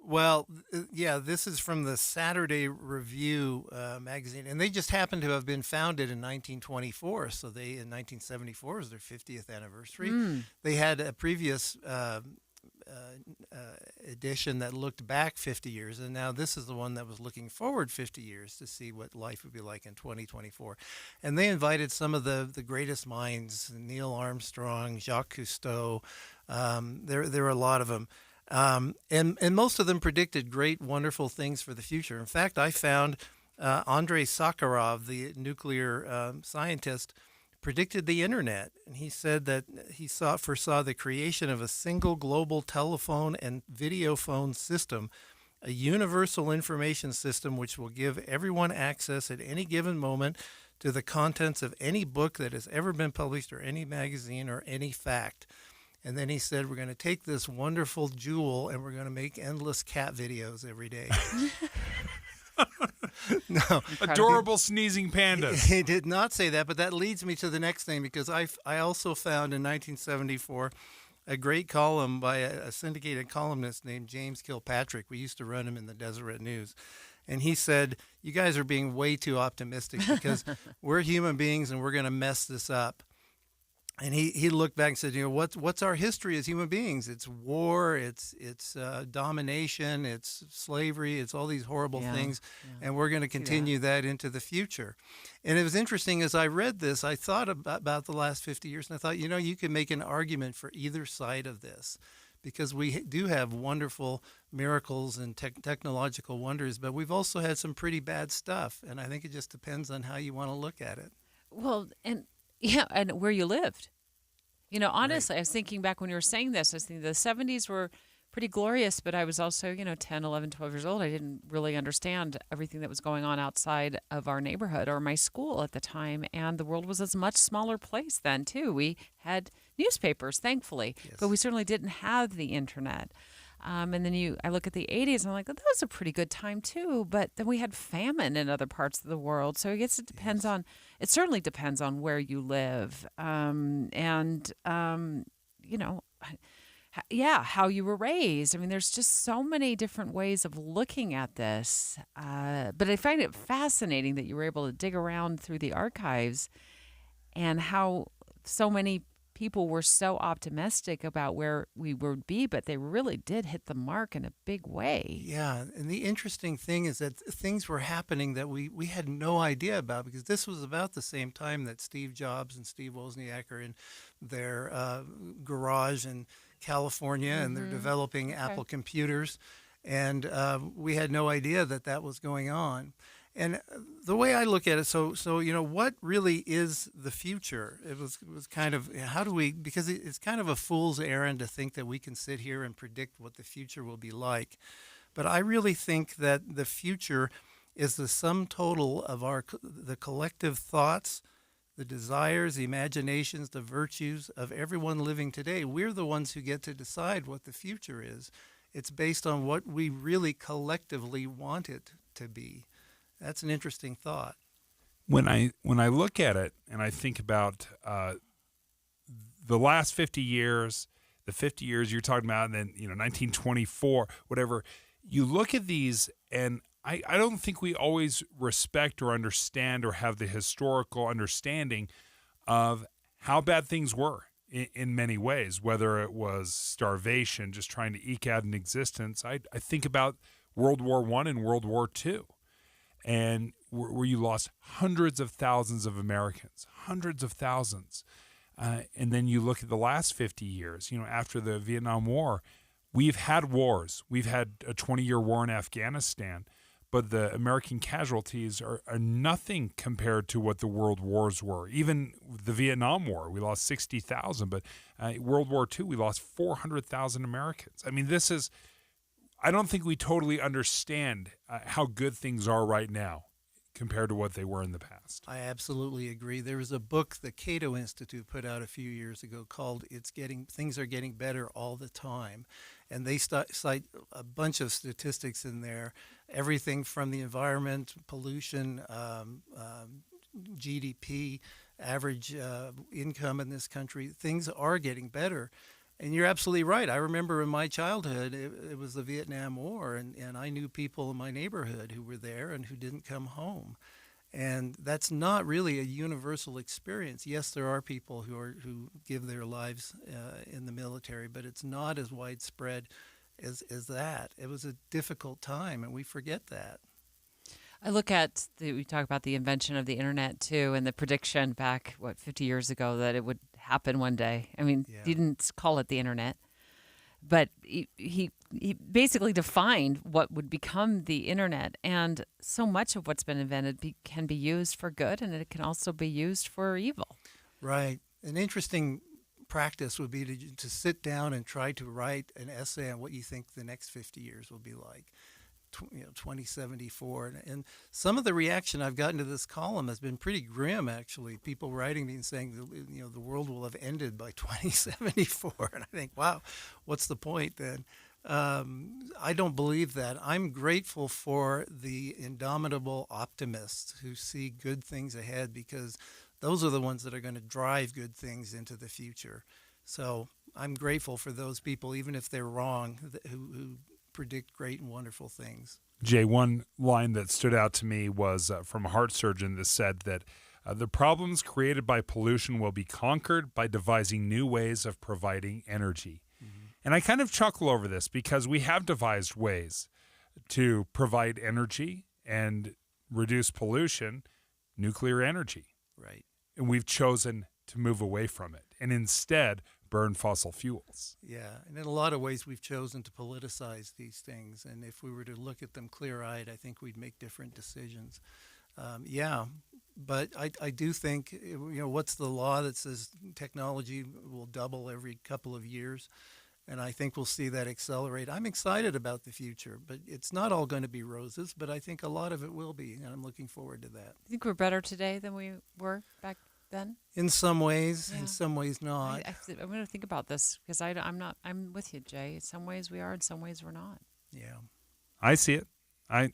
Well, yeah, this is from the Saturday Review magazine, and they just happen to have been founded in 1924. So in 1974 was their 50th anniversary. They had a previous edition that looked back 50 years, and now this is the one that was looking forward 50 years to see what life would be like in 2024. And they invited some of the greatest minds, Neil Armstrong, Jacques Cousteau. There were a lot of them. And most of them predicted great, wonderful things for the future. In fact, I found Andrei Sakharov, the nuclear scientist, predicted the internet. And he said that he foresaw the creation of a single global telephone and video phone system, a universal information system which will give everyone access at any given moment to the contents of any book that has ever been published or any magazine or any fact. And then he said, we're going to take this wonderful jewel and we're going to make endless cat videos every day. No, adorable sneezing pandas. He did not say that, but that leads me to the next thing, because I also found in 1974 a great column by a syndicated columnist named James Kilpatrick. We used to run him in the Deseret News. And he said, you guys are being way too optimistic because we're human beings and we're going to mess this up. And he looked back and said, what's our history as human beings? It's war, it's domination, it's slavery, it's all these horrible things, and we're going to continue that into the future. And it was interesting, as I read this, I thought about the last 50 years, and I thought, you could make an argument for either side of this, because we do have wonderful miracles and technological wonders, but we've also had some pretty bad stuff, and I think it just depends on how you want to look at it. Well, and where you lived. Honestly, right. I was thinking back when you were saying this, I was thinking the 70s were pretty glorious, but I was also, 10, 11, 12 years old. I didn't really understand everything that was going on outside of our neighborhood or my school at the time, and the world was a much smaller place then, too. We had newspapers, thankfully, but we certainly didn't have the internet. And then I look at the 80s, and I'm like, that was a pretty good time, too. But then we had famine in other parts of the world. So I guess it depends it certainly depends on where you live. How you were raised. I mean, there's just so many different ways of looking at this. But I find it fascinating that you were able to dig around through the archives and how so many people were so optimistic about where we would be, but they really did hit the mark in a big way. Yeah, and the interesting thing is that things were happening that we had no idea about, because this was about the same time that Steve Jobs and Steve Wozniak are in their garage in California, and they're developing Apple computers, and we had no idea that was going on. And the way I look at it, so what really is the future? It was kind of, because it's kind of a fool's errand to think that we can sit here and predict what the future will be like. But I really think that the future is the sum total of the collective thoughts, the desires, the imaginations, the virtues of everyone living today. We're the ones who get to decide what the future is. It's based on what we really collectively want it to be. That's an interesting thought. When I look at it and I think about the last 50 years, the 50 years you're talking about, and then 1924, whatever, you look at these, and I don't think we always respect or understand or have the historical understanding of how bad things were in many ways, whether it was starvation, just trying to eke out an existence. I think about World War I and World War II, and where you lost hundreds of thousands of Americans, hundreds of thousands. And then you look at the last 50 years, after the Vietnam War, we've had wars. We've had a 20-year war in Afghanistan, but the American casualties are nothing compared to what the world wars were. Even the Vietnam War, we lost 60,000, but World War II, we lost 400,000 Americans. I mean, I don't think we totally understand how good things are right now compared to what they were in the past. I absolutely agree. There was a book the Cato Institute put out a few years ago called Things Are Getting Better All the Time. And they cite a bunch of statistics in there, everything from the environment, pollution, GDP, average income in this country. Things are getting better. And you're absolutely right. I remember in my childhood, it was the Vietnam War, and I knew people in my neighborhood who were there and who didn't come home. And that's not really a universal experience. Yes, there are people who give their lives in the military, but it's not as widespread as that. It was a difficult time, and we forget that. I look at we talk about the invention of the internet too, and the prediction back 50 years ago that it would happen one day. I mean, he didn't call it the internet, but he basically defined what would become the internet. And so much of what's been invented can be used for good, and it can also be used for evil. Right. An interesting practice would be to sit down and try to write an essay on what you think the next 50 years will be like. 2074, and some of the reaction I've gotten to this column has been pretty grim, actually. People writing me and saying, the world will have ended by 2074, and I think, wow, what's the point then? I don't believe that. I'm grateful for the indomitable optimists who see good things ahead, because those are the ones that are going to drive good things into the future. So I'm grateful for those people, even if they're wrong, who predict great and wonderful things. Jay, one line that stood out to me was from a heart surgeon that said that the problems created by pollution will be conquered by devising new ways of providing energy. Mm-hmm. And I kind of chuckle over this because we have devised ways to provide energy and reduce pollution, nuclear energy. Right. And we've chosen to move away from it and instead burn fossil fuels. Yeah, and in a lot of ways we've chosen to politicize these things, and if we were to look at them clear-eyed, I think we'd make different decisions. But I do think, what's the law that says technology will double every couple of years? And I think we'll see that accelerate. I'm excited about the future, but it's not all going to be roses, but I think a lot of it will be, and I'm looking forward to that. You think we're better today than we were back then? In some ways, in some ways not. I'm going to think about this because I'm with you, Jay. In some ways we are, in some ways we're not. Yeah. I see it. Am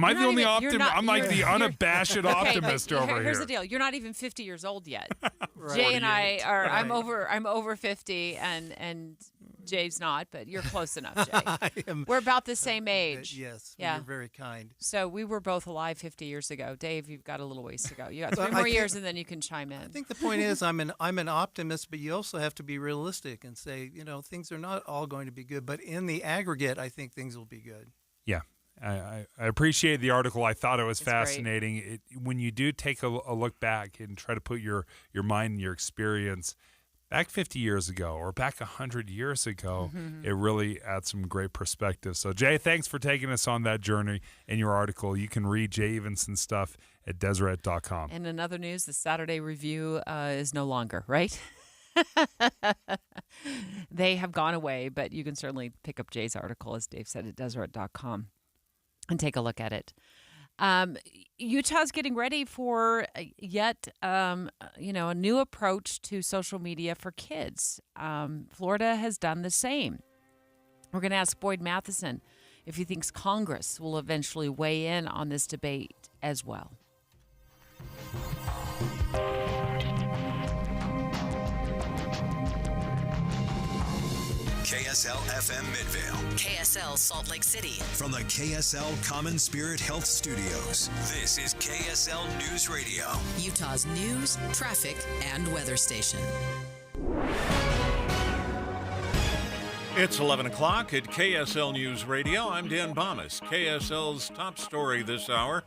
I the only optimist? I'm like the unabashed optimist over here. Here's the deal. You're not even 50 years old yet. Right. Jay and I are, right. I'm over 50 and Jay's not, but you're close enough, Jay. We're about the same age. Yes. Yeah. You're very kind. So we were both alive 50 years ago. Dave, you've got a little ways to go. You got 3 more years and then you can chime in. I think the point is I'm an optimist, but you also have to be realistic and say, things are not all going to be good, but in the aggregate, I think things will be good. Yeah. I appreciate the article. I thought it was fascinating. When you do take a look back and try to put your mind and your experience back 50 years ago or back 100 years ago, it really adds some great perspective. So, Jay, thanks for taking us on that journey in your article. You can read Jay Evenson's stuff at Deseret.com. And in other news, the Saturday Review is no longer, right? They have gone away, but you can certainly pick up Jay's article, as Dave said, at Deseret.com. And take a look at it. Utah's getting ready for yet, a new approach to social media for kids. Florida has done the same. We're going to ask Boyd Matheson if he thinks Congress will eventually weigh in on this debate as well. KSL FM Midvale. KSL Salt Lake City. From the KSL Common Spirit Health Studios, this is KSL News Radio. Utah's news, traffic, and weather station. It's 11 o'clock at KSL News Radio. I'm Dan Bomas. KSL's top story this hour.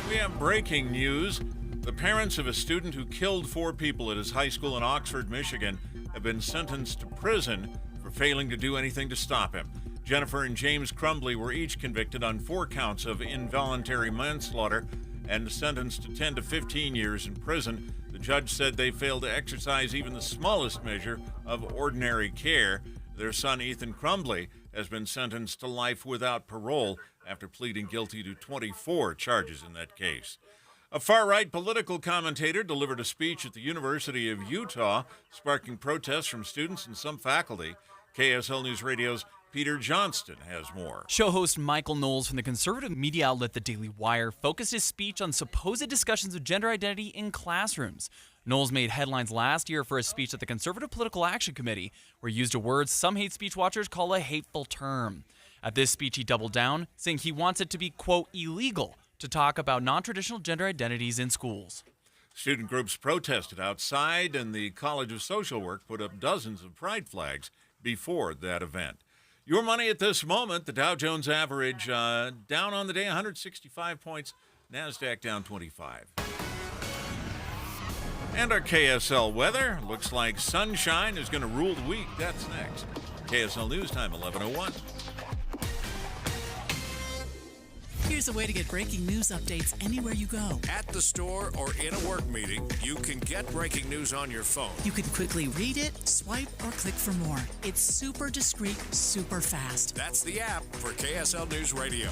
We have breaking news. The parents of a student who killed 4 people at his high school in Oxford, Michigan, have been sentenced to prison for failing to do anything to stop him. Jennifer and James Crumbly were each convicted on 4 counts of involuntary manslaughter and sentenced to 10 to 15 years in prison. The judge said they failed to exercise even the smallest measure of ordinary care. Their son, Ethan Crumbly, has been sentenced to life without parole after pleading guilty to 24 charges in that case. A far-right political commentator delivered a speech at the University of Utah, sparking protests from students and some faculty. KSL News Radio's Peter Johnston has more. Show host Michael Knowles from the conservative media outlet The Daily Wire focused his speech on supposed discussions of gender identity in classrooms. Knowles made headlines last year for a speech at the Conservative Political Action Committee, where he used a word some hate speech watchers call a hateful term. At this speech, he doubled down, saying he wants it to be, quote, illegal to talk about non-traditional gender identities in schools. Student groups protested outside, and the College of Social Work put up dozens of pride flags before that event. Your money at this moment, the Dow Jones average down on the day, 165 points, NASDAQ down 25. And our KSL weather, looks like sunshine is going to rule the week. That's next. KSL News Time, 11:01. Here's a way to get breaking news updates anywhere you go. At the store or in a work meeting, you can get breaking news on your phone. You can quickly read it, swipe, or click for more. It's super discreet, super fast. That's the app for KSL News Radio.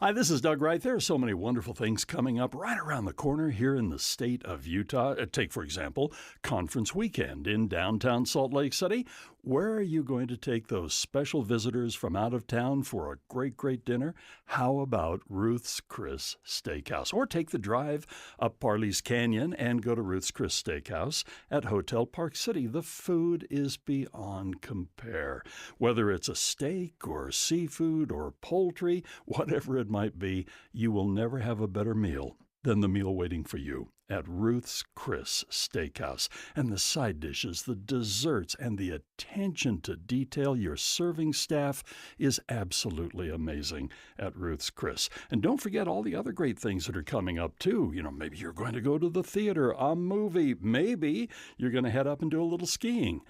Hi, this is Doug Wright. There are so many wonderful things coming up right around the corner here in the state of Utah. Take, for example, Conference Weekend in downtown Salt Lake City. Where are you going to take those special visitors from out of town for a great, great dinner? How about Ruth's Chris Steakhouse? Or take the drive up Parley's Canyon and go to Ruth's Chris Steakhouse at Hotel Park City. The food is beyond compare. Whether it's a steak or seafood or poultry, whatever it might be, you will never have a better meal than the meal waiting for you at Ruth's Chris Steakhouse. And the side dishes, the desserts, and the attention to detail your serving staff is absolutely amazing at Ruth's Chris. And don't forget all the other great things that are coming up, too. You know, maybe you're going to go to the theater, a movie. Maybe you're going to head up and do a little skiing.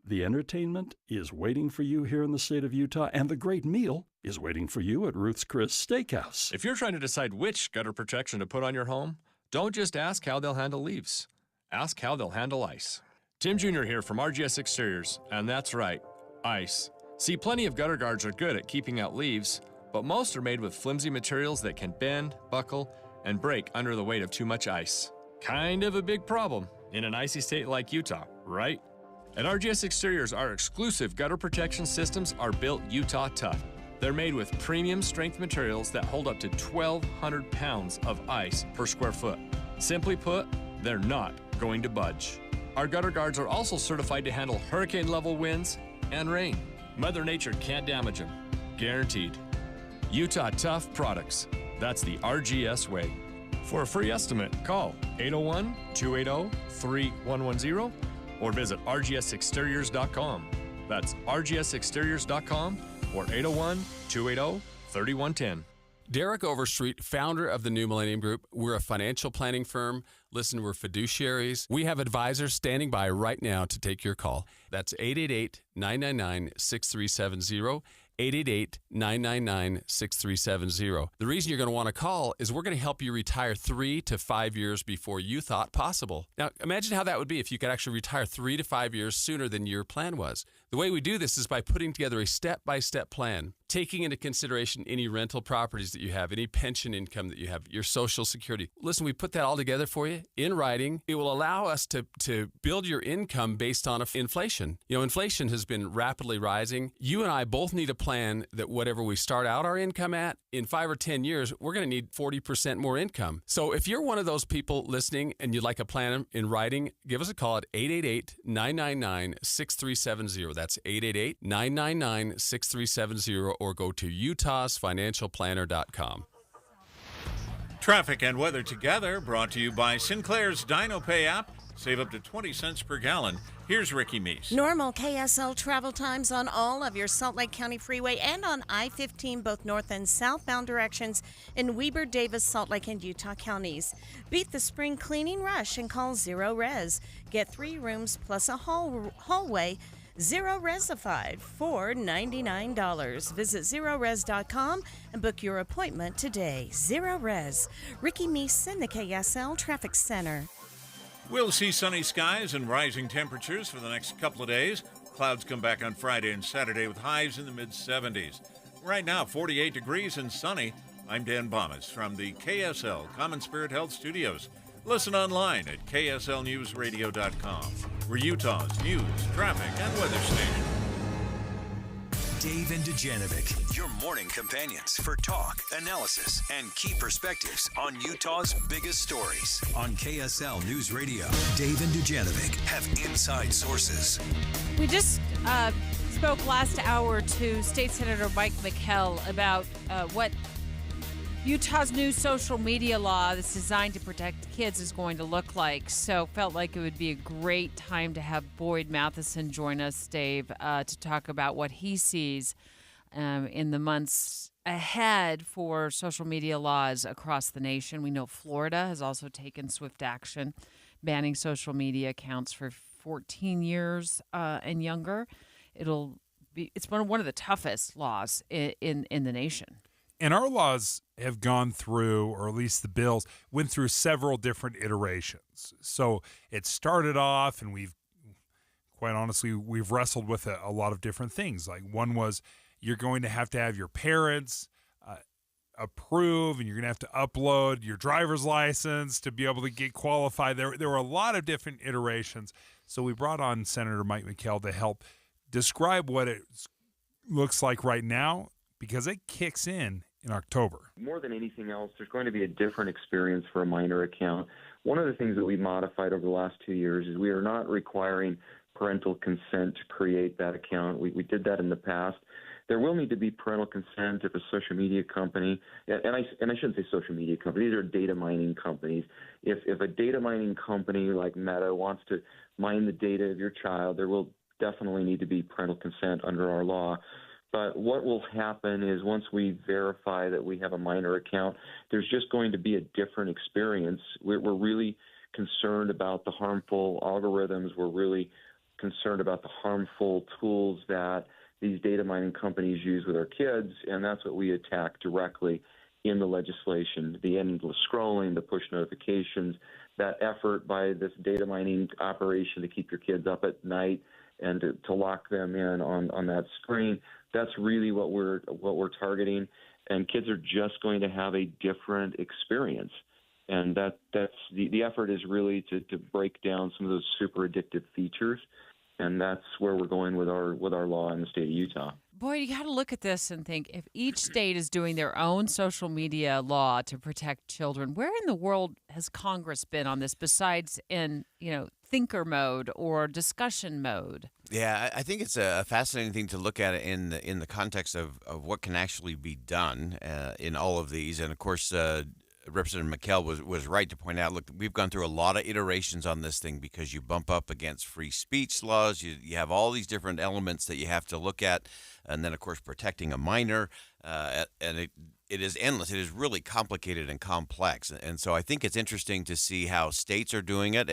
The entertainment is waiting for you here in the state of Utah, and the great meal is waiting for you at Ruth's Chris Steakhouse. If you're trying to decide which gutter protection to put on your home, don't just ask how they'll handle leaves. Ask how they'll handle ice. Tim Jr. here from RGS Exteriors, and that's right, ice. See, plenty of gutter guards are good at keeping out leaves, but most are made with flimsy materials that can bend, buckle, and break under the weight of too much ice. Kind of a big problem in an icy state like Utah, right? At RGS Exteriors, our exclusive gutter protection systems are built Utah tough. They're made with premium strength materials that hold up to 1,200 pounds of ice per square foot. Simply put, they're not going to budge. Our gutter guards are also certified to handle hurricane-level winds and rain. Mother Nature can't damage them. Guaranteed. Utah Tough Products. That's the RGS way. For a free estimate, call 801-280-3110 or visit rgsexteriors.com. That's rgsexteriors.com or 801-280-3110. Derek Overstreet, founder of the New Millennium Group. We're a financial planning firm. Listen, we're fiduciaries. We have advisors standing by right now to take your call. That's 888-999-6370. 888-999-6370. The reason you're going to want to call is we're going to help you retire 3 to 5 years before you thought possible. Now, imagine how that would be if you could actually retire 3 to 5 years sooner than your plan was. The way we do this is by putting together a step-by-step plan taking into consideration any rental properties that you have, any pension income that you have, your Social Security. Listen, we put that all together for you in writing. It will allow us to build your income based on inflation. You know, inflation has been rapidly rising. You and I both need a plan that whatever we start out our income at, in 5 or 10 years, we're going to need 40% more income. So if you're one of those people listening and you'd like a plan in writing, give us a call at 888-999-6370. That's 888-999-6370, or go to utahsfinancialplanner.com. Traffic and weather together, brought to you by Sinclair's DinoPay app. Save up to 20 cents per gallon. Here's Ricky Meese. Normal KSL travel times on all of your Salt Lake County Freeway and on I-15, both north and southbound directions in Weber, Davis, Salt Lake, and Utah counties. Beat the spring cleaning rush and call Zero Res. Get 3 rooms plus a hallway. Zero Resified for $99. Visit ZeroRes.com and book your appointment today. Zero Res. Ricky Meese in the KSL Traffic Center. We'll see sunny skies and rising temperatures for the next couple of days. Clouds come back on Friday and Saturday with highs in the mid-70s. Right now, 48 degrees and sunny. I'm Dan Bomas from the KSL Common Spirit Health Studios. Listen online at kslnewsradio.com. We're Utah's news, traffic, and weather station. Dave and Dujanovic, your morning companions for talk, analysis, and key perspectives on Utah's biggest stories. On KSL News Radio, Dave and Dujanovic have inside sources. We just spoke last hour to State Senator Mike McKell about what Utah's new social media law that's designed to protect kids is going to look like. So felt like it would be a great time to have Boyd Matheson join us, Dave, to talk about what he sees in the months ahead for social media laws across the nation. We know Florida has also taken swift action, banning social media accounts for 14 years and younger. It's one of the toughest laws in the nation. And our laws have gone through, or at least the bills, went through several different iterations. So it started off, and quite honestly, we've wrestled with a lot of different things. Like one was you're going to have your parents approve, and you're going to have to upload your driver's license to be able to get qualified. There were a lot of different iterations. So we brought on Senator Mike McKell to help describe what it looks like right now, because it kicks in October. More than anything else, there's going to be a different experience for a minor account. One of the things that we've modified over the last 2 years is we are not requiring parental consent to create that account. We did that in the past. There will need to be parental consent if a social media company, and I shouldn't say social media company, these are data mining companies. If a data mining company like Meta wants to mine the data of your child, there will definitely need to be parental consent under our law. But what will happen is once we verify that we have a minor account, there's just going to be a different experience. We're really concerned about the harmful algorithms. We're really concerned about the harmful tools that these data mining companies use with our kids, and that's what we attack directly in the legislation. The endless scrolling, the push notifications, that effort by this data mining operation to keep your kids up at night and to lock them in on that screen. That's really what we're targeting, and kids are just going to have a different experience. And that's the effort is really to break down some of those super addictive features, and that's where we're going with our law in the state of Utah. Boy, you got to look at this and think, if each state is doing their own social media law to protect children, where in the world has Congress been on this besides in, thinker mode or discussion mode? Yeah, I think it's a fascinating thing to look at in the context of what can actually be done in all of these. And of course, Representative McKell was right to point out, look, we've gone through a lot of iterations on this thing because you bump up against free speech laws. You have all these different elements that you have to look at. And then, of course, protecting a minor. And it is endless. It is really complicated and complex. And so I think it's interesting to see how states are doing it.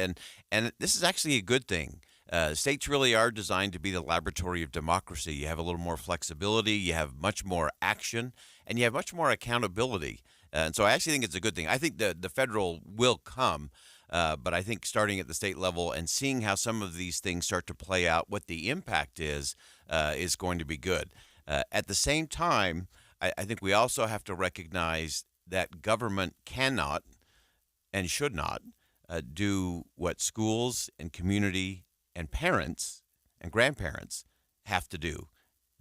And this is actually a good thing. States really are designed to be the laboratory of democracy. You have a little more flexibility. You have much more action. And you have much more accountability. And so I actually think it's a good thing. I think the federal will come, but I think starting at the state level and seeing how some of these things start to play out, what the impact is going to be good. At the same time, I think we also have to recognize that government cannot and should not do what schools and community and parents and grandparents have to do.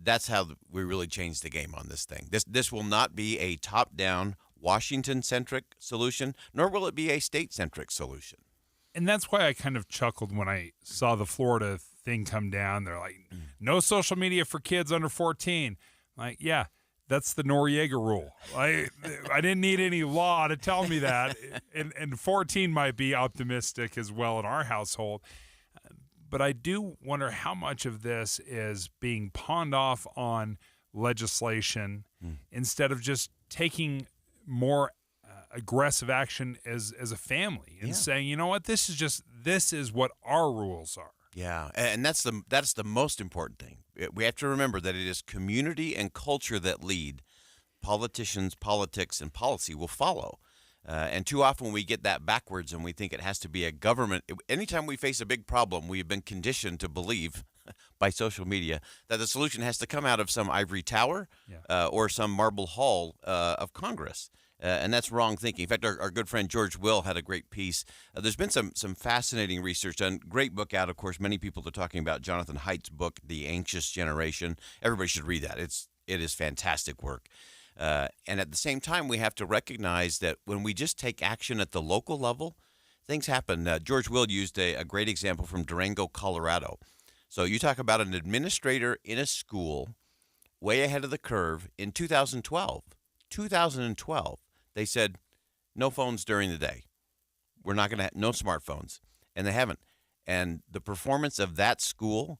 That's how we really change the game on this thing. This will not be a top-down, Washington-centric solution, nor will it be a state-centric solution. And that's why I kind of chuckled when I saw the Florida thing come down. They're like, no social media for kids under 14. Like, yeah, that's the Noriega rule. I didn't need any law to tell me that. And 14 might be optimistic as well in our household. But I do wonder how much of this is being pawned off on legislation instead of just taking more aggressive action as a family and saying, you know what, this is what our rules are. Yeah, and that's the most important thing. We have to remember that it is community and culture that lead. Politicians, politics, and policy will follow. And too often we get that backwards and we think it has to be a government. Anytime we face a big problem, we have been conditioned to believe by social media that the solution has to come out of some ivory tower or some marble hall of Congress. And that's wrong thinking. In fact, our good friend George Will had a great piece. There's been some fascinating research done. Great book out, of course. Many people are talking about Jonathan Haidt's book, The Anxious Generation. Everybody should read that. It is fantastic work. And at the same time, we have to recognize that when we just take action at the local level, things happen. George Will used a great example from Durango, Colorado. So you talk about an administrator in a school way ahead of the curve in 2012. 2012, they said, no phones during the day. We're not going to have no smartphones. And they haven't. And the performance of that school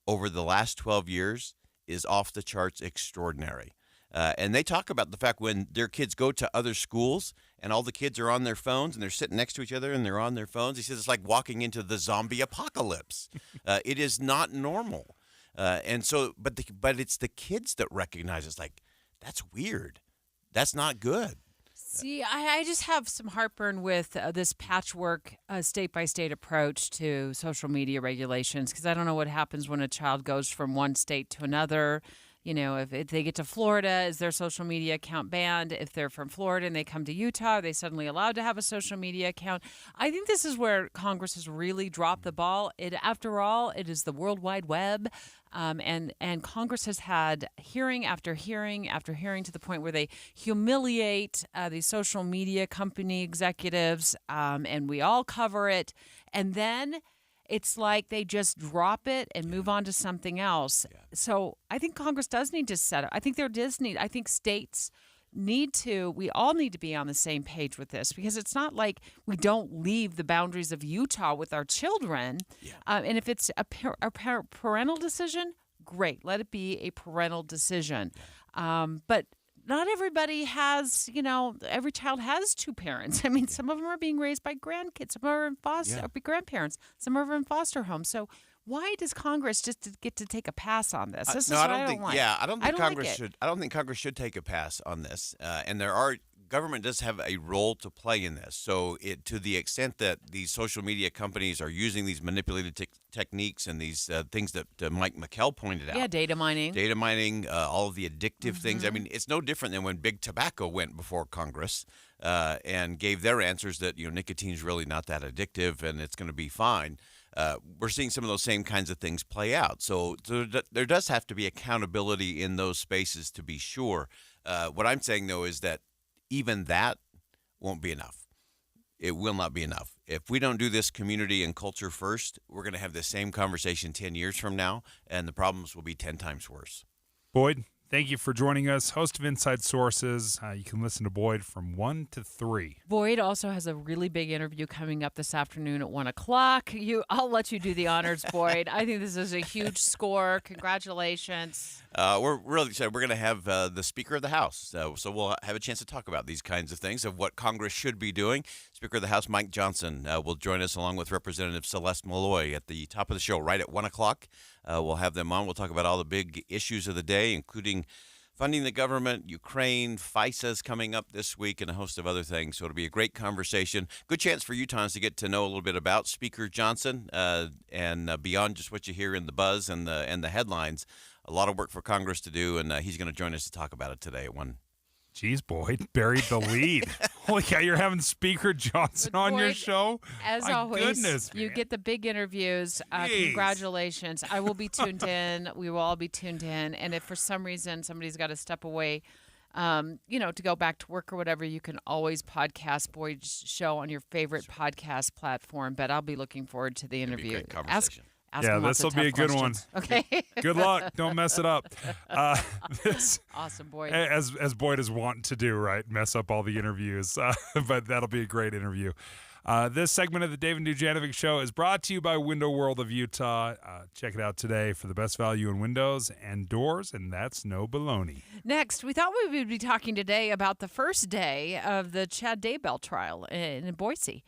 over the last 12 years is off the charts extraordinary. And they talk about the fact when their kids go to other schools and all the kids are on their phones and they're sitting next to each other and they're on their phones. He says it's like walking into the zombie apocalypse. It is not normal. And so, but it's the kids that recognize it's like, that's weird. That's not good. See, I just have some heartburn with this patchwork state-by-state approach to social media regulations because I don't know what happens when a child goes from one state to another. You know, if they get to Florida, is their social media account banned? If they're from Florida and they come to Utah, are they suddenly allowed to have a social media account? I think this is where Congress has really dropped the ball. After all, it is the World Wide Web. And Congress has had hearing after hearing after hearing to the point where they humiliate these social media company executives, and we all cover it. And then it's like they just drop it and move on to something else. Yeah. So I think Congress does need to set up. I think states need to, we all need to be on the same page with this because it's not like we don't leave the boundaries of Utah with our children. Yeah. And if it's a parental decision, great. Let it be a parental decision. But not everybody has, every child has two parents. I mean, some of them are being raised by grandkids. Some are in grandparents. Some are in foster homes. So why does Congress just get to take a pass on this? This is what I don't like. Yeah, I don't think Congress should. I don't think Congress should take a pass on this. And government does have a role to play in this. So to the extent that these social media companies are using these manipulated techniques and these things that Mike McKell pointed out. Yeah, data mining, all of the addictive things. I mean, it's no different than when Big Tobacco went before Congress and gave their answers that nicotine's really not that addictive and it's going to be fine. We're seeing some of those same kinds of things play out. So there does have to be accountability in those spaces to be sure. What I'm saying, though, is that even that won't be enough. It will not be enough. If we don't do this community and culture first, we're going to have the same conversation 10 years from now, and the problems will be 10 times worse. Boyd, thank you for joining us. Host of Inside Sources. You can listen to Boyd from 1 to 3. Boyd also has a really big interview coming up this afternoon at 1 o'clock. I'll let you do the honors, Boyd. I think this is a huge score. Congratulations. We're really excited. We're going to have the Speaker of the House. So we'll have a chance to talk about these kinds of things, of what Congress should be doing. Speaker of the House Mike Johnson will join us along with Representative Celeste Malloy at the top of the show right at 1 o'clock. We'll have them on. We'll talk about all the big issues of the day, including funding the government, Ukraine, FISA's coming up this week, and a host of other things. So it'll be a great conversation. Good chance for Utahns to get to know a little bit about Speaker Johnson and beyond just what you hear in the buzz and the headlines. a lot of work for Congress to do, and he's going to join us to talk about it today at 1. Geez, Boyd, buried the lead. Holy cow, you're having Speaker Johnson on your show? As My always, goodness, you man. get the big interviews. Congratulations. I will be tuned in. We will all be tuned in. And if for some reason somebody's got to step away, to go back to work or whatever, you can always podcast Boyd's show on your favorite podcast platform. But I'll be looking forward to the interview. It'll be a great conversation. Ask him this will lots be a of good tough one. questions. Okay. Good luck. Don't mess it up. Awesome, Boyd. As Boyd is wanting to do, right? Mess up all the interviews. But that'll be a great interview. This segment of the Dave and Dujanovic Show is brought to you by Window World of Utah. Check it out today for the best value in windows and doors, and that's no baloney. Next, we thought we would be talking today about the first day of the Chad Daybell trial in Boise.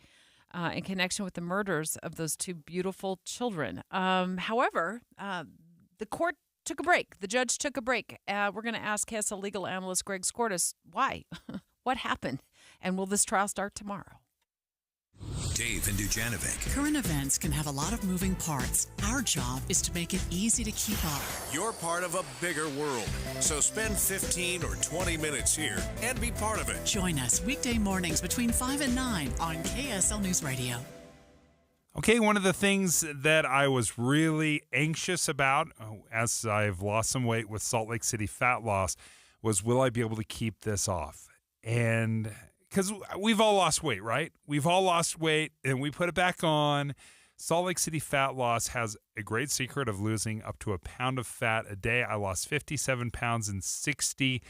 In connection with the murders of those two beautiful children. However, the court took a break. The judge took a break. We're going to ask KSL legal analyst Greg Skordas why. What happened? And will this trial start tomorrow? Dave and Dujanovic. Current events can have a lot of moving parts. Our job is to make it easy to keep up. You're part of a bigger world, so spend 15 or 20 minutes here and be part of it. Join us weekday mornings between 5 and 9 on KSL News Radio. Okay, one of the things that I was really anxious about as I've lost some weight with Salt Lake City fat loss was, will I be able to keep this off? And because we've all lost weight, right? We've all lost weight and we put it back on. Salt Lake City fat loss has a great secret of losing up to a pound of fat a day. I lost 57 pounds in 60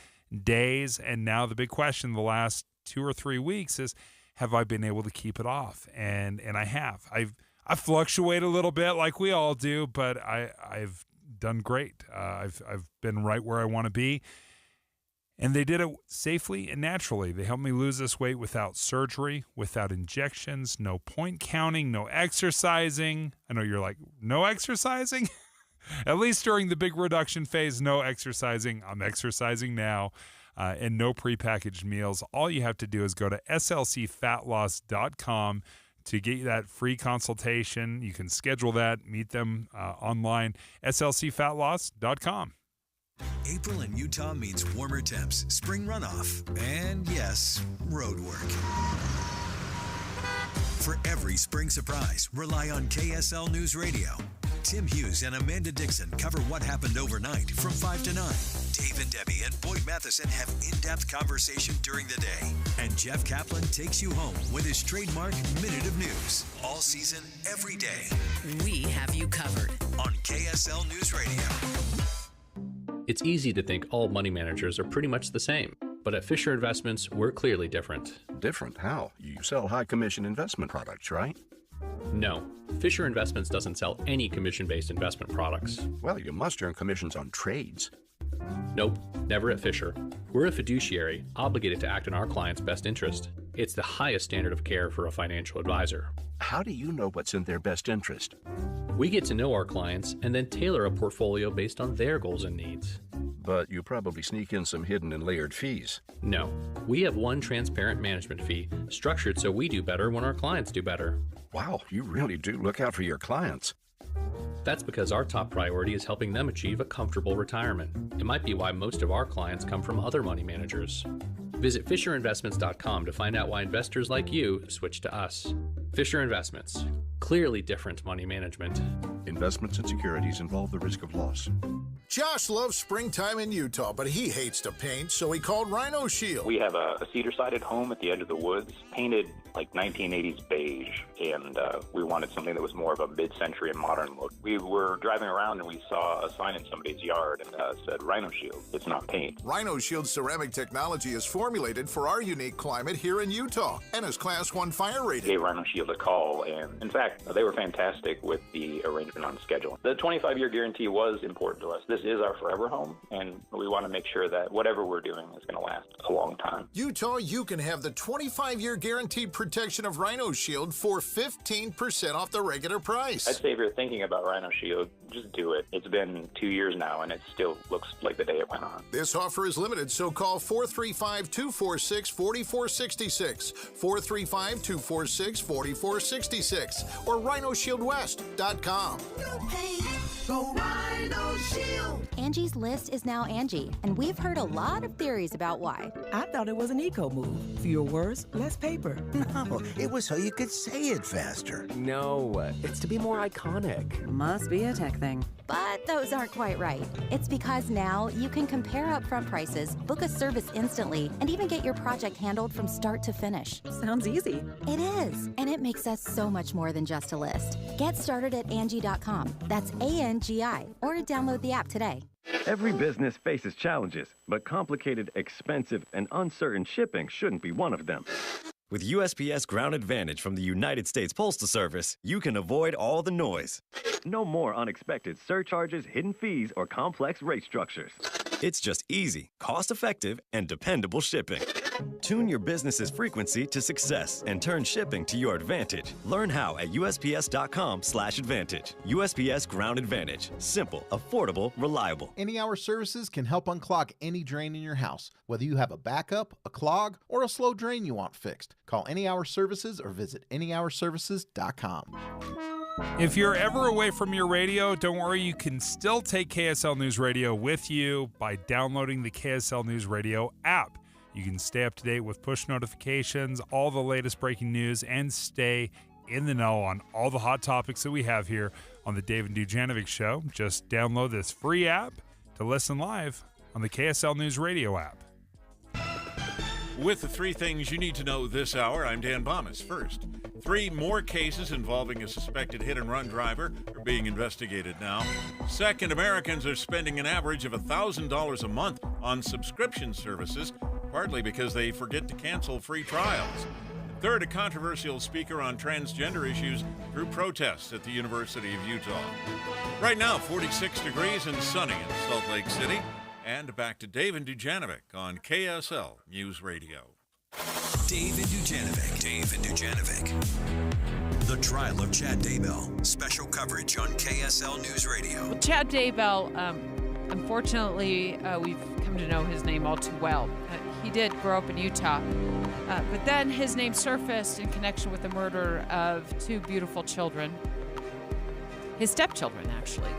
days. And now the big question the last 2 or 3 weeks is, have I been able to keep it off? And I have. I fluctuate a little bit like we all do, but I've done great. I've been right where I want to be. And they did it safely and naturally. They helped me lose this weight without surgery, without injections, no point counting, no exercising. I know you're like, no exercising? At least during the big reduction phase, no exercising. I'm exercising now. And no prepackaged meals. All you have to do is go to slcfatloss.com to get that free consultation. You can schedule that, meet them online, slcfatloss.com. April in Utah means warmer temps, spring runoff, and yes, road work. For every spring surprise, rely on KSL News Radio. Tim Hughes and Amanda Dixon cover what happened overnight from 5 to 9. Dave and Debbie and Boyd Matheson have in-depth conversation during the day. And Jeff Kaplan takes you home with his trademark Minute of News. All season, every day. We have you covered on KSL News Radio. It's easy to think all money managers are pretty much the same. But at Fisher Investments, we're clearly different. Different? How? You sell high-commission investment products, right? No. Fisher Investments doesn't sell any commission-based investment products. Well, you must earn commissions on trades. Nope, never at Fisher. We're a fiduciary, obligated to act in our client's best interest. It's the highest standard of care for a financial advisor. How do you know what's in their best interest? We get to know our clients and then tailor a portfolio based on their goals and needs. But you probably sneak in some hidden and layered fees. No. We have one transparent management fee, structured so we do better when our clients do better. Wow, you really do look out for your clients. That's because our top priority is helping them achieve a comfortable retirement. It might be why most of our clients come from other money managers. Visit FisherInvestments.com to find out why investors like you switch to us. Fisher Investments. Clearly different money management. Investments and securities involve the risk of loss. Josh loves springtime in Utah, but he hates to paint, so he called Rhino Shield. We have a cedar-sided home at the edge of the woods, painted like 1980s beige, and we wanted something that was more of a mid-century and modern look. We were driving around and we saw a sign in somebody's yard and said Rhino Shield. It's not paint. Rhino Shield ceramic technology is formulated for our unique climate here in Utah and is Class 1 fire rated. Gave Rhino Shield a call, and in fact, they were fantastic with the arrangement on schedule. The 25-year guarantee was important to us. This is our forever home, and we want to make sure that whatever we're doing is going to last a long time. Utah, you can have the 25-year guaranteed protection of Rhino Shield for 15% off the regular price. I'd say if you're thinking about Rhino Shield, just do it. It's been 2 years now, and it still looks like the day it went on. This offer is limited, so call 435-246-4466, 435-246-4466, or RhinoShieldWest.com. Go Rhino! Rhino Shield. Angie's List is now Angie, and we've heard a lot of theories about why. I thought it was an eco move. Fewer words, less paper. No, it was so you could say it faster. No, it's to be more iconic. Must be a tech thing. But those aren't quite right. It's because now you can compare upfront prices, book a service instantly, and even get your project handled from start to finish. Sounds easy. It is, and it makes us so much more than just a list. Get started at Angie.com. That's ANGI, or download the app today. Every business faces challenges, but complicated, expensive, and uncertain shipping shouldn't be one of them. With USPS Ground Advantage from the United States Postal Service, you can avoid all the noise. No more unexpected surcharges, hidden fees, or complex rate structures. It's just easy, cost-effective, and dependable shipping. Tune your business's frequency to success and turn shipping to your advantage. Learn how at USPS.com/advantage. USPS Ground Advantage. Simple, affordable, reliable. Any Hour Services can help unclog any drain in your house. Whether you have a backup, a clog, or a slow drain you want fixed, call Any Hour Services or visit anyhourservices.com. If you're ever away from your radio, don't worry, you can still take KSL News Radio with you by downloading the KSL News Radio app. You can stay up to date with push notifications, all the latest breaking news, and stay in the know on all the hot topics that we have here on the Dave and Dujanovic Show. Just download this free app to listen live on the KSL News Radio app. With the 3 things you need to know this hour, I'm Dan Bomas. First, 3 more cases involving a suspected hit-and-run driver are being investigated now. Second, Americans are spending an average of $1,000 a month on subscription services, partly because they forget to cancel free trials. Third, a controversial speaker on transgender issues through protests at the University of Utah. Right now, 46 degrees and sunny in Salt Lake City. And back to Dave and Dujanovic on KSL News Radio. Dave and Dujanovic. Dave and Dujanovic. The trial of Chad Daybell. Special coverage on KSL News Radio. Well, Chad Daybell, unfortunately, we've come to know his name all too well. He did grow up in Utah, but then his name surfaced in connection with the murder of 2 beautiful children. His stepchildren, actually.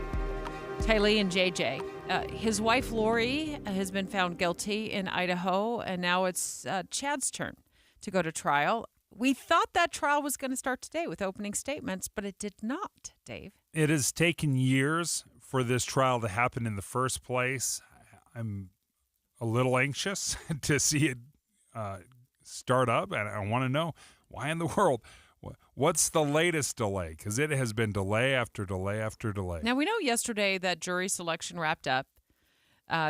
Tylee and JJ. His wife, Lori, has been found guilty in Idaho, and now it's Chad's turn to go to trial. We thought that trial was going to start today with opening statements, but it did not, Dave. It has taken years for this trial to happen in the first place. I'm a little anxious to see it start up, and I want to know why in the world. What's the latest delay? Because it has been delay after delay after delay. Now, we know yesterday that jury selection wrapped up.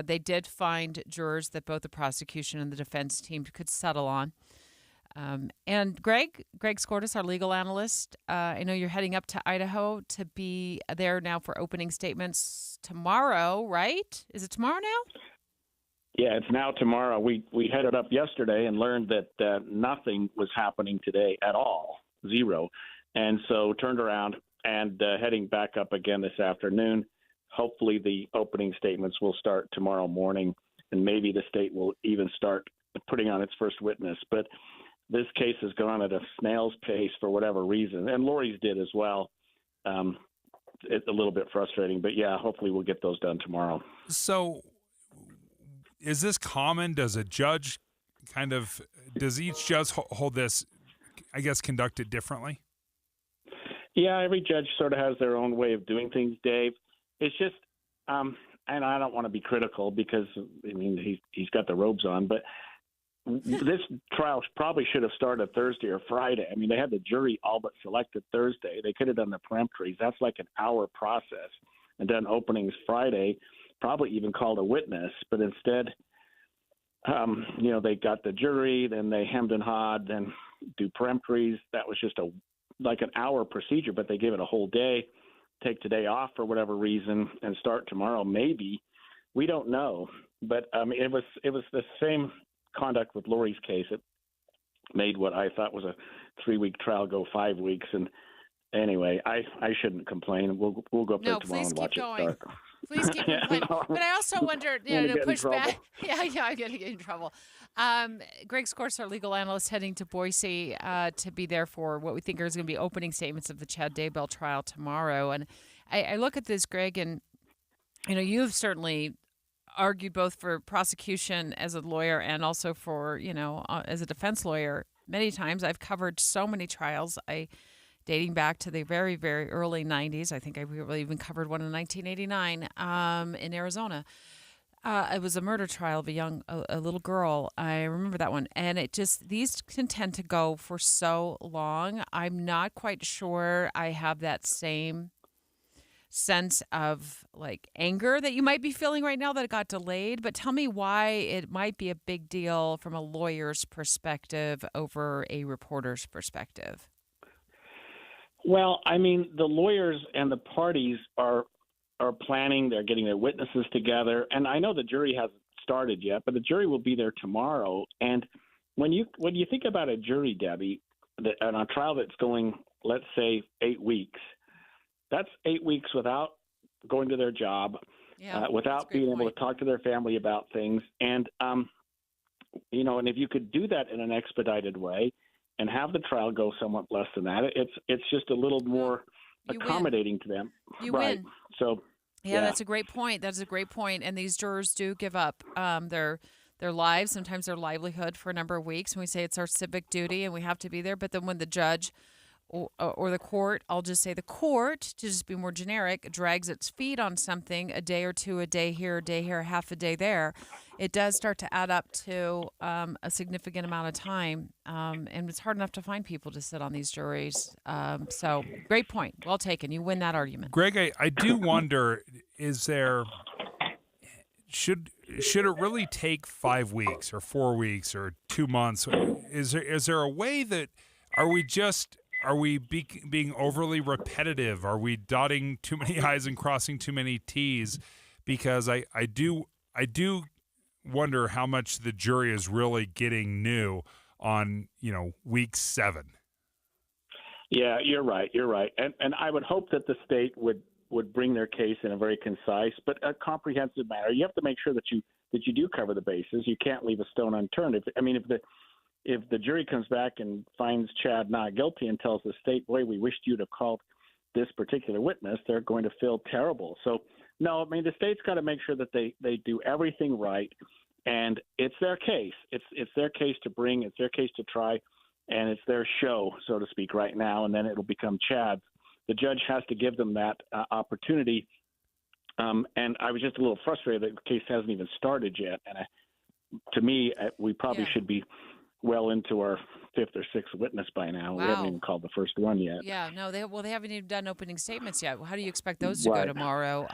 They did find jurors that both the prosecution and the defense team could settle on. And Greg Skordas, our legal analyst, I know you're heading up to Idaho to be there now for opening statements tomorrow, right? Is it tomorrow now? Yeah, it's now tomorrow. We headed up yesterday and learned that nothing was happening today at all. 0. And so turned around and heading back up again this afternoon. Hopefully the opening statements will start tomorrow morning, and maybe the state will even start putting on its first witness. But this case has gone at a snail's pace for whatever reason, and Lori's did as well. It's a little bit frustrating, but yeah, hopefully we'll get those done tomorrow. So is this common? Does each judge hold this, I guess, conduct it differently? Yeah, every judge sort of has their own way of doing things, Dave. It's just, and I don't want to be critical because, I mean, he's got the robes on, but this trial probably should have started Thursday or Friday. I mean, they had the jury all but selected Thursday. They could have done the peremptories. That's like an hour process, and done openings Friday, probably even called a witness, but instead, they got the jury, then they hemmed and hawed, then do peremptories. That was just like an hour procedure, but they gave it a whole day. Take today off for whatever reason and start tomorrow. Maybe, we don't know, but it was the same conduct with Lori's case. It made what I thought was a 3-week trial go 5 weeks, and anyway, I shouldn't complain. We'll go up there tomorrow and watch it start. Please keep complaining. But I also wonder, to push back. Yeah, I'm going to get in trouble. Greg Skordas, our legal analyst, heading to Boise to be there for what we think is going to be opening statements of the Chad Daybell trial tomorrow. And I look at this, Greg, and you've certainly argued both for prosecution as a lawyer and also for, as a defense lawyer. Many times I've covered so many trials. Dating back to the very, very early 90s. I think I really even covered one in 1989 in Arizona. It was a murder trial of a little girl. I remember that one. And these can tend to go for so long. I'm not quite sure I have that same sense of like anger that you might be feeling right now that it got delayed. But tell me why it might be a big deal from a lawyer's perspective over a reporter's perspective. Well, I mean, the lawyers and the parties are planning. They're getting their witnesses together, and I know the jury hasn't started yet, but the jury will be there tomorrow. And when you think about a jury, Debbie, on a trial that's going, let's say, 8 weeks, that's 8 weeks without going to their job, without being able to talk to their family about things, and and if you could do that in an expedited way and have the trial go somewhat less than that, it's just a little more accommodating to them. You right. win. So yeah, that's a great point. That's a great point. And these jurors do give up their lives, sometimes their livelihood for a number of weeks. And we say it's our civic duty and we have to be there. But then when the judge or the court, I'll just say the court, to just be more generic, drags its feet on something a day or two, a day here, half a day there, it does start to add up to a significant amount of time. And it's hard enough to find people to sit on these juries. So great point. Well taken. You win that argument. Greg, I do wonder, should it really take 5 weeks or 4 weeks or 2 months? Is there a way that are we being overly repetitive? Are we dotting too many I's and crossing too many T's? Because I do wonder how much the jury is really getting new on week 7. Yeah, you're right. And I would hope that the state would bring their case in a very concise but a comprehensive manner. You have to make sure that you do cover the bases. You can't leave a stone unturned. If the jury comes back and finds Chad not guilty and tells the state, boy, we wished you'd have called this particular witness, they're going to feel terrible. So, no, the state's got to make sure that they do everything right. And it's their case. It's their case to bring. It's their case to try. And it's their show, so to speak, right now. And then it'll become Chad's. The judge has to give them that opportunity. And I was just a little frustrated that the case hasn't even started yet. And to me, we probably should be well into our 5th or 6th witness by now. Wow. We haven't even called the first one yet. Yeah, no, they haven't even done opening statements yet. How do you expect those to go tomorrow?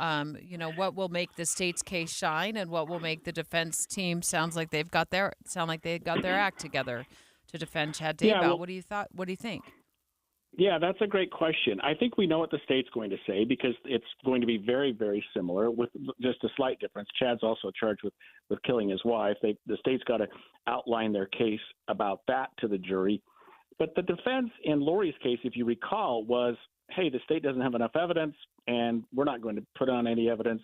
What will make the state's case shine, and what will make the defense team sound like they've got their act together to defend Chad Daybell? Yeah, what do you think? Yeah, that's a great question. I think we know what the state's going to say because it's going to be very, very similar with just a slight difference. Chad's also charged with killing his wife. The state's got to outline their case about that to the jury. But the defense in Lori's case, if you recall, was, hey, the state doesn't have enough evidence and we're not going to put on any evidence.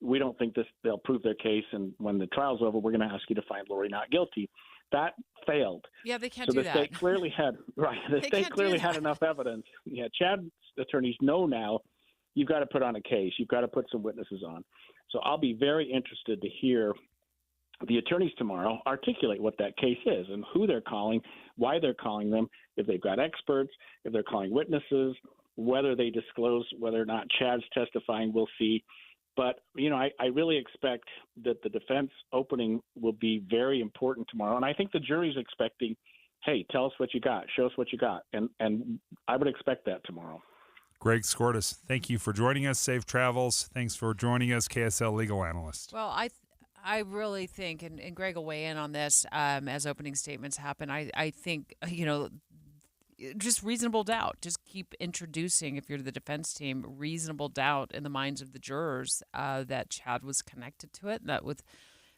We don't think they'll prove their case. And when the trial's over, we're going to ask you to find Lori not guilty. That failed. Yeah, they can't do that. So the state clearly had The state clearly had enough evidence. Yeah, Chad's attorneys know now you've got to put on a case. You've got to put some witnesses on. So I'll be very interested to hear the attorneys tomorrow articulate what that case is and who they're calling, why they're calling them, if they've got experts, if they're calling witnesses, whether they disclose whether or not Chad's testifying. We'll see. But, I really expect that the defense opening will be very important tomorrow. And I think the jury's expecting, hey, tell us what you got. Show us what you got. And I would expect that tomorrow. Greg Skordas, thank you for joining us. Safe travels. Thanks for joining us, KSL legal analyst. Well, I really think, and Greg will weigh in on this as opening statements happen, I think, just reasonable doubt. Just keep introducing, if you're the defense team, reasonable doubt in the minds of the jurors that Chad was connected to it.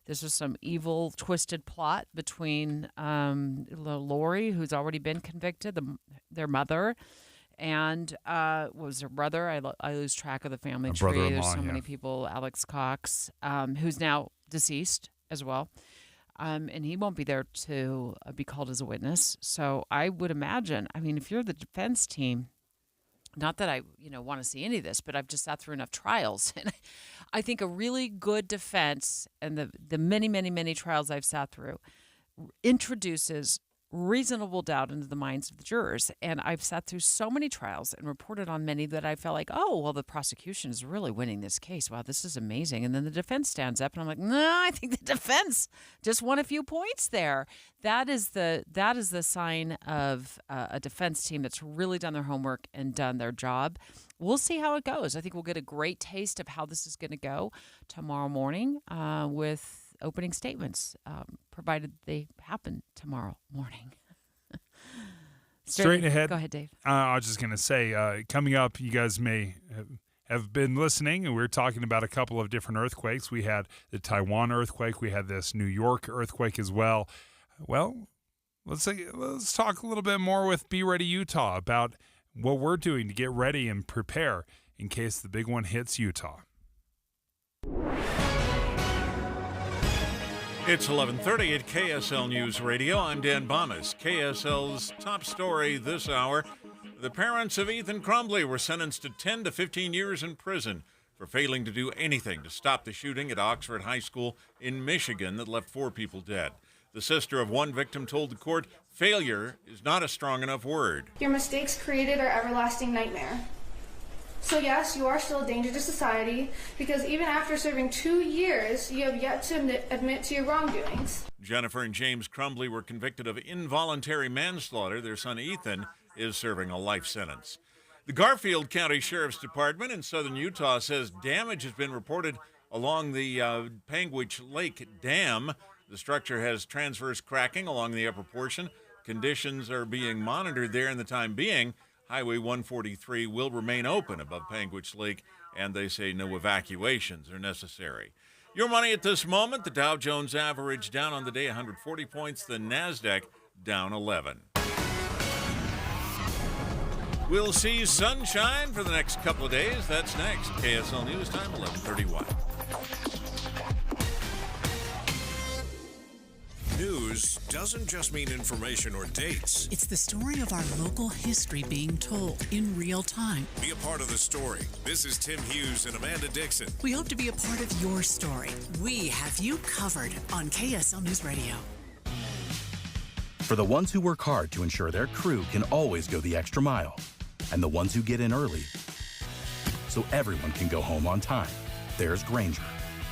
This was some evil, twisted plot between Lori, who's already been convicted, their mother, and what was her brother? I lose track of the family tree. There's so many people. Alex Cox, who's now deceased as well. And he won't be there to be called as a witness. So I would imagine, if you're the defense team, Not that I, want to see any of this, but I've just sat through enough trials. And I think a really good defense, and the many, many, many trials I've sat through, introduces reasonable doubt into the minds of the jurors. And I've sat through so many trials and reported on many that I felt like, oh, well, the prosecution is really winning this case. Wow, this is amazing. And then the defense stands up and I'm like, no, I think the defense just won a few points there. That is the sign of a defense team that's really done their homework and done their job. We'll see how it goes. I think we'll get a great taste of how this is going to go tomorrow morning with opening statements, provided they happen tomorrow morning. Straight ahead. Go ahead, Dave. I was just going to say, coming up, you guys may have been listening, and we were talking about a couple of different earthquakes. We had the Taiwan earthquake. We had this New York earthquake as well. Well, let's talk a little bit more with Be Ready Utah about what we're doing to get ready and prepare in case the big one hits Utah. It's 11:30 at KSL News Radio. I'm Dan Bonas. KSL's top story this hour. The parents of Ethan Crumbley were sentenced to 10 to 15 years in prison for failing to do anything to stop the shooting at Oxford High School in Michigan that left 4 people dead. The sister of one victim told the court failure is not a strong enough word. Your mistakes created our everlasting nightmare. So yes, you are still a danger to society, because even after serving 2 years, you have yet to admit to your wrongdoings. Jennifer and James Crumbley were convicted of involuntary manslaughter. Their son Ethan is serving a life sentence. The Garfield County Sheriff's Department in southern Utah says damage has been reported along the Panguitch Lake Dam. The structure has transverse cracking along the upper portion. Conditions are being monitored there in the time being. Highway 143 will remain open above Panguitch Lake, and they say no evacuations are necessary. Your money at this moment, the Dow Jones average down on the day 140 points, the NASDAQ down 11. We'll see sunshine for the next couple of days. That's next. KSL News Time, 11:31. News doesn't just mean information or dates. It's the story of our local history being told in real time. Be a part of the story. This is Tim Hughes and Amanda Dixon. We hope to be a part of your story. We have you covered on KSL News Radio. For the ones who work hard to ensure their crew can always go the extra mile, and the ones who get in early so everyone can go home on time, there's Grainger,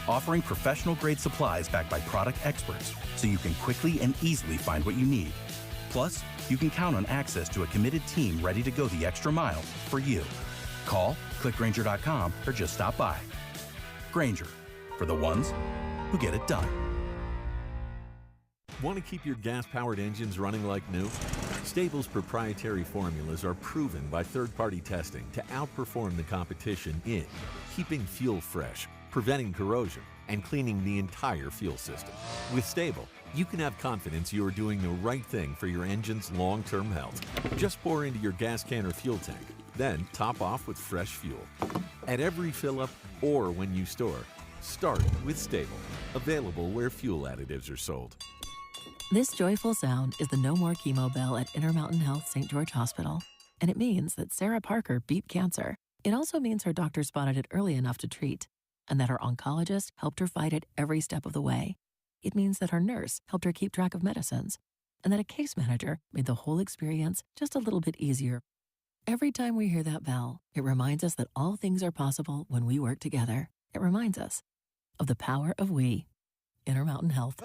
offering professional-grade supplies backed by product experts so you can quickly and easily find what you need. Plus, you can count on access to a committed team ready to go the extra mile for you. Call, click Grainger.com, or just stop by. Grainger, for the ones who get it done. Want to keep your gas-powered engines running like new? Stable's proprietary formulas are proven by third-party testing to outperform the competition in keeping fuel fresh, preventing corrosion, and cleaning the entire fuel system. With Stable, you can have confidence you are doing the right thing for your engine's long-term health. Just pour into your gas can or fuel tank, then top off with fresh fuel. At every fill-up or when you store, start with Stable. Available where fuel additives are sold. This joyful sound is the No More Chemo bell at Intermountain Health St. George Hospital. And it means that Sarah Parker beat cancer. It also means her doctor spotted it early enough to treat, and that her oncologist helped her fight it every step of the way. It means that her nurse helped her keep track of medicines, and that a case manager made the whole experience just a little bit easier. Every time we hear that bell, it reminds us that all things are possible when we work together. It reminds us of the power of we. Intermountain Health.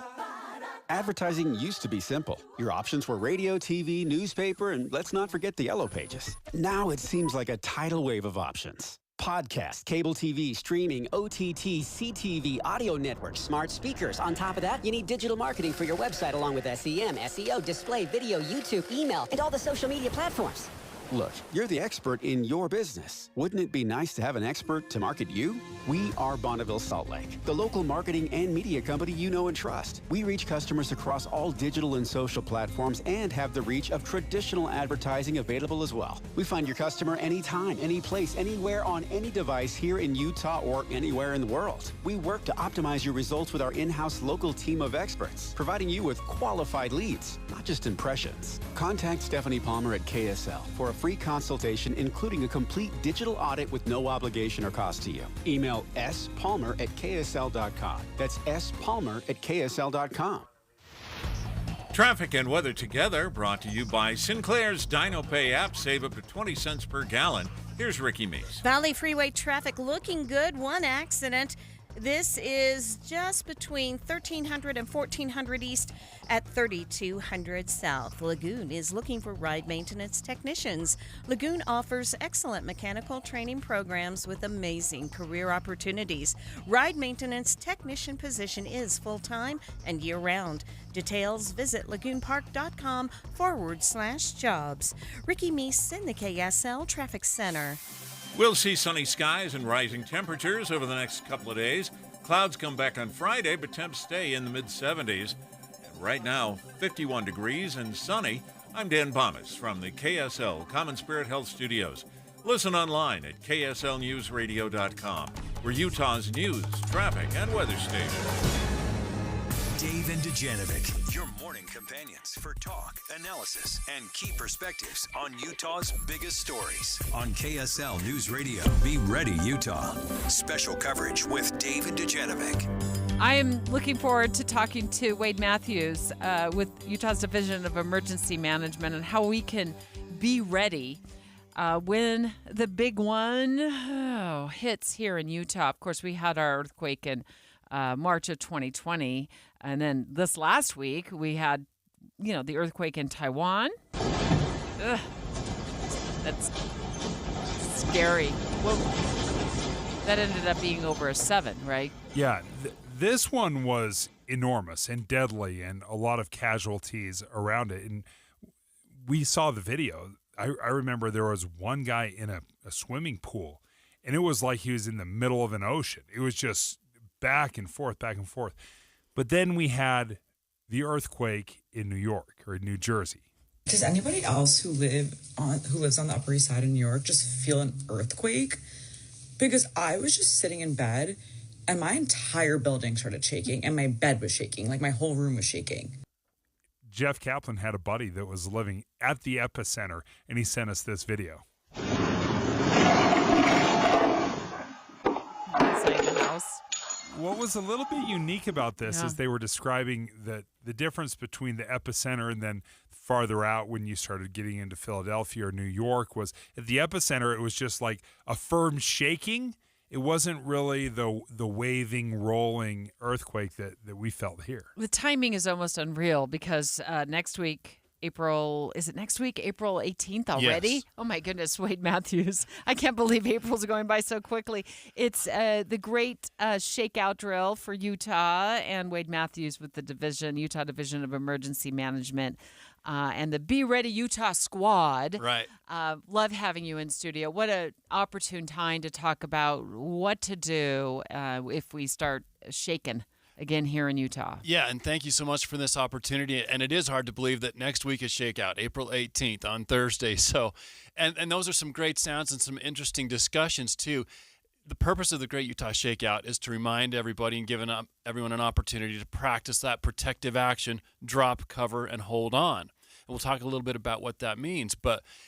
Advertising used to be simple. Your options were radio, TV, newspaper, and let's not forget the yellow pages. Now it seems like a tidal wave of options. Podcast, cable TV, streaming, OTT, CTV, audio networks, smart speakers. On top of that, you need digital marketing for your website along with SEM, SEO, display, video, YouTube, email, and all the social media platforms. Look, you're the expert in your business. Wouldn't it be nice to have an expert to market you? We are Bonneville Salt Lake, the local marketing and media company you know and trust. We reach customers across all digital and social platforms and have the reach of traditional advertising available as well. We find your customer anytime, any place, anywhere on any device here in Utah or anywhere in the world. We work to optimize your results with our in-house local team of experts, providing you with qualified leads, not just impressions. Contact Stephanie Palmer at KSL for a free consultation, including a complete digital audit with no obligation or cost to you. Email spalmer@ksl.com. That's spalmer@ksl.com. Traffic and weather together, brought to you by Sinclair's DinoPay app. Save up to 20 cents per gallon. Here's Ricky Meese. Valley Freeway traffic looking good. One accident. This is just between 1300 and 1400 East at 3200 South. Lagoon is looking for ride maintenance technicians. Lagoon offers excellent mechanical training programs with amazing career opportunities. Ride maintenance technician position is full-time and year-round. Details, visit lagoonpark.com/jobs. Ricky Meese in the KSL Traffic Center. We'll see sunny skies and rising temperatures over the next couple of days. Clouds come back on Friday, but temps stay in the mid-70s. And right now, 51 degrees and sunny. I'm Dan Bomas from the KSL Common Spirit Health Studios. Listen online at kslnewsradio.com. We're Utah's news, traffic, and weather station. Dave and Dujanovic, your morning companions for talk, analysis, and key perspectives on Utah's biggest stories. On KSL News Radio, Be Ready Utah. Special coverage with Dave and Dujanovic. I am looking forward to talking to Wade Matthews with Utah's Division of Emergency Management and how we can be ready when the big one hits here in Utah. Of course, we had our earthquake in March of 2020. And then this last week, we had, the earthquake in Taiwan. Ugh, that's scary. Well, that ended up being over a 7, right? Yeah, this one was enormous and deadly and a lot of casualties around it. And we saw the video. I remember there was one guy in a swimming pool, and it was like he was in the middle of an ocean. It was just back and forth, back and forth. But then we had the earthquake in New York or in New Jersey. Does anybody else who lives on the Upper East Side of New York just feel an earthquake? Because I was just sitting in bed and my entire building started shaking and my bed was shaking, like my whole room was shaking. Jeff Kaplan had a buddy that was living at the epicenter, and he sent us this video. Inside the house. What was a little bit unique about this is they were describing the difference between the epicenter and then farther out when you started getting into Philadelphia or New York was at the epicenter, it was just like a firm shaking. It wasn't really the waving, rolling earthquake that we felt here. The timing is almost unreal because next week, April 18th already? Yes. Oh my goodness, Wade Matthews. I can't believe April's going by so quickly. It's the great shakeout drill for Utah, and Wade Matthews with the Utah Division of Emergency Management and the Be Ready Utah squad. Right. Love having you in studio. What an opportune time to talk about what to do if we start shaking again here in Utah. Yeah, and thank you so much for this opportunity. And it is hard to believe that next week is Shakeout, April 18th on Thursday. So, and those are some great sounds and some interesting discussions too. The purpose of the Great Utah Shakeout is to remind everybody and give everyone an opportunity to practice that protective action, drop, cover, and hold on. We'll talk a little bit about what that means.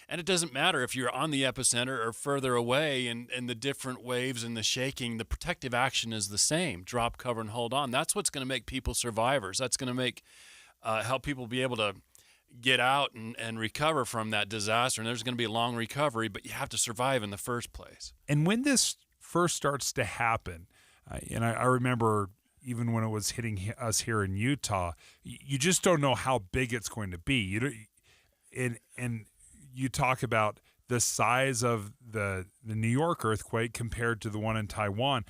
And it doesn't matter if you're on the epicenter or further away and the different waves and the shaking, the protective action is the same. Drop, cover, and hold on. That's what's going to make people survivors. That's going to help people be able to get out and recover from that disaster. And there's going to be a long recovery, but you have to survive in the first place. And when this first starts to happen, and I remember even when it was hitting us here in Utah, you just don't know how big it's going to be. And you talk about the size of the New York earthquake compared to the one in Taiwan.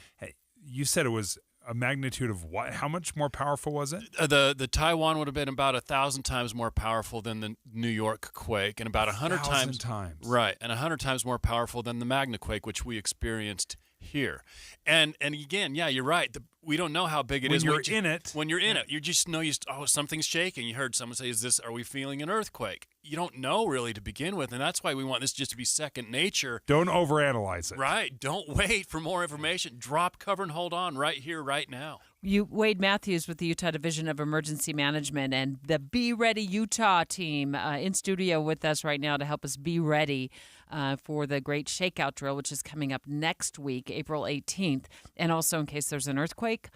You said it was a magnitude of what? How much more powerful was it? The Taiwan would have been about 1,000 times more powerful than the New York quake, and about 100 times. Right, and 100 times more powerful than the Magna quake, which we experienced here. And again, yeah, you're right. We don't know how big it is. When you're in it, you just know something's shaking. You heard someone say, are we feeling an earthquake? You don't know really to begin with, and that's why we want this just to be second nature. Don't overanalyze it. Right. Don't wait for more information. Drop, cover, and hold on right here, right now. Wade Matthews with the Utah Division of Emergency Management and the Be Ready Utah team in studio with us right now to help us be ready for the Great Shakeout Drill, which is coming up next week, April 18th. And also in case there's an earthquake,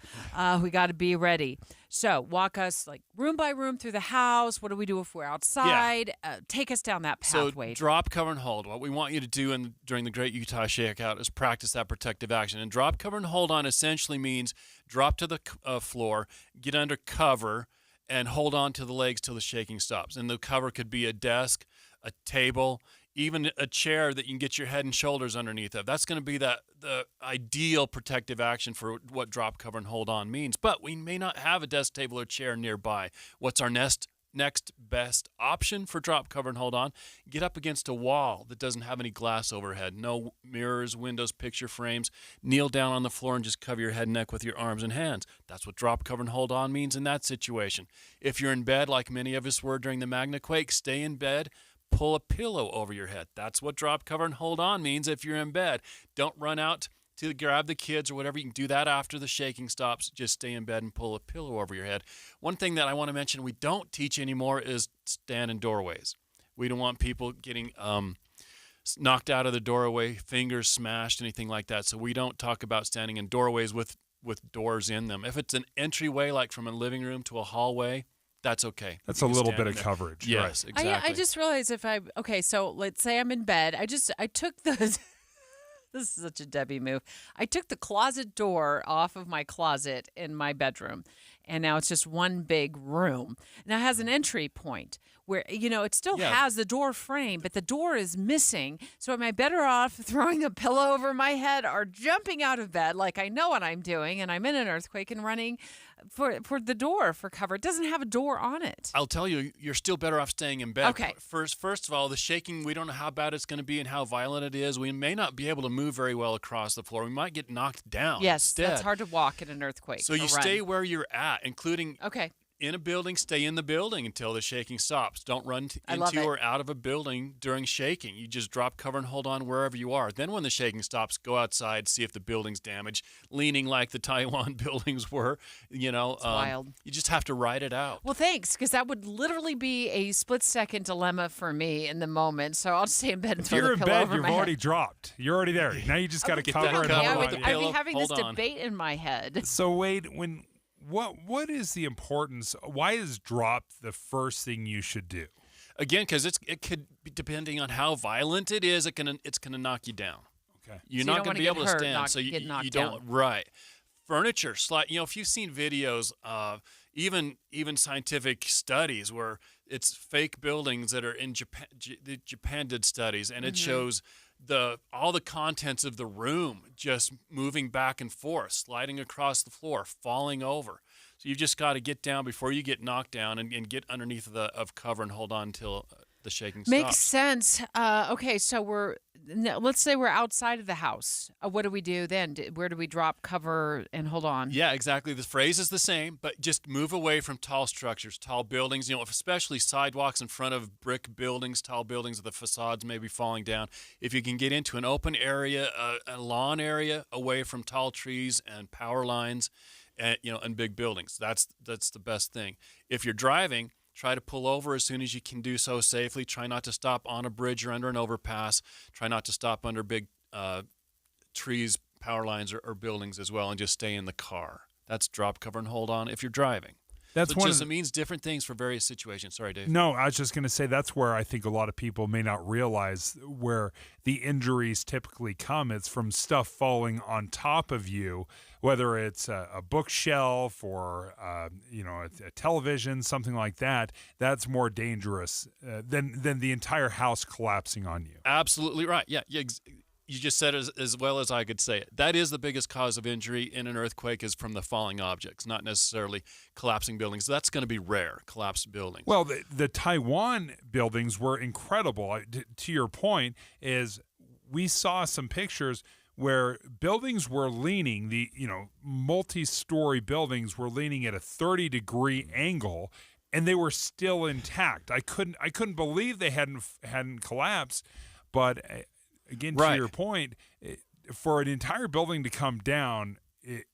we got to be ready. So walk us like room by room through the house. What do we do if we're outside? Take us down that pathway. So drop, cover, and hold. What we want you to do during the Great Utah Shakeout is practice that protective action. And drop, cover, and hold on essentially means drop to the floor, get under cover, and hold on to the legs till the shaking stops. And the cover could be a desk, a table, even a chair that you can get your head and shoulders underneath of. That's going to be the ideal protective action for what drop, cover, and hold on means. But we may not have a desk, table, or chair nearby. What's our next best option for drop, cover, and hold on? Get up against a wall that doesn't have any glass overhead. No mirrors, windows, picture frames. Kneel down on the floor and just cover your head and neck with your arms and hands. That's what drop, cover, and hold on means in that situation. If you're in bed, like many of us were during the Magnaquake, stay in bed. Pull a pillow over your head. That's what drop, cover, and hold on means if you're in bed. Don't run out to grab the kids or whatever. You can do that after the shaking stops. Just stay in bed and pull a pillow over your head. One thing that I want to mention we don't teach anymore is stand in doorways. We don't want people getting knocked out of the doorway, fingers smashed, anything like that. So we don't talk about standing in doorways with doors in them. If it's an entryway, like from a living room to a hallway, that's okay. That's a little bit of coverage. Yes, right. exactly. I just realized so let's say I'm in bed. I took the, this is such a Debbie move. I took the closet door off of my closet in my bedroom, and now it's just one big room. Now it has an entry point where, it still has the door frame, but the door is missing. So am I better off throwing a pillow over my head or jumping out of bed like I know what I'm doing and I'm in an earthquake and running for the door for cover? It doesn't have a door on it. I'll tell you, you're still better off staying in bed. Okay. First of all, the shaking, we don't know how bad it's going to be and how violent it is. We may not be able to move very well across the floor. We might get knocked down. Yes, instead. that's hard to walk in an earthquake. So you stay where you're at, including in a building, stay in the building until the shaking stops. Don't run into or out of a building during shaking. You just drop, cover, and hold on wherever you are. Then when the shaking stops, go outside, see if the building's damaged, leaning like the Taiwan buildings were. It's wild. You just have to ride it out. Well, thanks, because that would literally be a split-second dilemma for me in the moment. So I'll stay in bed and throw the pillow over my head. If you're in bed, you've already dropped. You're already there. Now you just got to cover and hold on. I'd be having this debate in my head. So, Wade, what is the importance? Why is drop the first thing you should do? Again, because it could be, depending on how violent it is, it's gonna knock you down. Okay, you're not gonna be able to stand, so you don't down. Right. Furniture, if you've seen videos, even scientific studies where it's fake buildings that are in Japan. Japan did studies, and it shows all the contents of the room just moving back and forth, sliding across the floor, falling over. So you've just got to get down before you get knocked down and get underneath of cover and hold on until the shaking stops. Makes sense. Okay, so let's say we're outside of the house. What do we do then? Where do we drop, cover, and hold on? Yeah, exactly. The phrase is the same, but just move away from tall structures, tall buildings, especially sidewalks in front of brick buildings, tall buildings with the facades maybe falling down. If you can get into an open area, a lawn area, away from tall trees and power lines, and big buildings, that's the best thing. If you're driving, try to pull over as soon as you can do so safely. Try not to stop on a bridge or under an overpass. Try not to stop under big trees, power lines, or buildings as well, and just stay in the car. That's drop, cover, and hold on if you're driving. It means different things for various situations. Sorry, Dave. No, I was just going to say that's where I think a lot of people may not realize where the injuries typically come. It's from stuff falling on top of you, whether it's a bookshelf or a television, something like that. That's more dangerous than the entire house collapsing on you. Absolutely right. Yeah. You just said it as well as I could say it. That is the biggest cause of injury in an earthquake, is from the falling objects, not necessarily collapsing buildings. That's going to be rare, collapsed buildings. Well, the Taiwan buildings were incredible. To your point, is we saw some pictures where buildings were leaning, multi-story buildings were leaning at a 30-degree angle, and they were still intact. I couldn't believe they hadn't collapsed, but again, to your point, for an entire building to come down,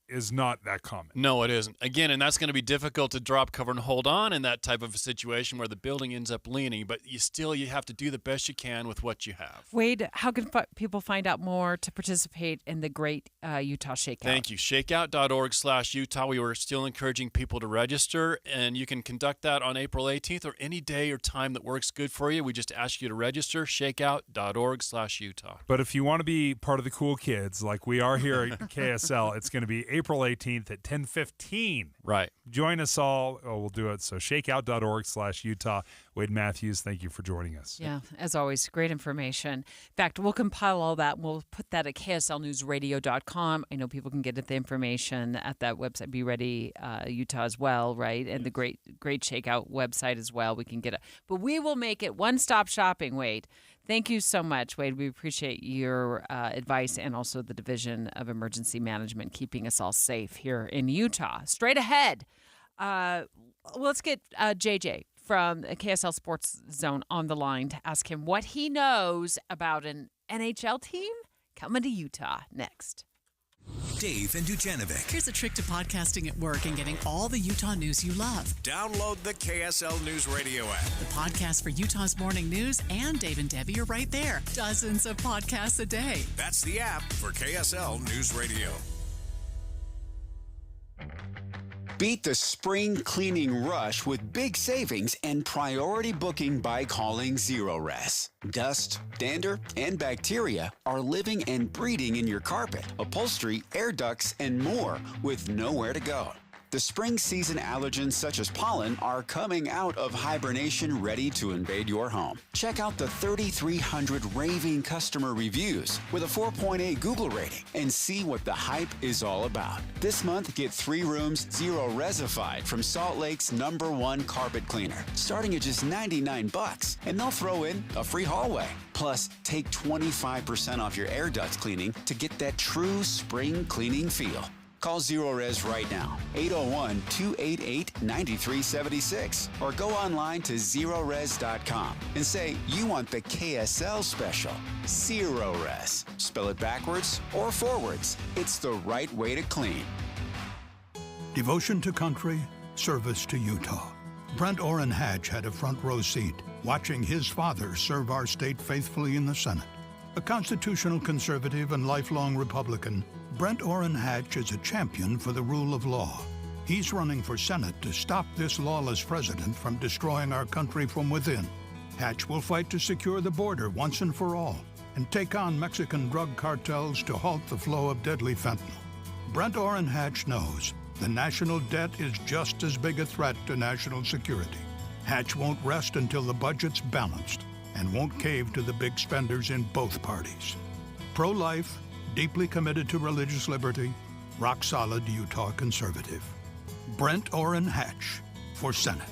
is not that common. No, it isn't. Again, and that's going to be difficult to drop cover and hold on in that type of a situation where the building ends up leaning, but you have to do the best you can with what you have. Wade, how can people find out more to participate in the great Utah Shakeout? Thank you. Shakeout.org/Utah. We were still encouraging people to register, and you can conduct that on April 18th or any day or time that works good for you. We just ask you to register, shakeout.org/Utah. But if you want to be part of the cool kids like we are here at KSL, it's going to be April 18th at 10:15. Right. Join us all. Oh, we'll do it. So shakeout.org/Utah. Wade Matthews, thank you for joining us. Yeah, as always, great information. In fact, we'll compile all that. We'll put that at kslnewsradio.com. I know people can get at the information at that website, Be Ready Utah as well, right? And the Great Shakeout website as well. We can get it. But we will make it one-stop shopping, Wade. Thank you so much, Wade. We appreciate your advice and also the Division of Emergency Management keeping us all safe here in Utah. Straight ahead, let's get JJ from the KSL Sports Zone on the line to ask him what he knows about an NHL team coming to Utah next. Dave and Dujanovic. Here's a trick to podcasting at work and getting all the Utah news you love. Download the KSL News Radio app. The podcast for Utah's morning news and Dave and Debbie are right there. Dozens of podcasts a day. That's the app for KSL News Radio. Beat the spring cleaning rush with big savings and priority booking by calling ZeroRes. Dust, dander, and bacteria are living and breeding in your carpet, upholstery, air ducts, and more with nowhere to go. The spring season allergens such as pollen are coming out of hibernation ready to invade your home. Check out the 3,300 raving customer reviews with a 4.8 Google rating and see what the hype is all about. This month, get 3 rooms ZeroResified from Salt Lake's #1 carpet cleaner, starting at just $99, and they'll throw in a free hallway. Plus, take 25% off your air ducts cleaning to get that true spring cleaning feel. Call ZeroRes right now, 801-288-9376, or go online to ZeroRes.com and say you want the KSL special, ZeroRes. Spell it backwards or forwards. It's the right way to clean. Devotion to country, service to Utah. Brent Orrin Hatch had a front row seat, watching his father serve our state faithfully in the Senate. A constitutional conservative and lifelong Republican, Brent Orrin Hatch is a champion for the rule of law. He's running for Senate to stop this lawless president from destroying our country from within. Hatch will fight to secure the border once and for all and take on Mexican drug cartels to halt the flow of deadly fentanyl. Brent Orrin Hatch knows the national debt is just as big a threat to national security. Hatch won't rest until the budget's balanced and won't cave to the big spenders in both parties. Pro-life, deeply committed to religious liberty, rock-solid Utah conservative. Brent Orrin Hatch for Senate.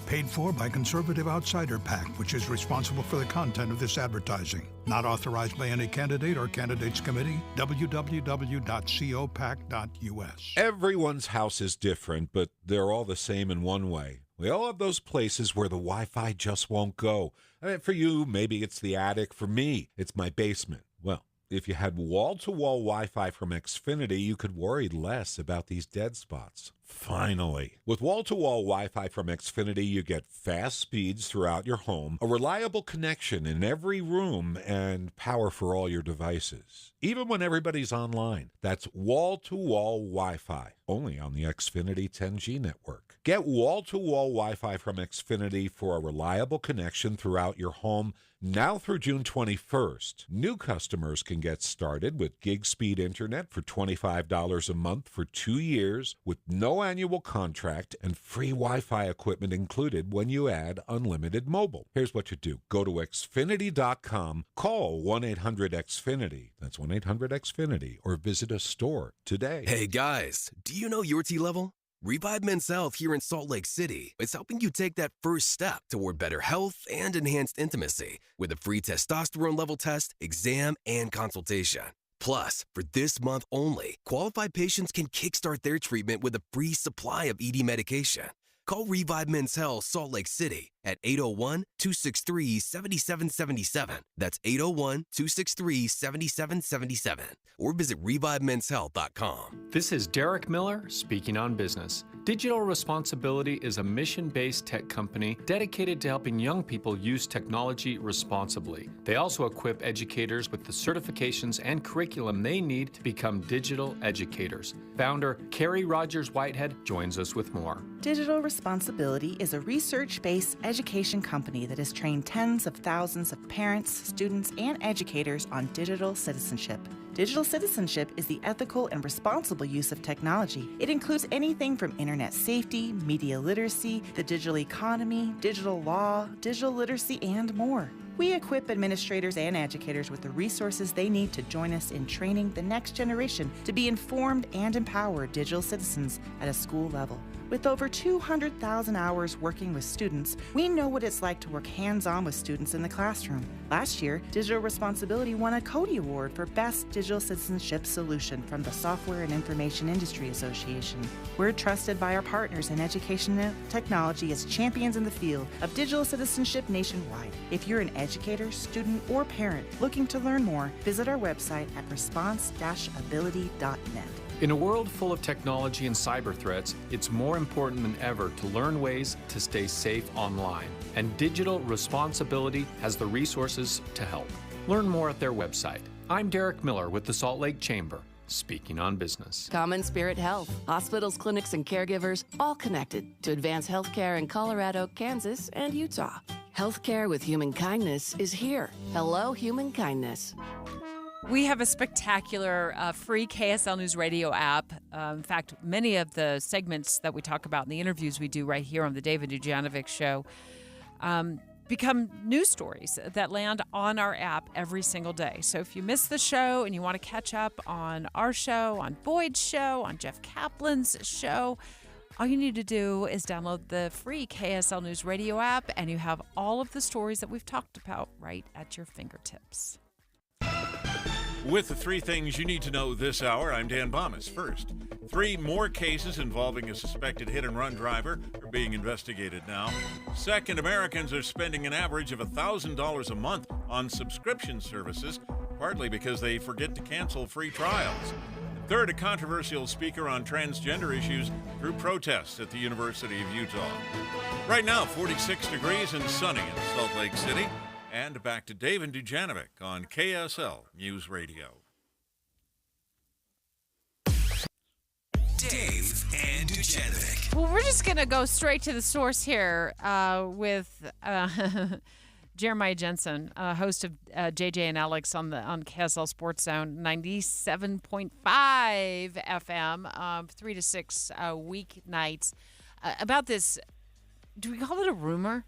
Paid for by Conservative Outsider PAC, which is responsible for the content of this advertising. Not authorized by any candidate or candidates committee. www.copac.us. Everyone's house is different, but they're all the same in one way. We all have those places where the Wi-Fi just won't go. I mean, for you, maybe it's the attic. For me, it's my basement. Well, if you had wall-to-wall Wi-Fi from Xfinity, you could worry less about these dead spots. Finally. With wall-to-wall Wi-Fi from Xfinity, you get fast speeds throughout your home, a reliable connection in every room, and power for all your devices, even when everybody's online. That's wall-to-wall Wi-Fi, only on the Xfinity 10G network. Get wall-to-wall Wi-Fi from Xfinity for a reliable connection throughout your home now through June 21st. New customers can get started with gig speed internet for $25 a month for 2 years with no annual contract and free Wi-Fi equipment included when you add unlimited mobile. Here's what you do. Go to Xfinity.com, call 1-800-XFINITY, that's 1-800-XFINITY, or visit a store today. Hey guys, do you know your T-level? Revive Men's Health here in Salt Lake City is helping you take that first step toward better health and enhanced intimacy with a free testosterone level test, exam, and consultation. Plus, for this month only, qualified patients can kickstart their treatment with a free supply of ED medication. Call Revive Men's Health Salt Lake City at 801-263-7777. That's 801-263-7777. Or visit ReviveMen'sHealth.com. This is Derek Miller speaking on business. Digital Responsibility is a mission-based tech company dedicated to helping young people use technology responsibly. They also equip educators with the certifications and curriculum they need to become digital educators. Founder Carrie Rogers Whitehead joins us with more. Digital Responsibility is a research-based education company that has trained tens of thousands of parents, students, and educators on digital citizenship. Digital citizenship is the ethical and responsible use of technology. It includes anything from internet safety, media literacy, the digital economy, digital law, digital literacy, and more. We equip administrators and educators with the resources they need to join us in training the next generation to be informed and empowered digital citizens at a school level. With over 200,000 hours working with students, we know what it's like to work hands-on with students in the classroom. Last year, Digital Responsibility won a Cody Award for Best Digital Citizenship Solution from the Software and Information Industry Association. We're trusted by our partners in education and technology as champions in the field of digital citizenship nationwide. If you're an educator, student, or parent looking to learn more, visit our website at response-ability.net. In a world full of technology and cyber threats, it's more important than ever to learn ways to stay safe online. And Digital Responsibility has the resources to help. Learn more at their website. I'm Derek Miller with the Salt Lake Chamber, speaking on business. Common Spirit Health. Hospitals, clinics, and caregivers all connected to advance healthcare in Colorado, Kansas, and Utah. Healthcare with human kindness is here. Hello, human kindness. We have a spectacular free KSL News Radio app. In fact, many of the segments that we talk about in the interviews we do right here on the David Dujanovic Show become news stories that land on our app every single day. So if you miss the show and you want to catch up on our show, on Boyd's show, on Jeff Kaplan's show, all you need to do is download the free KSL News Radio app, and you have all of the stories that we've talked about right at your fingertips. With the three things you need to know this hour, I'm Dan Bomas. First, 3 more cases involving a suspected hit-and-run driver are being investigated now. Second, Americans are spending an average of $1,000 a month on subscription services, partly because they forget to cancel free trials. Third, a controversial speaker on transgender issues through protests at the University of Utah. Right now, 46 degrees and sunny in Salt Lake City. And back to David Dujanovic on KSL News Radio. Dave and Dujanovic. Well, we're just going to go straight to the source here with Jeremiah Jensen, host of JJ and Alex on KSL Sports Zone 97.5 FM, 3 to 6 weeknights. About this, do we call it a rumor?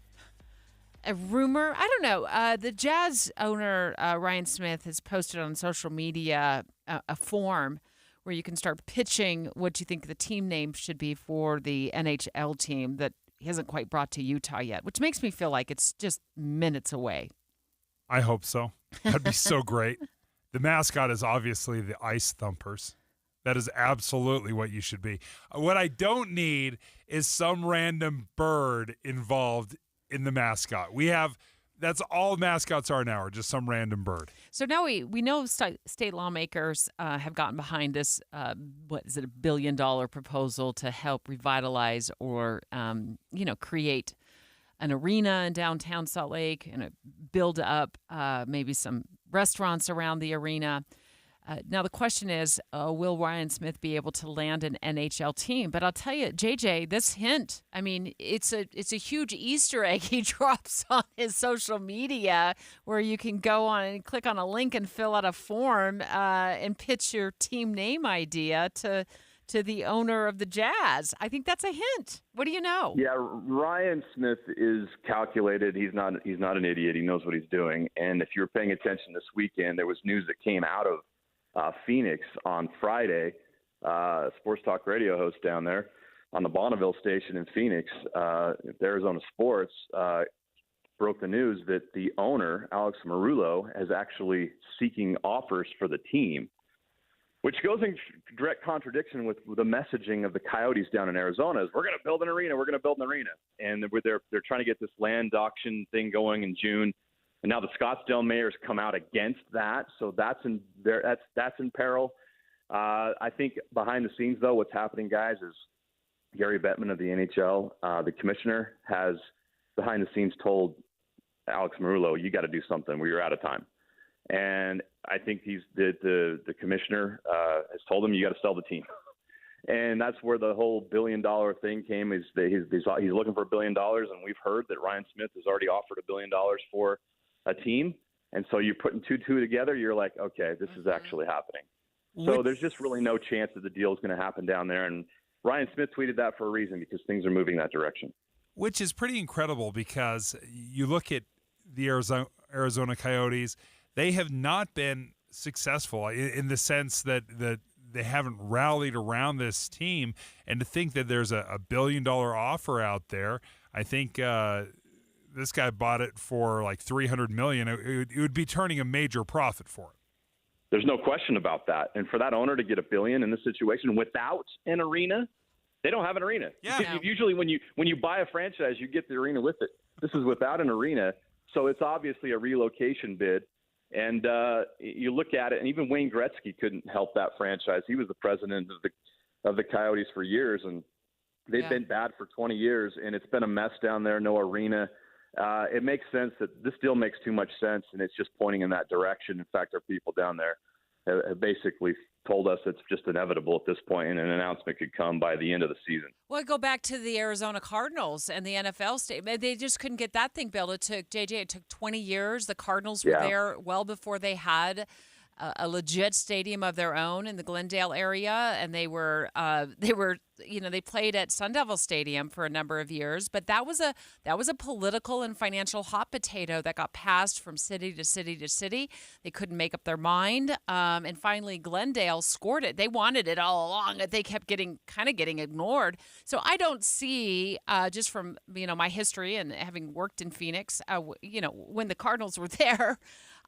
A rumor? I don't know. The Jazz owner, Ryan Smith, has posted on social media a form where you can start pitching what you think the team name should be for the NHL team that he hasn't quite brought to Utah yet, which makes me feel like it's just minutes away. I hope so. That'd be so great. The mascot is obviously the Ice Thumpers. That is absolutely what you should be. What I don't need is some random bird involved in the mascot. That's all mascots are now, are just some random bird. So now we know state lawmakers have gotten behind this, what is it, $1 billion proposal to help revitalize or, create an arena in downtown Salt Lake and build up maybe some restaurants around the arena. Now the question is, will Ryan Smith be able to land an NHL team? But I'll tell you, JJ, this hint, I mean, it's a huge Easter egg he drops on his social media where you can go on and click on a link and fill out a form and pitch your team name idea to the owner of the Jazz. I think that's a hint. What do you know? Yeah, Ryan Smith is calculated. He's not an idiot. He knows what he's doing. And if you're paying attention this weekend, there was news that came out of Phoenix on Friday, sports talk radio host down there on the Bonneville station in Phoenix, Arizona Sports, broke the news that the owner, Alex Marullo, is actually seeking offers for the team. which goes in direct contradiction with the messaging of the Coyotes down in Arizona is we're going to build an arena. We're going to build an arena. And they're trying to get this land auction thing going in June. And now the Scottsdale mayor's come out against that. So that's in peril. I think behind the scenes, though, what's happening, guys, is Gary Bettman of the NHL, the commissioner, has behind the scenes told Alex Marullo, you got to do something. We're out of time. And I think the commissioner has told him you got to sell the team. And that's where the whole $1 billion thing came, is that he's looking for $1 billion. And we've heard that Ryan Smith has already offered $1 billion for a team. And so you're putting two together. You're like, okay, this is actually happening. So there's just really no chance that the deal is going to happen down there. And Ryan Smith tweeted that for a reason, because things are moving that direction. Which is pretty incredible, because you look at the Arizona Coyotes, they have not been successful in the sense that they haven't rallied around this team. And to think that there's a $1 billion offer out there, I think this guy bought it for like $300 million. It would be turning a major profit for it. There's no question about that. And for that owner to get $1 billion in this situation without an arena, they don't have an arena. Yeah. Usually when you buy a franchise, you get the arena with it. This is without an arena, so it's obviously a relocation bid. And you look at it, and even Wayne Gretzky couldn't help that franchise. He was the president of the Coyotes for years, and they've been bad for 20 years, and it's been a mess down there, no arena. It makes sense that this deal makes too much sense, and it's just pointing in that direction. In fact, our people down there have basically told us it's just inevitable at this point, and an announcement could come by the end of the season. Well, I go back to the Arizona Cardinals and the NFL state. They just couldn't get that thing built. It took 20 years. The Cardinals were there well before they had a legit stadium of their own in the Glendale area, and they played at Sun Devil Stadium for a number of years, but that was a political and financial hot potato that got passed from city to city to city. They couldn't make up their mind, and finally Glendale scored it. They wanted it all along. They kept getting ignored. So I don't see, just from my history and having worked in Phoenix, when the Cardinals were there,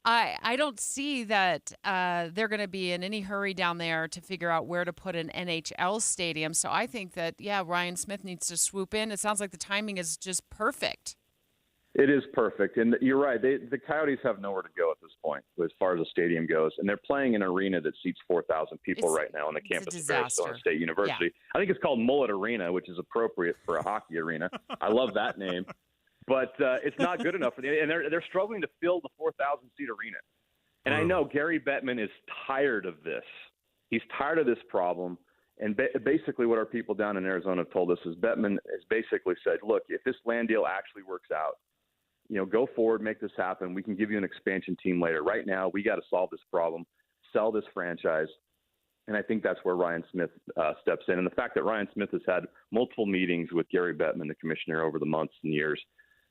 I don't see that they're going to be in any hurry down there to figure out where to put an NHL stadium. So I think that, Ryan Smith needs to swoop in. It sounds like the timing is just perfect. It is perfect. And you're right. The Coyotes have nowhere to go at this point as far as the stadium goes. And they're playing an arena that seats 4,000 people right now on the campus of Arizona State University. Yeah. I think it's called Mullet Arena, which is appropriate for a hockey arena. I love that name. But it's not good enough for and they're struggling to fill the 4,000-seat arena. And I know Gary Bettman is tired of this. He's tired of this problem. And basically what our people down in Arizona have told us is Bettman has basically said, look, if this land deal actually works out, go forward, make this happen. We can give you an expansion team later. Right now, we got to solve this problem, sell this franchise. And I think that's where Ryan Smith steps in. And the fact that Ryan Smith has had multiple meetings with Gary Bettman, the commissioner, over the months and years,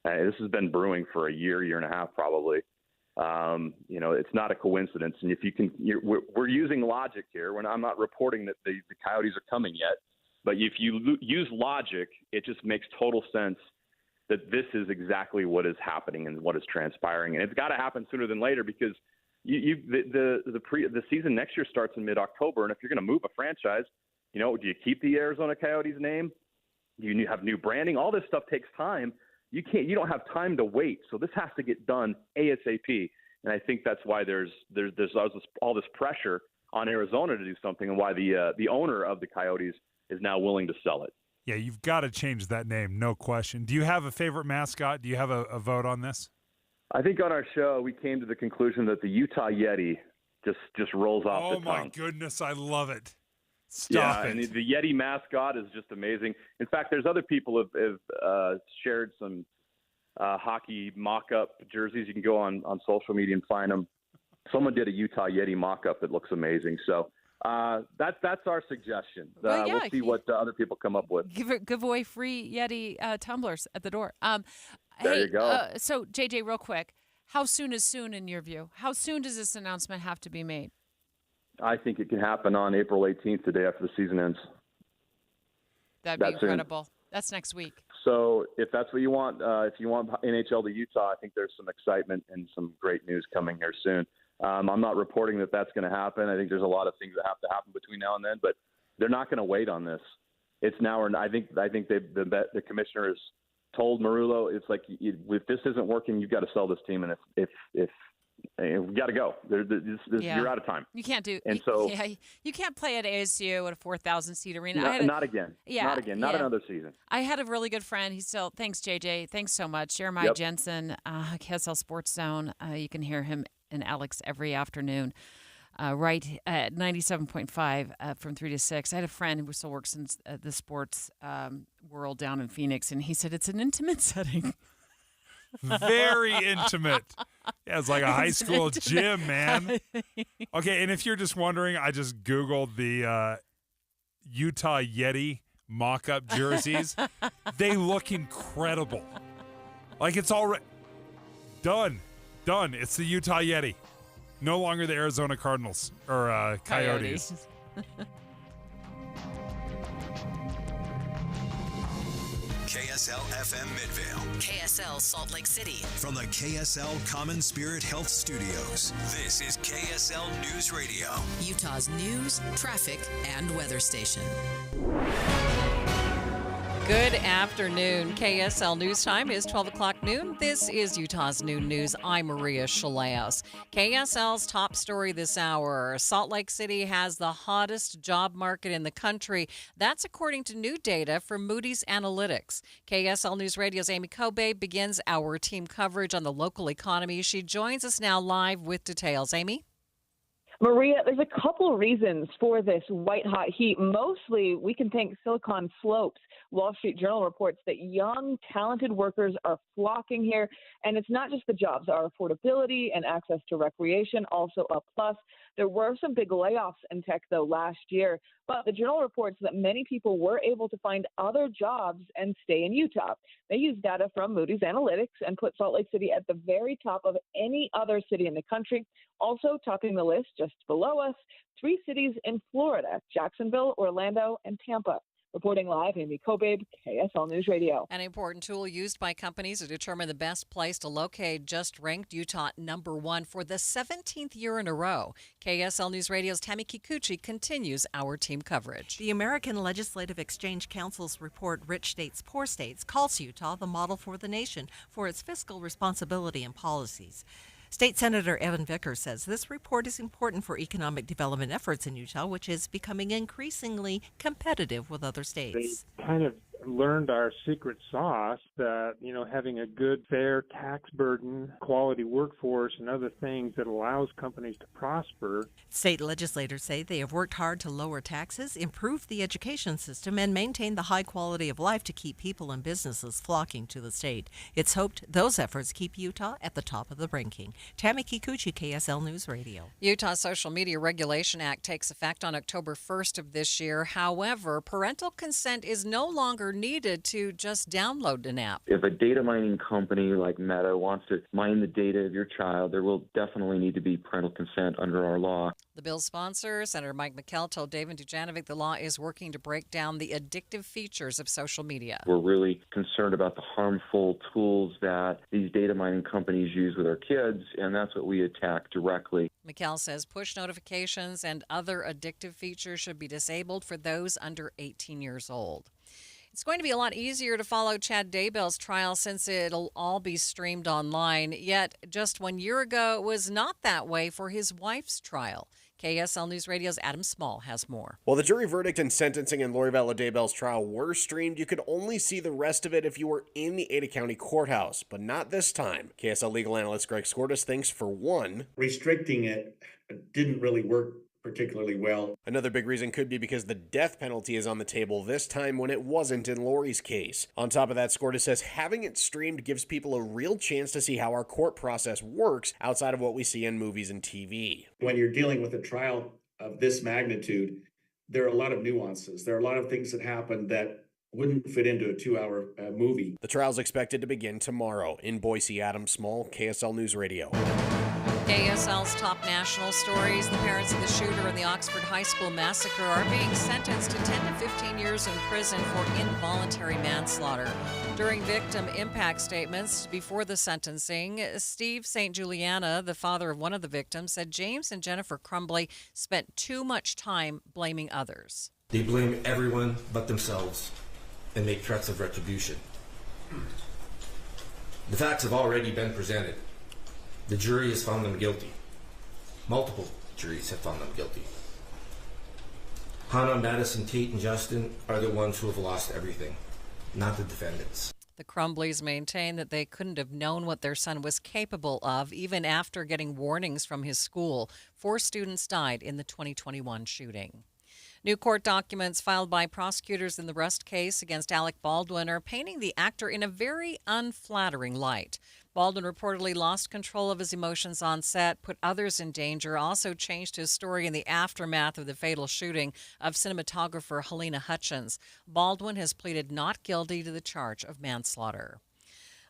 this has been brewing for a year and a half, probably. It's not a coincidence. And if you can, we're using logic here. I'm not reporting that the Coyotes are coming yet, but if you use logic, it just makes total sense that this is exactly what is happening and what is transpiring. And it's got to happen sooner than later, because the season next year starts in mid-October. And if you're going to move a franchise, do you keep the Arizona Coyotes name? Do you have new branding? All this stuff takes time. You don't have time to wait. So this has to get done ASAP. And I think that's why there's all this pressure on Arizona to do something, and why the owner of the Coyotes is now willing to sell it. Yeah, you've got to change that name, no question. Do you have a favorite mascot? Do you have a vote on this? I think on our show we came to the conclusion that the Utah Yeti just rolls off the tongue. Oh my goodness, I love it. Stop it. And the Yeti mascot is just amazing. In fact, there's other people have shared some hockey mock-up jerseys. You can go on social media and find them. Someone did a Utah Yeti mock-up that looks amazing. So that's our suggestion. We'll see what other people come up with. Give away free Yeti tumblers at the door. There you go. So, JJ, real quick, how soon is soon in your view? How soon does this announcement have to be made? I think it can happen on April 18th, the day after the season ends. That'd be incredible. Soon. That's next week. So if that's what you want, if you want NHL to Utah, I think there's some excitement and some great news coming here soon. I'm not reporting that that's going to happen. I think there's a lot of things that have to happen between now and then, but they're not going to wait on this. It's now or I think the commissioner has told Marullo, it's like, if this isn't working, you've got to sell this team, and if we got to go. You're out of time. You can't do. And so you can't play at ASU at a 4,000 seat arena. Not again. Yeah, not again. Not another season. I had a really good friend. Thanks JJ. Thanks so much, Jeremiah Jensen, KSL Sports Zone. You can hear him and Alex every afternoon. Right at 97.5 from 3 to 6. I had a friend who still works in the sports world down in Phoenix, and he said it's an intimate setting. Very intimate. Yeah, it's like a high school gym, man. Okay, and if you're just wondering, I just Googled the Utah Yeti mock-up jerseys. They look incredible. Like, it's already done. It's the Utah Yeti. No longer the Arizona Cardinals or Coyotes. KSL FM Midvale. KSL Salt Lake City. From the KSL Common Spirit Health Studios, this is KSL News Radio. Utah's news, traffic, and weather station. Good afternoon. KSL News Time is 12 o'clock noon. This is Utah's Noon News. I'm Maria Shaleos. KSL's top story this hour. Salt Lake City has the hottest job market in the country. That's according to new data from Moody's Analytics. KSL News Radio's Amy Kobe begins our team coverage on the local economy. She joins us now live with details. Amy? Maria, there's a couple reasons for this white-hot heat. Mostly, we can thank Silicon Slopes. Wall Street Journal reports that young, talented workers are flocking here, and it's not just the jobs. Our affordability and access to recreation also a plus. There were some big layoffs in tech, though, last year, but the Journal reports that many people were able to find other jobs and stay in Utah. They use data from Moody's Analytics and put Salt Lake City at the very top of any other city in the country. Also topping the list just below us, 3 cities in Florida: Jacksonville, Orlando, and Tampa. Reporting live, Amy Kobe, KSL News Radio. An important tool used by companies to determine the best place to locate just ranked Utah #1 for the 17th year in a row. KSL News Radio's Tammy Kikuchi continues our team coverage. The American Legislative Exchange Council's report, Rich States, Poor States, calls Utah the model for the nation for its fiscal responsibility and policies. State Senator Evan Vickers says this report is important for economic development efforts in Utah, which is becoming increasingly competitive with other states. They kind of learned our secret sauce that, having a good, fair tax burden, quality workforce, and other things that allows companies to prosper. State legislators say they have worked hard to lower taxes, improve the education system, and maintain the high quality of life to keep people and businesses flocking to the state. It's hoped those efforts keep Utah at the top of the ranking. Tammy Kikuchi, KSL News Radio. Utah's Social Media Regulation Act takes effect on October 1st of this year. However, parental consent is no longer needed to just download an app. If a data mining company like Meta wants to mine the data of your child, there will definitely need to be parental consent under our law. The bill's sponsor, Senator Mike McKell, told David Dujanovic the law is working to break down the addictive features of social media. We're really concerned about the harmful tools that these data mining companies use with our kids, and that's what we attack directly. McKell says push notifications and other addictive features should be disabled for those under 18 years old. It's going to be a lot easier to follow Chad Daybell's trial since it'll all be streamed online. Yet, just 1 year ago, it was not that way for his wife's trial. KSL News Radio's Adam Small has more. While the jury verdict and sentencing in Lori Vallow Daybell's trial were streamed, you could only see the rest of it if you were in the Ada County Courthouse, but not this time. KSL legal analyst Greg Skordas thinks, for one, restricting it didn't really work particularly well. Another big reason could be because the death penalty is on the table this time when it wasn't in Lori's case. On top of that, Skorda says having it streamed gives people a real chance to see how our court process works outside of what we see in movies and TV. When you're dealing with a trial of this magnitude, there are a lot of nuances. There are a lot of things that happen that wouldn't fit into a 2-hour movie. The trial's expected to begin tomorrow. In Boise, Adam Small, KSL News Radio. KSL's top national stories. The parents of the shooter in the Oxford High School massacre are being sentenced to 10 to 15 years in prison for involuntary manslaughter. During victim impact statements before the sentencing, Steve St. Juliana, the father of one of the victims, said James and Jennifer Crumbly spent too much time blaming others. They blame everyone but themselves and make threats of retribution. The facts have already been presented. The jury has found them guilty. Multiple juries have found them guilty. Hannah, Madison, Tate, and Justin are the ones who have lost everything, not the defendants. The Crumbleys maintain that they couldn't have known what their son was capable of, even after getting warnings from his school. 4 students died in the 2021 shooting. New court documents filed by prosecutors in the Rust case against Alec Baldwin are painting the actor in a very unflattering light. Baldwin reportedly lost control of his emotions on set, put others in danger, also changed his story in the aftermath of the fatal shooting of cinematographer Helena Hutchins. Baldwin has pleaded not guilty to the charge of manslaughter.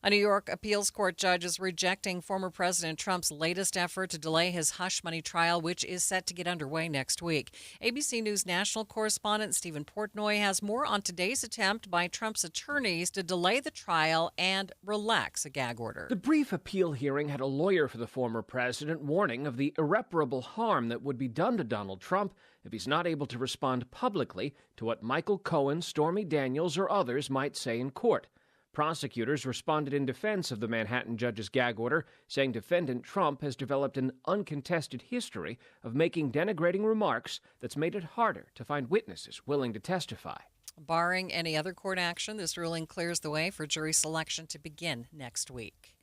A New York appeals court judge is rejecting former President Trump's latest effort to delay his hush money trial, which is set to get underway next week. ABC News national correspondent Stephen Portnoy has more on today's attempt by Trump's attorneys to delay the trial and relax a gag order. The brief appeal hearing had a lawyer for the former president warning of the irreparable harm that would be done to Donald Trump if he's not able to respond publicly to what Michael Cohen, Stormy Daniels, or others might say in court. Prosecutors responded in defense of the Manhattan judge's gag order, saying defendant Trump has developed an uncontested history of making denigrating remarks that's made it harder to find witnesses willing to testify. Barring any other court action, this ruling clears the way for jury selection to begin next week.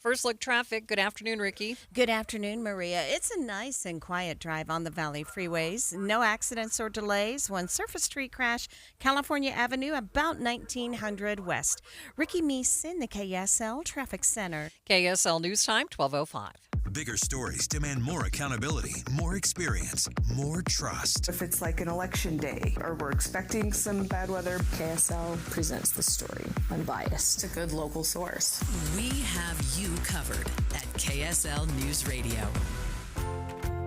First look traffic. Good afternoon, Ricky. Good afternoon, Maria. It's a nice and quiet drive on the Valley freeways. No accidents or delays. One surface street crash, California Avenue, about 1900 West. Ricky Meese in the KSL Traffic Center. KSL News Time, 12:05. Bigger stories demand more accountability, more experience, more trust. If it's like an election day or we're expecting some bad weather, KSL presents the story unbiased. It's a good local source. We have you covered at KSL News Radio.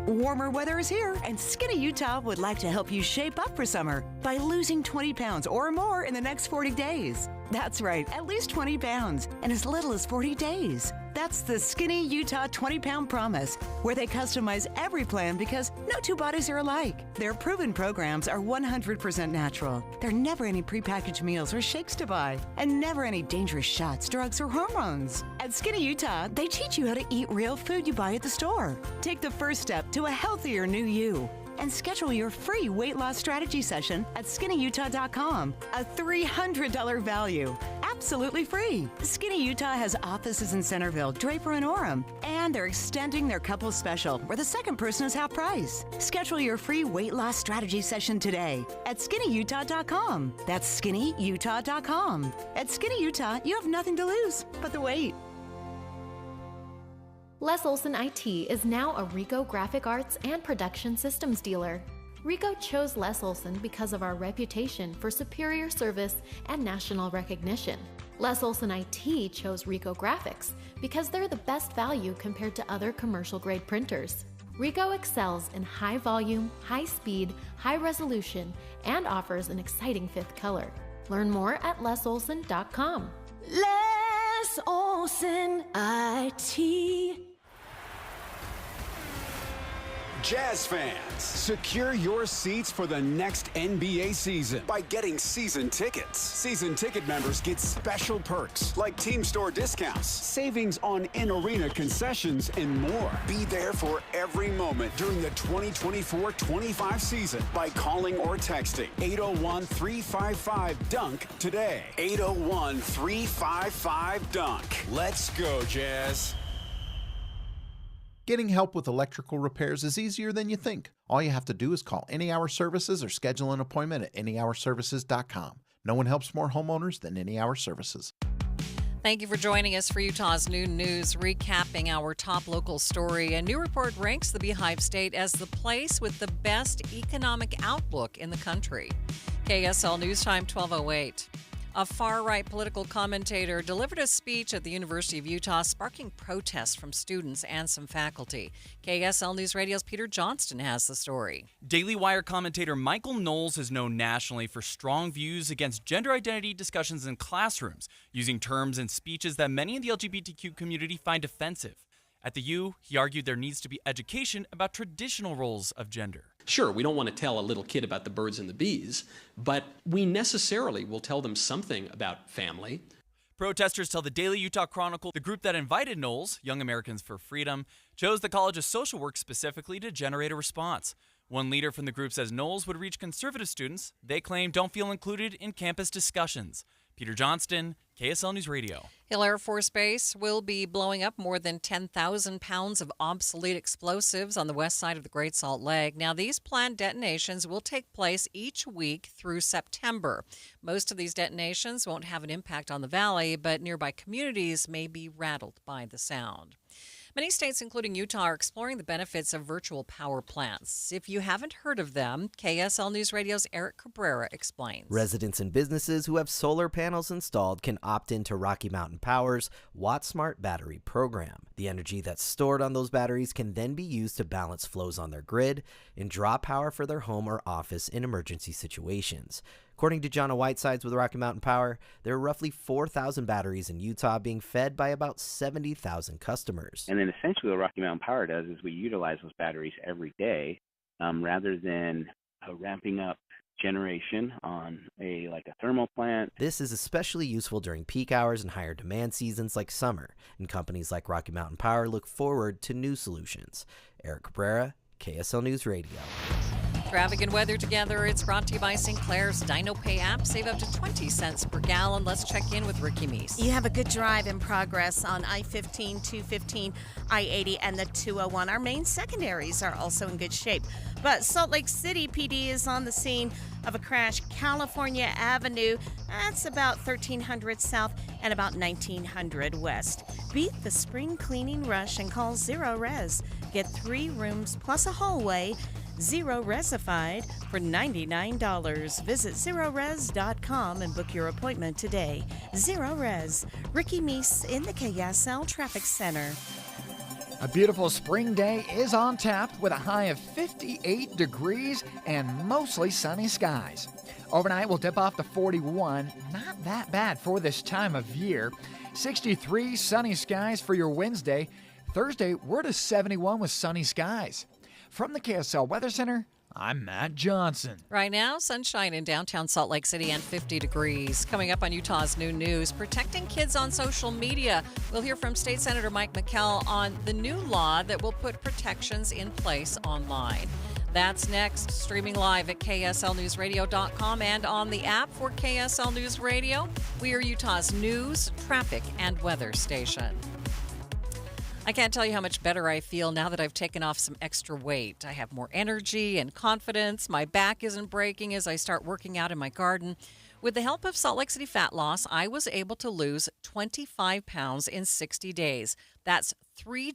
Warmer weather is here, and Skinny Utah would like to help you shape up for summer by losing 20 pounds or more in the next 40 days. That's right, at least 20 pounds in as little as 40 days. That's the Skinny Utah 20-pound promise, where they customize every plan because no two bodies are alike. Their proven programs are 100% natural. There are never any prepackaged meals or shakes to buy, and never any dangerous shots, drugs, or hormones. At Skinny Utah, they teach you how to eat real food you buy at the store. Take the first step to a healthier new you and schedule your free weight loss strategy session at skinnyutah.com. A $300 value. Absolutely free. Skinny Utah has offices in Centerville, Draper, and Orem. And they're extending their couple special, where the second person is half price. Schedule your free weight loss strategy session today at skinnyutah.com. That's skinnyutah.com. At Skinny Utah, you have nothing to lose but the weight. Les Olson IT is now a Rico Graphic Arts and Production Systems dealer. Rico chose Les Olson because of our reputation for superior service and national recognition. Les Olson IT chose Rico Graphics because they're the best value compared to other commercial-grade printers. Rico excels in high volume, high speed, high resolution, and offers an exciting 5th color. Learn more at lesolson.com. Les Olson IT. Jazz fans, secure your seats for the next NBA season by getting season tickets. Season ticket members get special perks like team store discounts, savings on in-arena concessions, and more. Be there for every moment during the 2024-25 season by calling or texting 801-355-DUNK today. 801-355-DUNK. Let's go, Jazz. Getting help with electrical repairs is easier than you think. All you have to do is call Any Hour Services or schedule an appointment at anyhourservices.com. No one helps more homeowners than Any Hour Services. Thank you for joining us for Utah's Noon News, recapping our top local story. A new report ranks the Beehive State as the place with the best economic outlook in the country. KSL News Time, 12:08. A far-right political commentator delivered a speech at the University of Utah, sparking protests from students and some faculty. KSL News Radio's Peter Johnston has the story. Daily Wire commentator Michael Knowles is known nationally for strong views against gender identity discussions in classrooms, using terms and speeches that many in the LGBTQ community find offensive. At the U, he argued there needs to be education about traditional roles of gender. Sure, we don't want to tell a little kid about the birds and the bees, but we necessarily will tell them something about family. Protesters tell the Daily Utah Chronicle the group that invited Knowles, Young Americans for Freedom, chose the College of Social Work specifically to generate a response. One leader from the group says Knowles would reach conservative students they claim don't feel included in campus discussions. Peter Johnston, KSL News Radio. Hill Air Force Base will be blowing up more than 10,000 pounds of obsolete explosives on the west side of the Great Salt Lake. Now, these planned detonations will take place each week through September. Most of these detonations won't have an impact on the valley, but nearby communities may be rattled by the sound. Many states, including Utah, are exploring the benefits of virtual power plants. If you haven't heard of them, KSL News Radio's Eric Cabrera explains. Residents and businesses who have solar panels installed can opt into Rocky Mountain Power's WattSmart battery program. The energy that's stored on those batteries can then be used to balance flows on their grid and draw power for their home or office in emergency situations. According to John Whitesides with Rocky Mountain Power, there are roughly 4,000 batteries in Utah being fed by about 70,000 customers. And then essentially what Rocky Mountain Power does is we utilize those batteries every day rather than ramping up generation on a thermal plant. This is especially useful during peak hours and higher demand seasons like summer, and companies like Rocky Mountain Power look forward to new solutions. Eric Cabrera, KSL News Radio. Traffic and weather together. It's brought to you by Sinclair's DinoPay app. Save up to 20 cents per gallon. Let's check in with Ricky Meese. You have a good drive in progress on I-15, 215, I-80, and the 201. Our main secondaries are also in good shape. But Salt Lake City PD is on the scene of a crash. California Avenue, that's about 1300 south and about 1900 west. Beat the spring cleaning rush and call Zero Res. Get 3 rooms plus a hallway. Zero Resified for $99. Visit ZeroRes.com and book your appointment today. Zero Res. Ricky Meese in the KSL Traffic Center. A beautiful spring day is on tap with a high of 58 degrees and mostly sunny skies. Overnight we'll dip off to 41. Not that bad for this time of year. 63 sunny skies for your Wednesday. Thursday we're to 71 with sunny skies. From the KSL Weather Center, I'm Matt Johnson. Right now, sunshine in downtown Salt Lake City and 50 degrees. Coming up on Utah's New News, protecting kids on social media. We'll hear from State Senator Mike McKell on the new law that will put protections in place online. That's next, streaming live at KSLNewsRadio.com and on the app for KSL News Radio. We are Utah's news, traffic, and weather station. I can't tell you how much better I feel now that I've taken off some extra weight. I have more energy and confidence. My back isn't breaking as I start working out in my garden. With the help of Salt Lake City Fat Loss, I was able to lose 25 pounds in 60 days. That's 3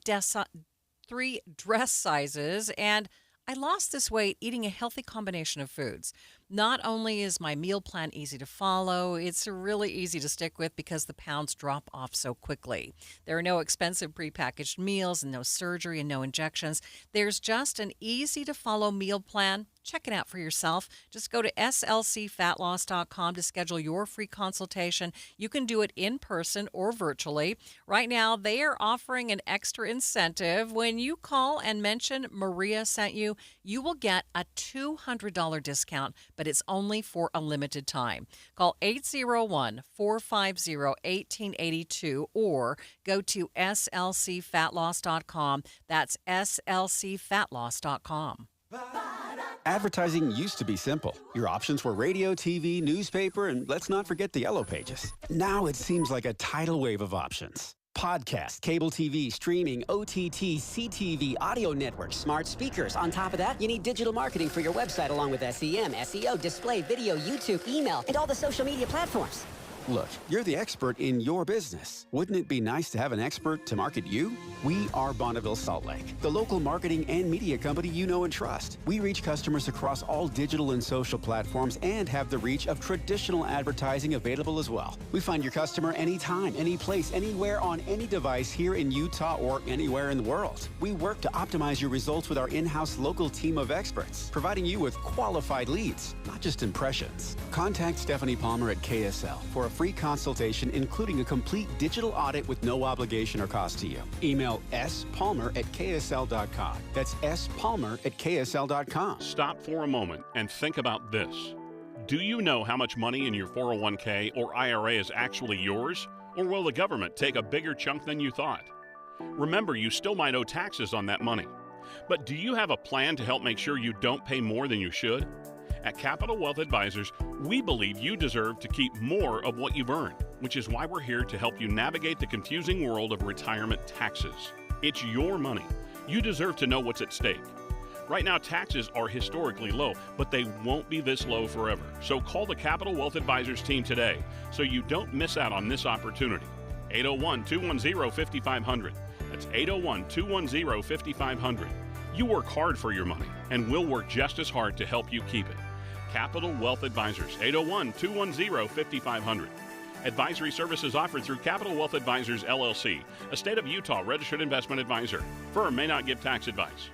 dress sizes, and I lost this weight eating a healthy combination of foods. Not only is my meal plan easy to follow, it's really easy to stick with because the pounds drop off so quickly. There are no expensive prepackaged meals and no surgery and no injections. There's just an easy-to-follow meal plan. Check it out for yourself. Just go to slcfatloss.com to schedule your free consultation. You can do it in person or virtually. Right now, they are offering an extra incentive. When you call and mention Maria sent you, you will get a $200 discount, but it's only for a limited time. Call 801-450-1882 or go to slcfatloss.com. That's slcfatloss.com. Advertising used to be simple. Your options were radio, TV, newspaper, and let's not forget the yellow pages. Now it seems like a tidal wave of options. Podcast, cable TV, streaming, OTT, CTV, audio networks, smart speakers. On top of that, you need digital marketing for your website along with SEM, SEO, display, video, YouTube, email, and all the social media platforms. Look, you're the expert in your business. Wouldn't it be nice to have an expert to market you? We are Bonneville Salt Lake, the local marketing and media company you know and trust. We reach customers across all digital and social platforms and have the reach of traditional advertising available as well. We find your customer anytime, any place, anywhere on any device here in Utah or anywhere in the world. We work to optimize your results with our in-house local team of experts, providing you with qualified leads, not just impressions. Contact Stephanie Palmer at KSL for a free consultation, including a complete digital audit with no obligation or cost to you. Email spalmer@ksl.com. That's spalmer@ksl.com. Stop for a moment and think about this. Do you know how much money in your 401k or IRA is actually yours? Or will the government take a bigger chunk than you thought? Remember, you still might owe taxes on that money. But do you have a plan to help make sure you don't pay more than you should? At Capital Wealth Advisors, we believe you deserve to keep more of what you've earned, which is why we're here to help you navigate the confusing world of retirement taxes. It's your money. You deserve to know what's at stake. Right now, taxes are historically low, but they won't be this low forever. So call the Capital Wealth Advisors team today so you don't miss out on this opportunity. 801-210-5500. That's 801-210-5500. You work hard for your money, and we'll work just as hard to help you keep it. Capital Wealth Advisors, 801-210-5500. Advisory services offered through Capital Wealth Advisors, LLC, a state of Utah registered investment advisor. Firm may not give tax advice.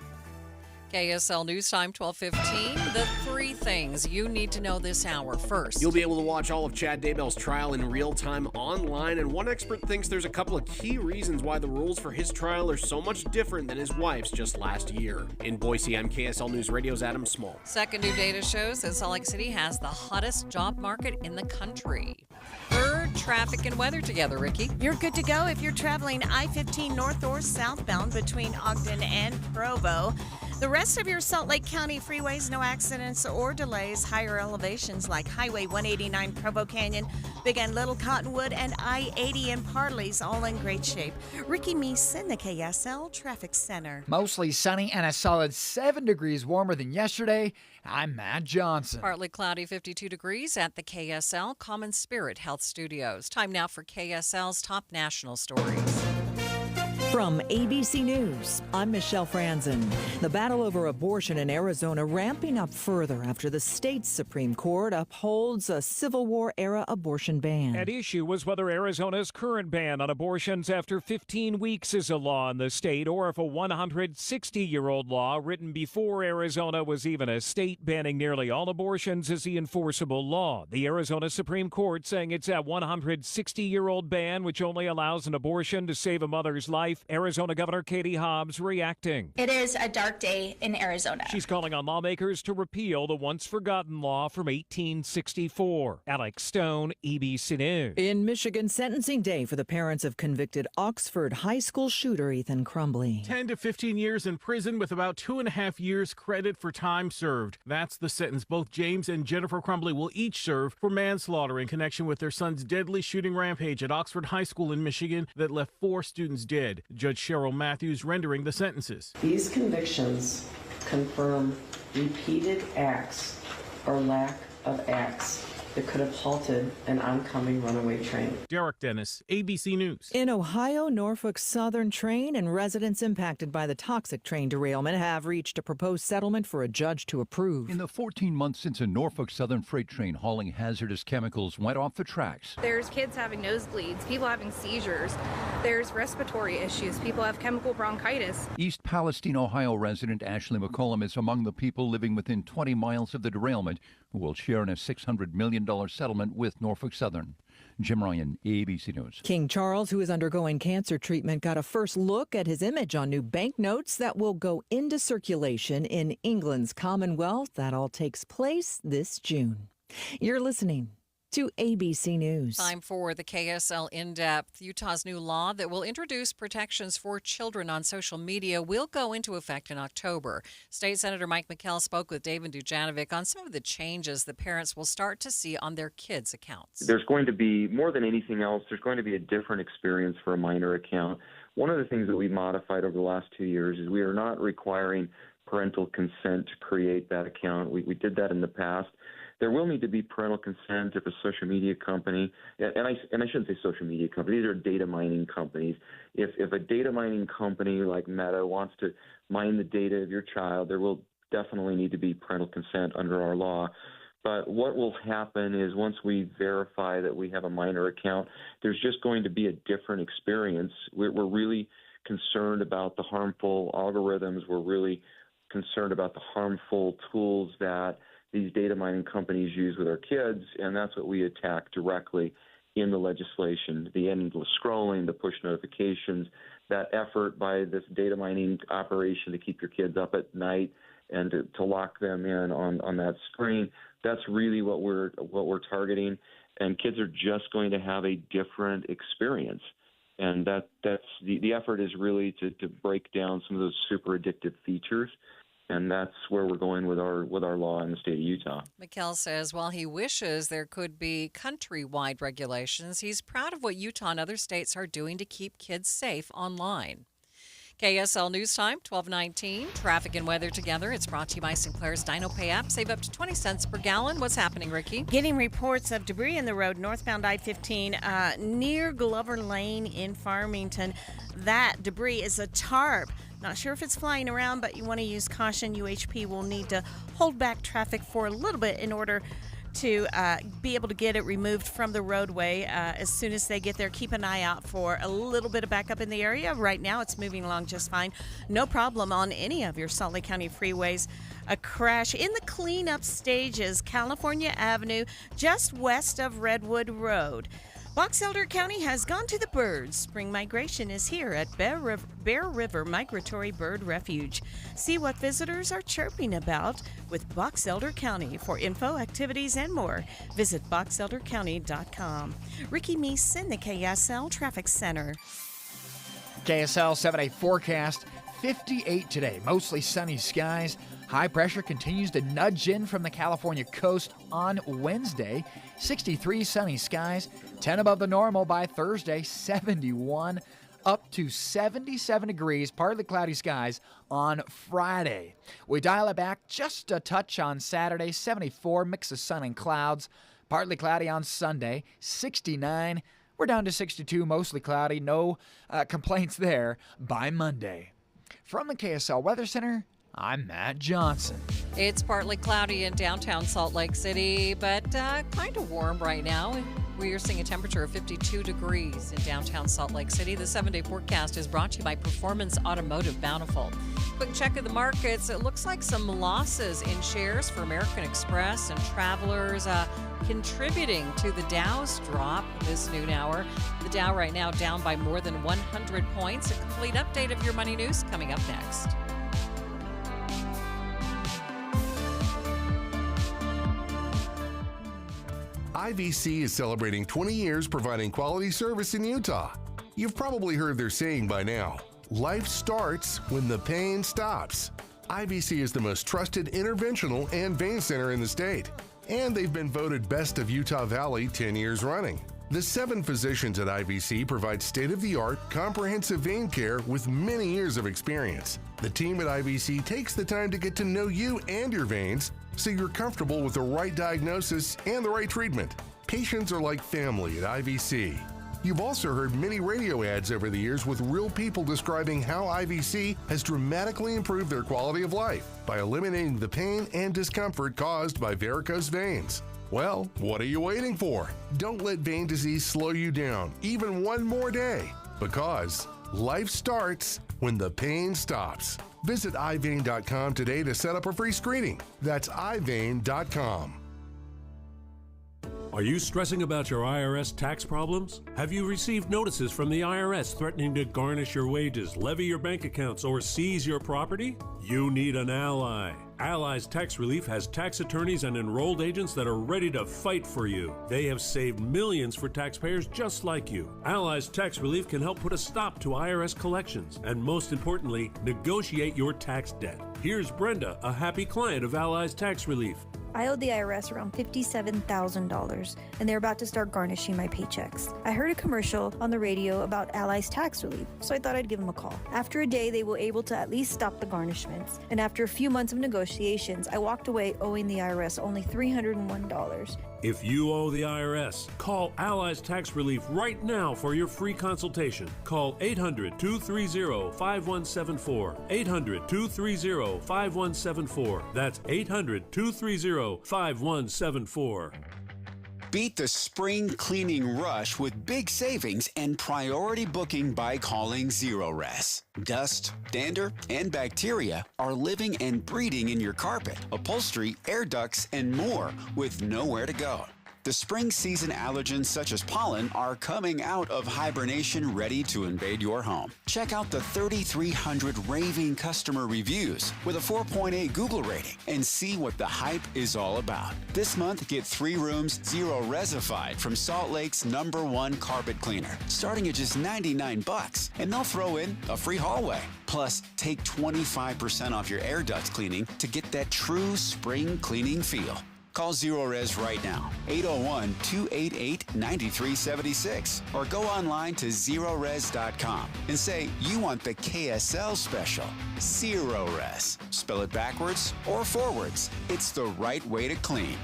KSL News Time, 12:15. The three things you need to know this hour. First, you'll be able to watch all of Chad Daybell's trial in real time online, and one expert thinks there's a couple of key reasons why the rules for his trial are so much different than his wife's just last year. In Boise, I'm KSL News Radio's Adam Small. Second, new data shows that Salt Lake City has the hottest job market in the country. Third, traffic and weather together, Ricky. You're good to go if you're traveling I-15 north or southbound between Ogden and Provo. The rest of your Salt Lake County freeways, no accidents or delays. Higher elevations like Highway 189 Provo Canyon, Big and Little Cottonwood, and I-80 in Parley's all in great shape. Ricky Meese in the KSL Traffic Center. Mostly sunny and a solid 7 degrees warmer than yesterday. I'm Matt Johnson. Partly cloudy, 52 degrees at the KSL Common Spirit Health Studios. Time now for KSL's top national stories. From ABC News, I'm Michelle Franzen. The battle over abortion in Arizona ramping up further after the state's Supreme Court upholds a Civil War-era abortion ban. At issue was whether Arizona's current ban on abortions after 15 weeks is a law in the state, or if a 160-year-old law written before Arizona was even a state banning nearly all abortions is the enforceable law. The Arizona Supreme Court saying it's a 160-year-old ban which only allows an abortion to save a mother's life. Arizona Governor Katie Hobbs reacting. It is a dark day in Arizona. She's calling on lawmakers to repeal the once-forgotten law from 1864. Alex Stone, ABC News. In Michigan, sentencing day for the parents of convicted Oxford high school shooter Ethan Crumbley. 10 to 15 years in prison with about 2.5 years credit for time served. That's the sentence both James and Jennifer Crumbley will each serve for manslaughter in connection with their son's deadly shooting rampage at Oxford High School in Michigan that left 4 students dead. Judge Cheryl Matthews rendering the sentences. These convictions confirm repeated acts or lack of acts that could have halted an oncoming runaway train. Derek Dennis, ABC News. In Ohio, Norfolk Southern train and residents impacted by the toxic train derailment have reached a proposed settlement for a judge to approve. In the 14 months since a Norfolk Southern freight train hauling hazardous chemicals went off the tracks, there's kids having nosebleeds, people having seizures, there's respiratory issues, people have chemical bronchitis. East Palestine, Ohio resident Ashley McCollum is among the people living within 20 miles of the derailment who will share in a $600 million settlement with Norfolk Southern. Jim Ryan, ABC News. King Charles, who is undergoing cancer treatment, got a first look at his image on new banknotes that will go into circulation in England's Commonwealth. That all takes place this June. You're listening to ABC News. Time for the KSL In-Depth. Utah's new law that will introduce protections for children on social media will go into effect in October. State Senator Mike McKell spoke with David Dujanovic on some of the changes the parents will start to see on their kids' accounts. There's going to be, more than anything else, there's going to be a different experience for a minor account. One of the things that we modified over the last 2 years is we are not requiring parental consent to create that account. We did that in the past. There will need to be parental consent if a social media company, and I shouldn't say social media company, these are data mining companies. If a data mining company like Meta wants to mine the data of your child, there will definitely need to be parental consent under our law. But what will happen is once we verify that we have a minor account, there's just going to be a different experience. We're really concerned about the harmful algorithms. We're really concerned about the harmful tools that these data mining companies use with our kids, and that's what we attack directly in the legislation. The endless scrolling, the push notifications, that effort by this data mining operation to keep your kids up at night and to lock them in on that screen. That's really what we're targeting, and kids are just going to have a different experience. And that's the effort is really to break down some of those super addictive features. And that's where we're going with our law in the state of Utah. Mikkel says while he wishes there could be countrywide regulations, he's proud of what Utah and other states are doing to keep kids safe online. KSL News Time, 12:19. Traffic and weather together. It's brought to you by Sinclair's Dino Pay app. Save up to 20 cents per gallon. What's happening, Ricky? Getting reports of debris in the road northbound I-15 near Glover Lane in Farmington. That debris is a tarp. Not sure if it's flying around, but you want to use caution. UHP will need to hold back traffic for a little bit in order to be able to get it removed from the roadway as soon as they get there. Keep an eye out for a little bit of backup in the area. Right now, it's moving along just fine. No problem on any of your Salt Lake County freeways. A crash in the cleanup stages, California Avenue, just west of Redwood Road. Box Elder County has gone to the birds. Spring migration is here at Bear River Migratory Bird Refuge. See what visitors are chirping about with Box Elder County. For info, activities, and more, visit boxeldercounty.com. Ricky Meese in the KSL Traffic Center. KSL 7-day forecast, 58 today, mostly sunny skies. High pressure continues to nudge in from the California coast on Wednesday. 63 sunny skies, 10 above the normal by Thursday, 71 up to 77 degrees, partly cloudy skies on Friday. We dial it back just a touch on Saturday, 74, mix of sun and clouds, partly cloudy on Sunday, 69. We're down to 62, mostly cloudy, no complaints there by Monday. From the KSL Weather Center, I'm Matt Johnson. It's partly cloudy in downtown Salt Lake City, but kind of warm right now. We are seeing a temperature of 52 degrees in downtown Salt Lake City. The 7-day forecast is brought to you by Performance Automotive Bountiful. Quick check of the markets. It looks like some losses in shares for American Express and Travelers contributing to the Dow's drop this noon hour. The Dow right now down by more than 100 points. A complete update of your money news coming up next. IVC is celebrating 20 years providing quality service in Utah. You've probably heard their saying by now, life starts when the pain stops. IVC is the most trusted interventional and vein center in the state, and they've been voted Best of Utah Valley 10 years running. The 7 physicians at IVC provide state-of-the-art, comprehensive vein care with many years of experience. The team at IVC takes the time to get to know you and your veins so you're comfortable with the right diagnosis and the right treatment. Patients are like family at IVC. You've also heard many radio ads over the years with real people describing how IVC has dramatically improved their quality of life by eliminating the pain and discomfort caused by varicose veins. Well, what are you waiting for? Don't let vein disease slow you down even one more day, because life starts when the pain stops. Visit ivein.com today to set up a free screening. That's ivein.com. Are you stressing about your IRS tax problems? Have you received notices from the IRS threatening to garnish your wages, levy your bank accounts, or seize your property? You need an ally. Allies Tax Relief has tax attorneys and enrolled agents that are ready to fight for you. They have saved millions for taxpayers just like you. Allies Tax Relief can help put a stop to IRS collections and, most importantly, negotiate your tax debt. Here's Brenda, a happy client of Allies Tax Relief. I owed the IRS around $57,000, and they're about to start garnishing my paychecks. I heard a commercial on the radio about Allies Tax Relief, so I thought I'd give them a call. After a day, they were able to at least stop the garnishments, and after a few months of negotiations, I walked away owing the IRS only $301. If you owe the IRS, call Allies Tax Relief right now for your free consultation. Call 800-230-5174. 800-230-5174. That's 800-230-5174. Beat the spring cleaning rush with big savings and priority booking by calling Zerorez. Dust, dander, and bacteria are living and breeding in your carpet, upholstery, air ducts, and more with nowhere to go. The spring season allergens such as pollen are coming out of hibernation ready to invade your home. Check out the 3,300 raving customer reviews with a 4.8 Google rating and see what the hype is all about. This month, get 3 rooms Zerorez-ified from Salt Lake's #1 carpet cleaner, starting at just $99, and they'll throw in a free hallway. Plus, take 25% off your air ducts cleaning to get that true spring cleaning feel. Call Zerorez right now, 801-288-9376, or go online to Zerorez.com and say you want the KSL special, Zerorez. Spell it backwards or forwards. It's the right way to clean.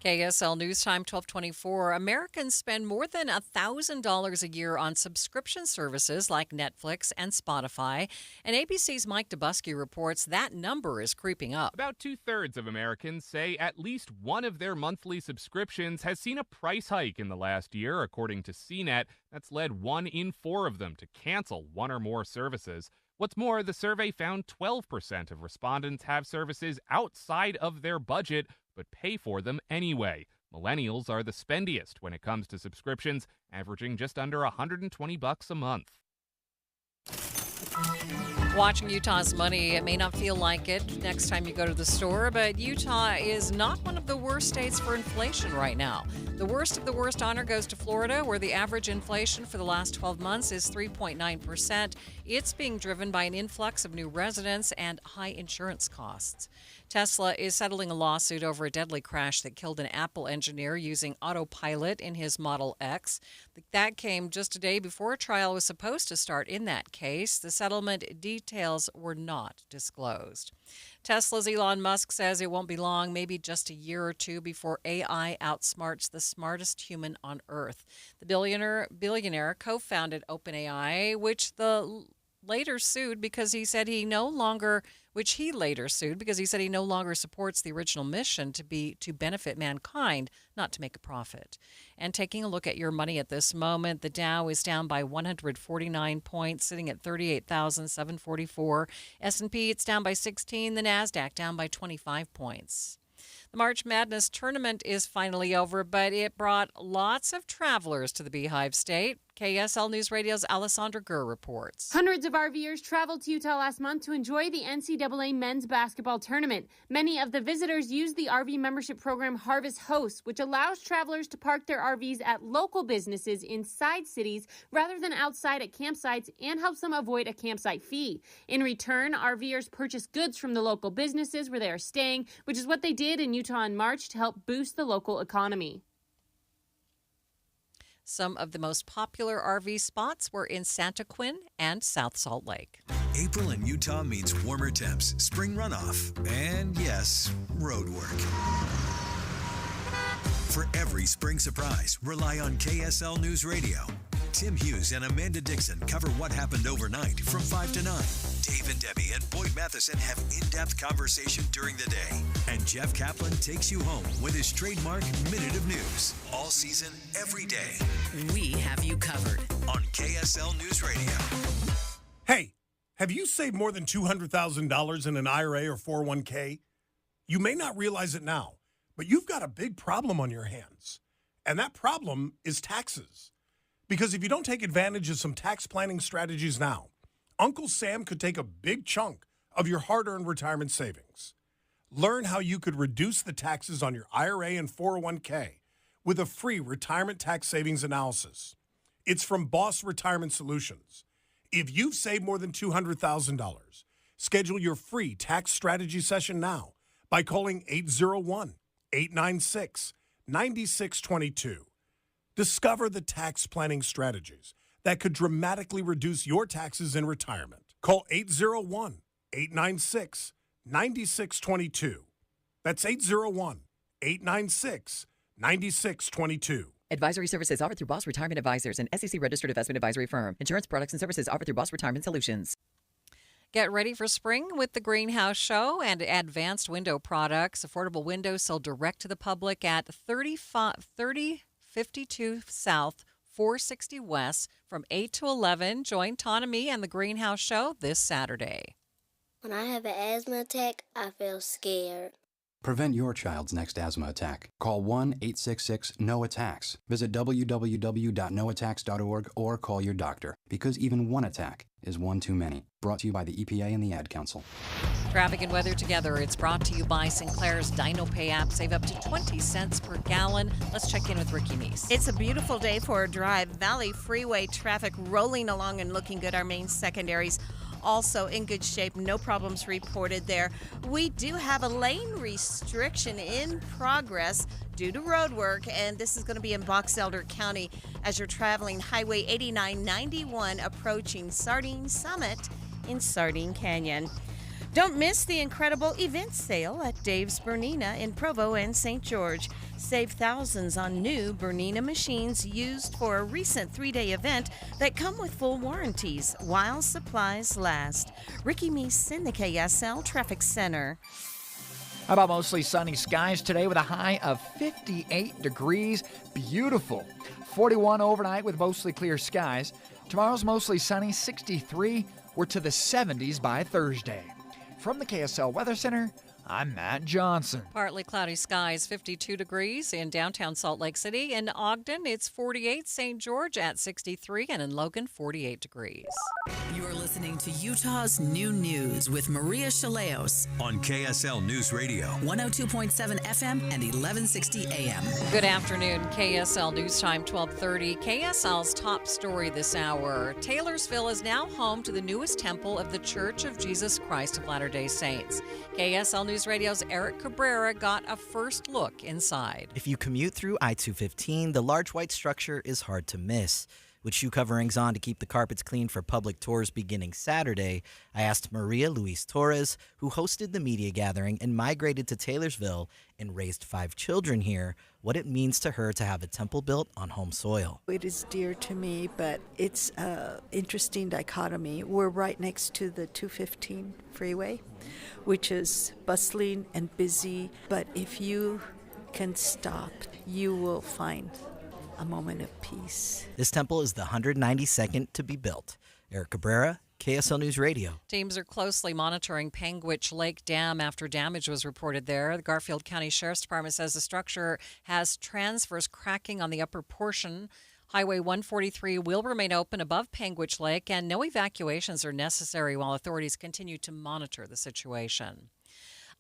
KSL News Time 1224. Americans spend more than $1,000 a year on subscription services like Netflix and Spotify. And ABC's Mike DeBusky reports that number is creeping up. About 2/3 of Americans say at least one of their monthly subscriptions has seen a price hike in the last year, according to CNET. That's led 1 in 4 of them to cancel one or more services. What's more, the survey found 12% of respondents have services outside of their budget but pay for them anyway. Millennials are the spendiest when it comes to subscriptions, averaging just under $120 a month. Watching Utah's money, it may not feel like it next time you go to the store, but Utah is not one of the worst states for inflation right now. The worst of the worst honor goes to Florida, where the average inflation for the last 12 months is 3.9%. It's being driven by an influx of new residents and high insurance costs. Tesla is settling a lawsuit over a deadly crash that killed an Apple engineer using autopilot in his Model X. That came just a day before a trial was supposed to start in that case. The settlement details were not disclosed. Tesla's Elon Musk says it won't be long, maybe just a year or two, before AI outsmarts the smartest human on Earth. The billionaire co-founded OpenAI, which he later sued because he said he no longer supports the original mission to benefit mankind, not to make a profit. And taking a look at your money at this moment, the Dow is down by 149 points, sitting at 38,744. S&P, it's down by 16. The NASDAQ down by 25 points. The March Madness tournament is finally over, but it brought lots of travelers to the Beehive State. KSL News Radio's Alessandra Gurr reports. Hundreds of RVers traveled to Utah last month to enjoy the NCAA men's basketball tournament. Many of the visitors used the RV membership program Harvest Hosts, which allows travelers to park their RVs at local businesses inside cities rather than outside at campsites, and helps them avoid a campsite fee. In return, RVers purchase goods from the local businesses where they are staying, which is what they did in Utah in March to help boost the local economy. Some of the most popular RV spots were in Santa Quin and South Salt Lake. April in Utah means warmer temps, spring runoff, and yes, road work. For every spring surprise, rely on KSL News Radio. Tim Hughes and Amanda Dixon cover what happened overnight from 5 to 9. Dave and Debbie and Boyd Matheson have in-depth conversation during the day. And Jeff Kaplan takes you home with his trademark Minute of News. All season, every day. We have you covered on KSL News Radio. Hey, have you saved more than $200,000 in an IRA or 401k? You may not realize it now, but you've got a big problem on your hands. And that problem is taxes. Because if you don't take advantage of some tax planning strategies now, Uncle Sam could take a big chunk of your hard-earned retirement savings. Learn how you could reduce the taxes on your IRA and 401k with a free retirement tax savings analysis. It's from Boss Retirement Solutions. If you've saved more than $200,000, Schedule your free tax strategy session now by calling 801-896-9622. Discover the tax planning strategies that could dramatically reduce your taxes in retirement. Call 801-896-9622. That's 801-896-9622. Advisory services offered through Boss Retirement Advisors, an SEC-registered investment advisory firm. Insurance products and services offered through Boss Retirement Solutions. Get ready for spring with the Greenhouse Show and advanced window products. Affordable windows sold direct to the public at 3052 South, 460 West from 8 to 11. Join Tanami and the Greenhouse Show this Saturday. When I have an asthma attack, I feel scared. Prevent your child's next asthma attack. Call 1-866-NO-ATTACKS. Visit www.noattacks.org or call your doctor, because even one attack is one too many. Brought to you by the EPA and the Ad Council. Traffic and weather together. It's brought to you by Sinclair's DinoPay app. Save up to 20 cents per gallon. Let's check in with Ricky Meese. It's a beautiful day for a drive. Valley Freeway traffic rolling along and looking good. Our main secondaries also in good shape. No problems reported there. We do have a lane restriction in progress due to road work, and this is going to be in Box Elder County as you're traveling Highway 8991 approaching Sardine Summit in Sardine Canyon. Don't miss the incredible event sale at Dave's Bernina in Provo and St. George. Save thousands on new Bernina machines used for a recent 3-day event that come with full warranties while supplies last. Ricky Meese in the KSL Traffic Center. How about mostly sunny skies today with a high of 58 degrees? Beautiful. 41 overnight with mostly clear skies. Tomorrow's mostly sunny, 63. We're to the 70s by Thursday. From the KSL Weather Center, I'm Matt Johnson. Partly cloudy skies, 52 degrees in downtown Salt Lake City. In Ogden, it's 48. St. George at 63. And in Logan, 48 degrees. You're listening to Utah's New News with Maria Chaleos on KSL News Radio. 102.7 FM and 1160 AM. Good afternoon. KSL News Time, 1230. KSL's top story this hour. Taylorsville is now home to the newest temple of the Church of Jesus Christ of Latter-day Saints. KSL News Radio's Eric Cabrera got a first look inside. If you commute through I-215, the large white structure is hard to miss. With shoe coverings on to keep the carpets clean for public tours beginning Saturday, I asked Maria Luis Torres, who hosted the media gathering and migrated to Taylorsville and raised 5 children here, what it means to her to have a temple built on home soil. It is dear to me, but it's an interesting dichotomy. We're right next to the 215 freeway, which is bustling and busy, but if you can stop, you will find a moment of peace. This temple is the 192nd to be built. Eric Cabrera, KSL News Radio. Teams are closely monitoring Panguitch Lake Dam after damage was reported there. The Garfield County Sheriff's Department says the structure has transverse cracking on the upper portion. Highway 143 will remain open above Panguitch Lake, and no evacuations are necessary while authorities continue to monitor the situation.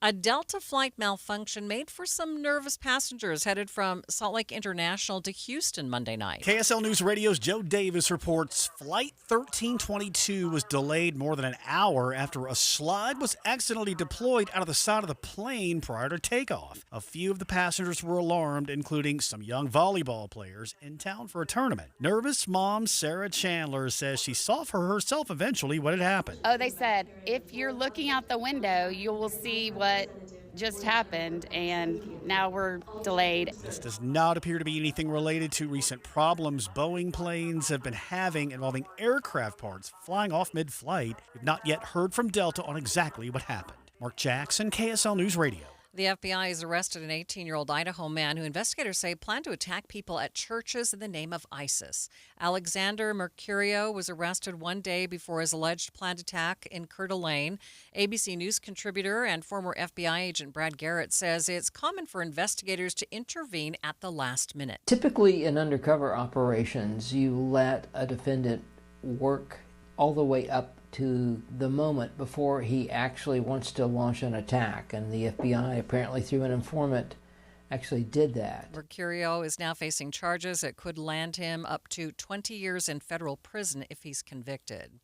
A Delta flight malfunction made for some nervous passengers headed from Salt Lake International to Houston Monday night. KSL News Radio's Joe Davis reports Flight 1322 was delayed more than an hour after a slide was accidentally deployed out of the side of the plane prior to takeoff. A few of the passengers were alarmed, including some young volleyball players in town for a tournament. Nervous mom Sarah Chandler says she saw for herself eventually what had happened. Oh, they said, if you're looking out the window, you will see what just happened, and now we're delayed. This does not appear to be anything related to recent problems Boeing planes have been having involving aircraft parts flying off mid-flight. We've not yet heard from Delta on exactly what happened. Mark Jackson, KSL News Radio. The FBI has arrested an 18-year-old Idaho man who investigators say planned to attack people at churches in the name of ISIS. Alexander Mercurio was arrested one day before his alleged planned attack in Coeur d'Alene. ABC News contributor and former FBI agent Brad Garrett says it's common for investigators to intervene at the last minute. Typically in undercover operations, you let a defendant work all the way up to the moment before he actually wants to launch an attack, and the FBI, apparently through an informant, actually did that. Mercurio is now facing charges that could land him up to 20 years in federal prison if he's convicted.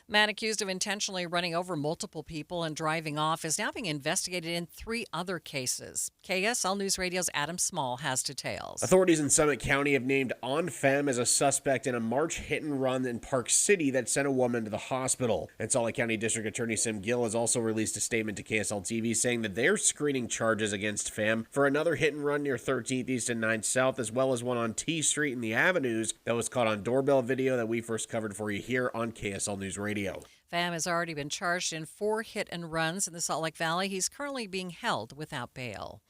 Man accused of intentionally running over multiple people and driving off is now being investigated in 3 other cases. KSL News Radio's Adam Small has details. Authorities in Summit County have named On Femme as a suspect in a March hit-and-run in Park City that sent a woman to the hospital. And Salt Lake County District Attorney Sim Gill has also released a statement to KSL TV saying that they're screening charges against Femme for another hit-and-run near 13th East and 9th South, as well as one on T Street in the Avenues that was caught on doorbell video that we first covered for you here on KSL News Radio. Pham has already been charged in 4 hit-and-runs in the Salt Lake Valley. He's currently being held without bail.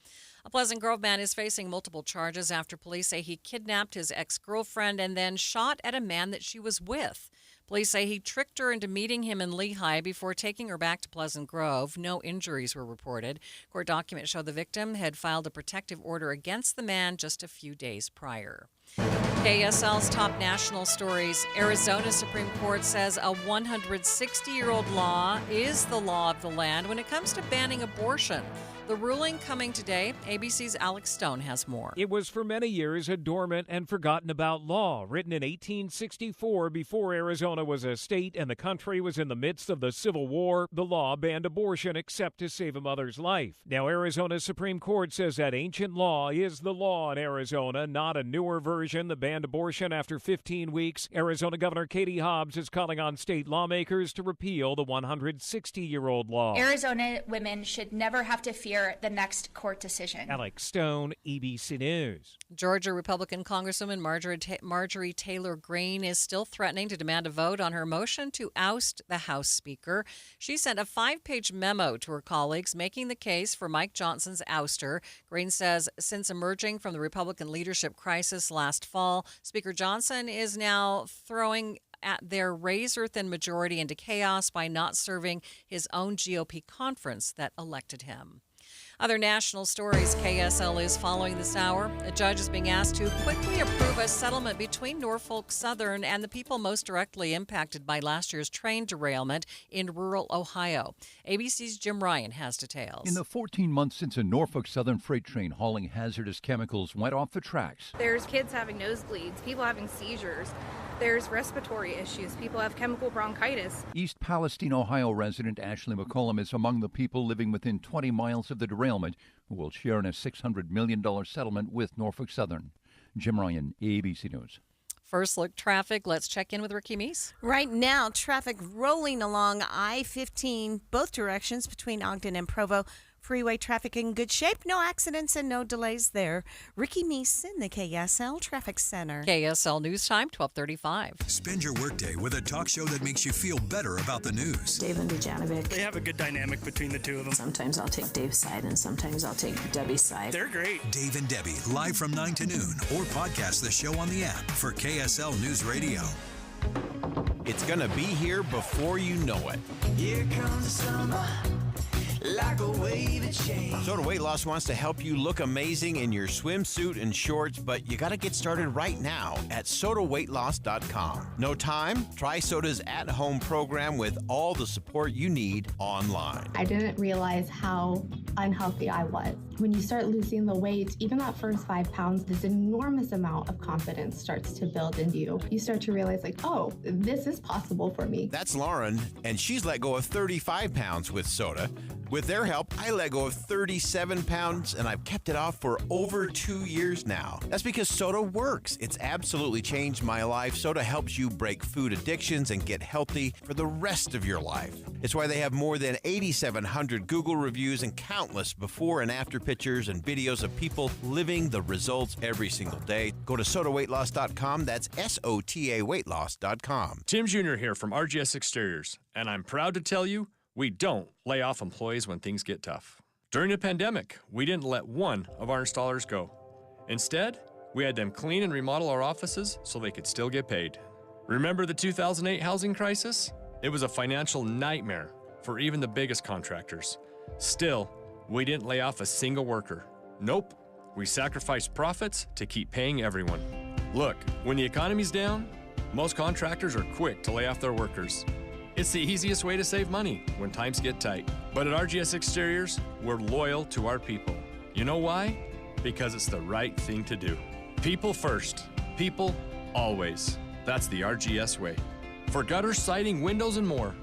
A Pleasant Grove man is facing multiple charges after police say he kidnapped his ex-girlfriend and then shot at a man that she was with. Police say he tricked her into meeting him in Lehigh before taking her back to Pleasant Grove. No injuries were reported. Court documents show the victim had filed a protective order against the man just a few days prior. KSL's top national stories. Arizona Supreme Court says a 160-year-old law is the law of the land when it comes to banning abortion. The ruling coming today. ABC's Alex Stone has more. It was for many years a dormant and forgotten about law, written in 1864 before Arizona was a state and the country was in the midst of the Civil War. The law banned abortion except to save a mother's life. Now Arizona's Supreme Court says that ancient law is the law in Arizona, not a newer version that banned abortion after 15 weeks. Arizona Governor Katie Hobbs is calling on state lawmakers to repeal the 160-year-old law. Arizona women should never have to fear the next court decision. Alex Stone, ABC News. Georgia Republican Congresswoman Marjorie Taylor Greene is still threatening to demand a vote on her motion to oust the House Speaker. She sent a 5-page memo to her colleagues making the case for Mike Johnson's ouster. Greene says since emerging from the Republican leadership crisis last fall, Speaker Johnson is now throwing at their razor-thin majority into chaos by not serving his own GOP conference that elected him. Other national stories KSL is following this hour. A judge is being asked to quickly approve a settlement between Norfolk Southern and the people most directly impacted by last year's train derailment in rural Ohio. ABC's Jim Ryan has details. In the 14 months since a Norfolk Southern freight train hauling hazardous chemicals went off the tracks, there's kids having nosebleeds, people having seizures. There's respiratory issues. People have chemical bronchitis. East Palestine, Ohio resident Ashley McCollum is among the people living within 20 miles of the derailment who will share in a $600 million settlement with Norfolk Southern. Jim Ryan, ABC News. First look traffic. Let's check in with Ricky Meese. Right now, traffic rolling along I-15, both directions between Ogden and Provo. Freeway traffic in good shape. No accidents and no delays there. Ricky Meese in the KSL Traffic Center. KSL News Time, 12:35. Spend your workday with a talk show that makes you feel better about the news. Dave and Dujanovic. They have a good dynamic between the two of them. Sometimes I'll take Dave's side and sometimes I'll take Debbie's side. They're great. Dave and Debbie, live from 9 to noon, or podcast the show on the app for KSL News Radio. It's gonna be here before you know it. Here comes the summer. Like a wave of change. Soda Weight Loss wants to help you look amazing in your swimsuit and shorts, but you got to get started right now at sodaweightloss.com. No time? Try Soda's at-home program with all the support you need online. I didn't realize how unhealthy I was. When you start losing the weight, even that first 5 pounds, this enormous amount of confidence starts to build into you. You start to realize, like, oh, this is possible for me. That's Lauren, and she's let go of 35 pounds with Soda. With their help, I let go of 37 pounds, and I've kept it off for over 2 years now. That's because Soda works. It's absolutely changed my life. Soda helps you break food addictions and get healthy for the rest of your life. It's why they have more than 8,700 Google reviews and countless before and after pictures and videos of people living the results every single day. Go to sodaweightloss.com. That's SOTA weightloss.com. Tim Jr. here from RGS Exteriors, and I'm proud to tell you, we don't lay off employees when things get tough. During the pandemic, we didn't let one of our installers go. Instead, we had them clean and remodel our offices so they could still get paid. Remember the 2008 housing crisis? It was a financial nightmare for even the biggest contractors. Still, we didn't lay off a single worker. Nope, we sacrificed profits to keep paying everyone. Look, when the economy's down, most contractors are quick to lay off their workers. It's the easiest way to save money when times get tight. But at RGS Exteriors, we're loyal to our people. You know why? Because it's the right thing to do. People first. People always. That's the RGS way. For gutters, siding, windows, and more,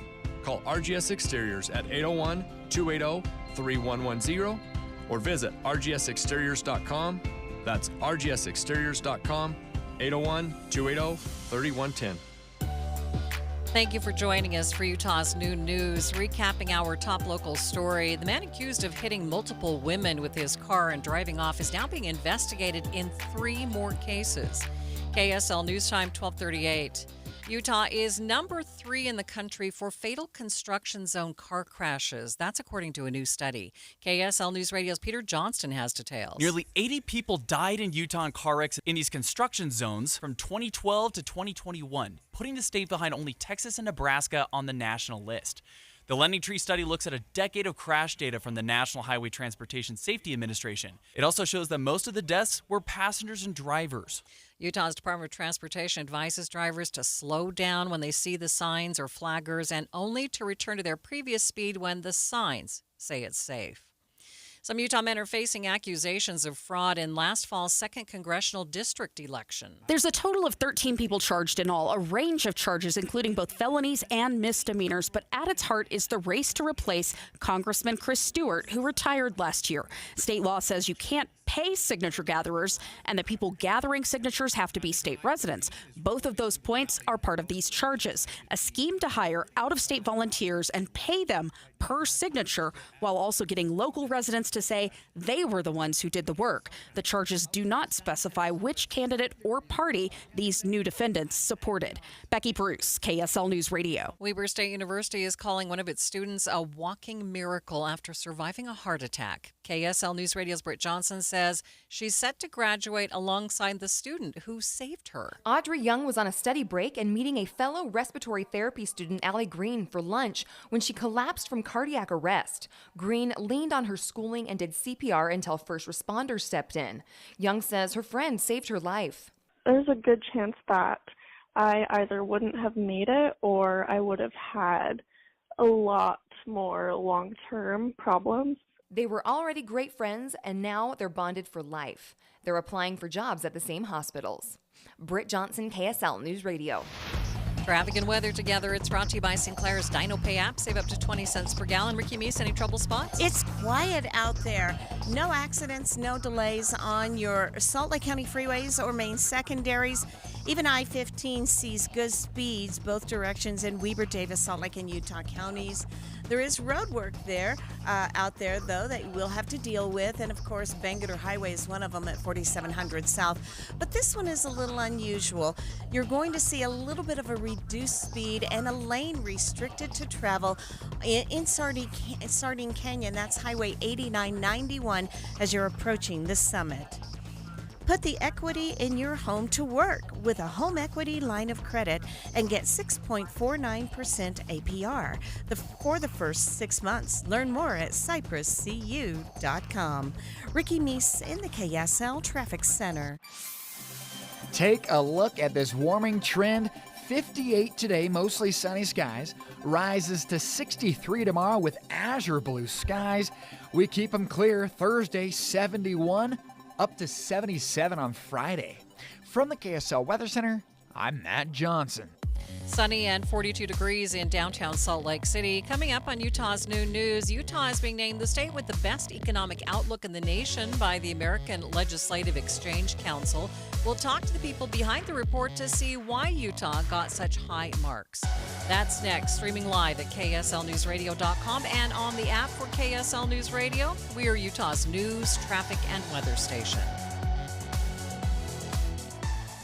call RGS Exteriors at 801-280-3110 or visit rgsexteriors.com. That's rgsexteriors.com, 801-280-3110. Thank you for joining us for Utah's Noon News. Recapping our top local story, the man accused of hitting multiple women with his car and driving off is now being investigated in 3 more cases. KSL News Time, 1238. Utah is number 3 in the country for fatal construction zone car crashes. That's according to a new study. KSL News Radio's Peter Johnston has details. Nearly 80 people died in Utah in car wrecks in these construction zones from 2012 to 2021, putting the state behind only Texas and Nebraska on the national list. The Lending Tree study looks at a decade of crash data from the National Highway Transportation Safety Administration. It also shows that most of the deaths were passengers and drivers. Utah's Department of Transportation advises drivers to slow down when they see the signs or flaggers and only to return to their previous speed when the signs say it's safe. Some Utah men are facing accusations of fraud in last fall's 2nd Congressional District election. There's a total of 13 people charged in all, a range of charges including both felonies and misdemeanors. But at its heart is the race to replace Congressman Chris Stewart, who retired last year. State law says you can't pay signature gatherers, and the people gathering signatures have to be state residents. Both of those points are part of these charges, a scheme to hire out-of-state volunteers and pay them per signature, while also getting local residents to say they were the ones who did the work. The charges do not specify which candidate or party these new defendants supported. Becky Bruce, KSL News Radio. Weber State University is calling one of its students a walking miracle after surviving a heart attack. KSL News Radio's Britt Johnson says she's set to graduate alongside the student who saved her. Audrey Young was on a study break and meeting a fellow respiratory therapy student, Allie Green, for lunch when she collapsed from cardiac arrest. Green leaned on her schooling and did CPR until first responders stepped in. Young says her friend saved her life. There's a good chance that I either wouldn't have made it or I would have had a lot more long-term problems. They were already great friends, and now they're bonded for life. They're applying for jobs at the same hospitals. Britt Johnson, KSL News Radio. Traffic and weather together. It's brought to you by Sinclair's Dino Pay app. Save up to 20 cents per gallon. Ricky Meese, any trouble spots? It's quiet out there. No accidents, no delays on your Salt Lake County freeways or main secondaries. Even I-15 sees good speeds both directions in Weber, Davis, Salt Lake, and Utah counties. There is road work there, out there, though, that you will have to deal with. And, of course, Bangerter Highway is one of them at 4700 South. But this one is a little unusual. You're going to see a little bit of a reduced speed and a lane restricted to travel in Sardine Canyon. That's Highway 8991 as you're approaching the summit. Put the equity in your home to work with a home equity line of credit and get 6.49% APR for the first 6 months. Learn more at cypresscu.com. Ricky Meese in the KSL Traffic Center. Take a look at this warming trend. 58 today, mostly sunny skies. Rises to 63 tomorrow with azure blue skies. We keep them clear. Thursday, 71. Up to 77 on Friday. From the KSL Weather Center, I'm Matt Johnson. Sunny and 42 degrees in downtown Salt Lake City. Coming up on Utah's Noon News, Utah is being named the state with the best economic outlook in the nation by the American Legislative Exchange Council. We'll talk to the people behind the report to see why Utah got such high marks. That's next, streaming live at KSLNewsRadio.com and on the app for KSL News Radio. We are Utah's news, traffic, and weather station.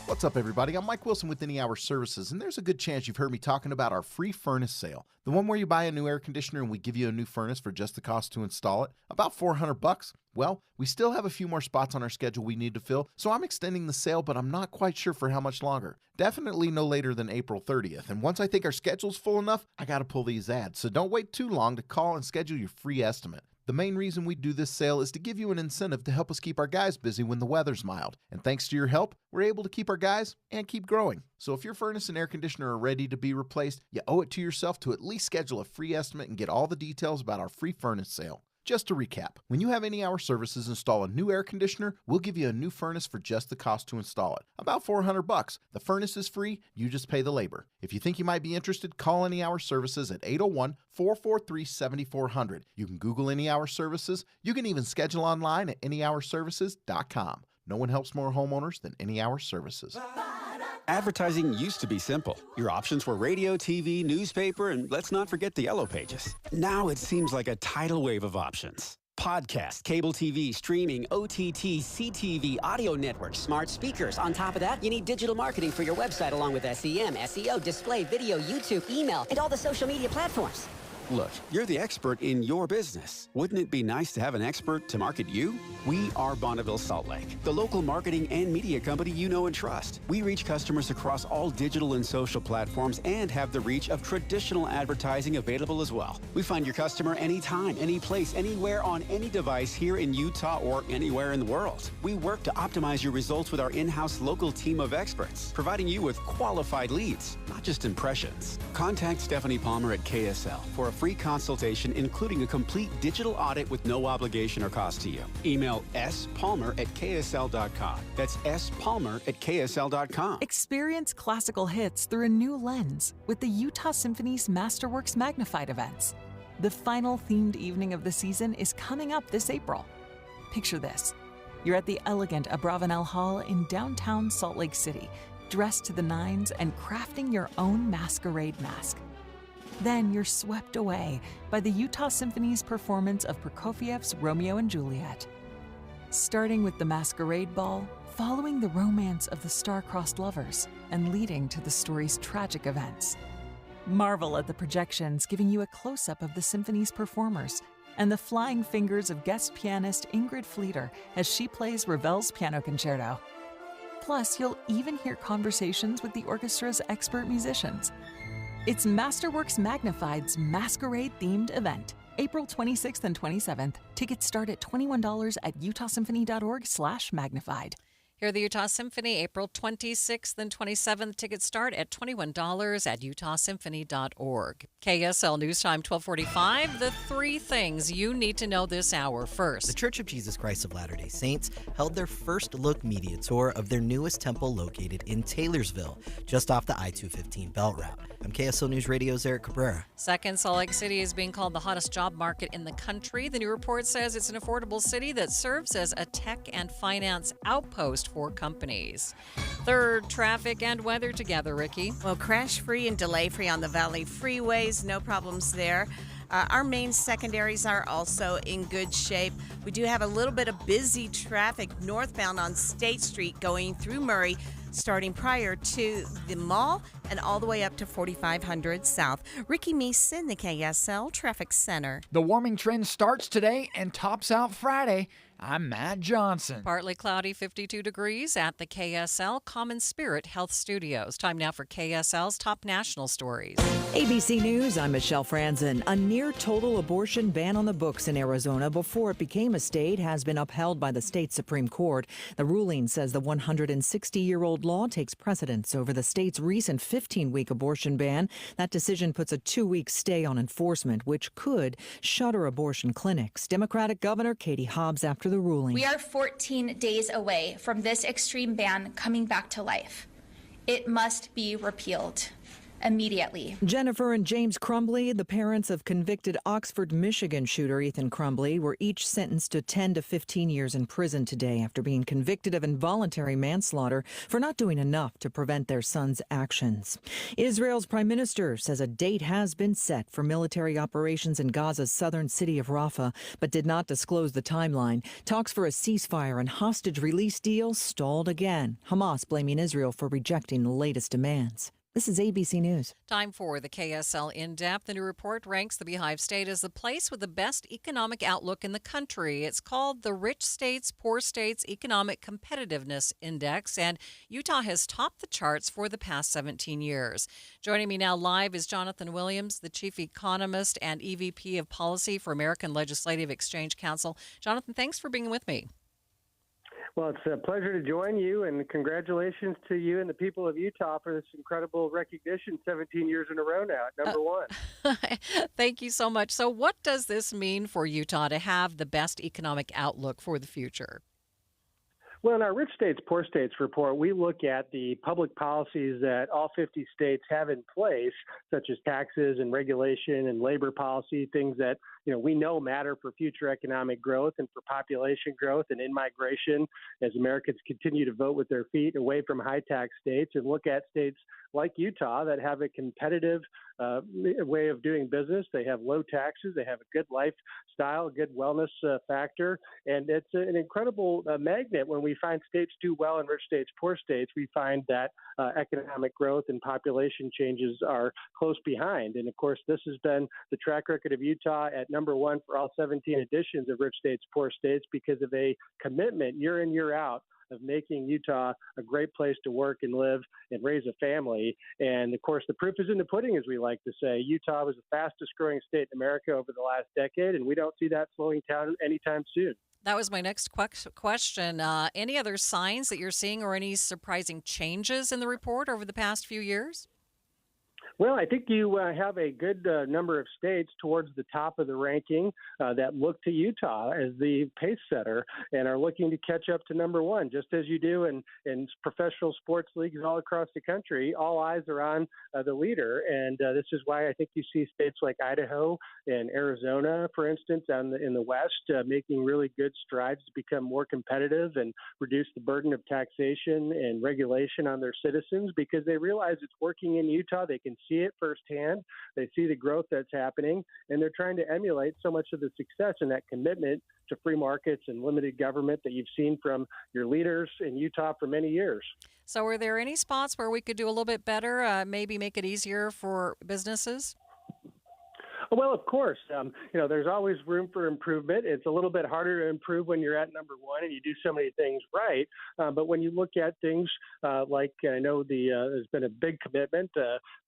What's up, everybody? I'm Mike Wilson with Any Hour Services, and there's a good chance you've heard me talking about our free furnace sale. The one where you buy a new air conditioner and we give you a new furnace for just the cost to install it, about $400. Well, we still have a few more spots on our schedule we need to fill, so I'm extending the sale, but I'm not quite sure for how much longer. Definitely no later than April 30th, and once I think our schedule's full enough, I gotta pull these ads, so don't wait too long to call and schedule your free estimate. The main reason we do this sale is to give you an incentive to help us keep our guys busy when the weather's mild. And thanks to your help, we're able to keep our guys and keep growing. So if your furnace and air conditioner are ready to be replaced, you owe it to yourself to at least schedule a free estimate and get all the details about our free furnace sale. Just to recap, when you have Any Hour Services install a new air conditioner, we'll give you a new furnace for just the cost to install it. About $400. The furnace is free, you just pay the labor. If you think you might be interested, call Any Hour Services at 801-443-7400. You can Google Any Hour Services. You can even schedule online at anyhourservices.com. No one helps more homeowners than Any Hour Services. Advertising used to be simple. Your options were radio, TV, newspaper, and let's not forget the yellow pages. Now it seems like a tidal wave of options. Podcast, cable TV, streaming, OTT, CTV, audio networks, smart speakers. On top of that, you need digital marketing for your website along with SEM, SEO, display, video, YouTube, email, and all the social media platforms. Look, you're the expert in your business. Wouldn't it be nice to have an expert to market you? We are Bonneville Salt Lake, the local marketing and media company you know and trust. We reach customers across all digital and social platforms and have the reach of traditional advertising available as well. We find your customer anytime, any place, anywhere on any device here in Utah or anywhere in the world. We work to optimize your results with our in-house local team of experts, providing you with qualified leads, not just impressions. Contact Stephanie Palmer at KSL for a free consultation, including a complete digital audit with no obligation or cost to you. Email spalmer@ksl.com. That's spalmer@ksl.com. Experience classical hits through a new lens with the Utah Symphony's Masterworks Magnified events. The final themed evening of the season is coming up this April. Picture this. You're at the elegant Abravanel Hall in downtown Salt Lake City, dressed to the nines and crafting your own masquerade mask. Then you're swept away by the Utah Symphony's performance of Prokofiev's Romeo and Juliet. Starting with the Masquerade Ball, following the romance of the star-crossed lovers, and leading to the story's tragic events. Marvel at the projections giving you a close-up of the symphony's performers, and the flying fingers of guest pianist Ingrid Fleeter as she plays Ravel's Piano Concerto. Plus, you'll even hear conversations with the orchestra's expert musicians. It's Masterworks Magnified's Masquerade-themed event, April 26th and 27th. Tickets start at $21 at utahsymphony.org/magnified. Hear the Utah Symphony April 26th and 27th. Tickets start at $21 at utahsymphony.org. KSL News Time 1245. The three things you need to know this hour. First, the Church of Jesus Christ of Latter-day Saints held their first look media tour of their newest temple located in Taylorsville, just off the I-215 belt route. I'm KSL News Radio's Eric Cabrera. Second, Salt Lake City is being called the hottest job market in the country. The new report says it's an affordable city that serves as a tech and finance outpost for companies. Third, traffic and weather together, Ricky. Well, crash-free and delay-free on the Valley freeways, no problems there. Our main secondaries are also in good shape. We do have a little bit of busy traffic northbound on State Street going through Murray, starting prior to the mall and all the way up to 4500 South. Ricky Meeson, the KSL Traffic Center. The warming trend starts today and tops out Friday. I'm Matt Johnson. Partly cloudy, 52 degrees at the KSL Common Spirit Health Studios. Time now for KSL's top national stories. ABC News, I'm Michelle Franzen. A near-total abortion ban on the books in Arizona before it became a state has been upheld by the state Supreme Court. The ruling says the 160-year-old law takes precedence over the state's recent 15-week abortion ban. That decision puts a 2-week stay on enforcement, which could shutter abortion clinics. Democratic Governor Katie Hobbs after the ruling. We are 14 days away from this extreme ban coming back to life. It must be repealed immediately. Jennifer and James Crumbly, the parents of convicted Oxford, Michigan shooter Ethan Crumbly, were each sentenced to 10 to 15 years in prison today after being convicted of involuntary manslaughter for not doing enough to prevent their son's actions. Israel's prime minister says a date has been set for military operations in Gaza's southern city of Rafah, but did not disclose the timeline. Talks for a ceasefire and hostage release deal stalled again. Hamas blaming Israel for rejecting the latest demands. This is ABC News. Time for the KSL In-Depth. The new report ranks the Beehive State as the place with the best economic outlook in the country. It's called the Rich States, Poor States Economic Competitiveness Index, and Utah has topped the charts for the past 17 years. Joining me now live is Jonathan Williams, the Chief Economist and EVP of Policy for American Legislative Exchange Council. Jonathan, thanks for being with me. Well, it's a pleasure to join you, and congratulations to you and the people of Utah for this incredible recognition 17 years in a row now at number one. Thank you so much. So what does this mean for Utah to have the best economic outlook for the future? Well, in our Rich States, Poor States report, we look at the public policies that all 50 states have in place, such as taxes and regulation and labor policy, things that we know matter for future economic growth and for population growth and in-migration as Americans continue to vote with their feet away from high-tax states, and look at states like Utah that have a competitive way of doing business. They have low taxes. They have a good lifestyle, a good wellness factor. And it's an incredible magnet. When we find states do well in rich states, poor states, we find that economic growth and population changes are close behind. And of course, this has been the track record of Utah at number one for all 17 editions of Rich States, Poor States because of a commitment year in, year out of making Utah a great place to work and live and raise a family. And of course, the proof is in the pudding, as we like to say. Utah was the fastest growing state in America over the last decade, and we don't see that slowing down anytime soon. That was my next question. Any other signs that you're seeing or any surprising changes in the report over the past few years? Well, I think you have a good number of states towards the top of the ranking that look to Utah as the pace setter and are looking to catch up to number one, just as you do in professional sports leagues all across the country. All eyes are on the leader, and this is why I think you see states like Idaho and Arizona, for instance, in the West, making really good strides to become more competitive and reduce the burden of taxation and regulation on their citizens because they realize it's working in Utah. They can see it firsthand. They see the growth that's happening, and they're trying to emulate so much of the success and that commitment to free markets and limited government that you've seen from your leaders in Utah for many years. So are there any spots where we could do a little bit better, maybe make it easier for businesses? Well, of course, there's always room for improvement. It's a little bit harder to improve when you're at number one and you do so many things right. But when you look at things like I know there's been a big commitment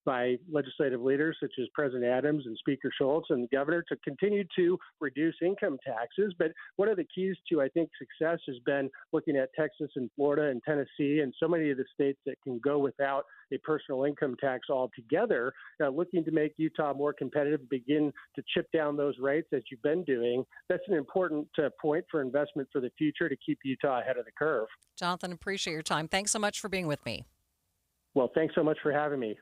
by legislative leaders such as President Adams and Speaker Schultz and the governor to continue to reduce income taxes. But one of the keys to, I think, success has been looking at Texas and Florida and Tennessee and so many of the states that can go without a personal income tax altogether, looking to make Utah more competitive, begin to chip down those rates as you've been doing. That's an important point for investment for the future to keep Utah ahead of the curve. Jonathan, appreciate your time. Thanks so much for being with me. Well, thanks so much for having me.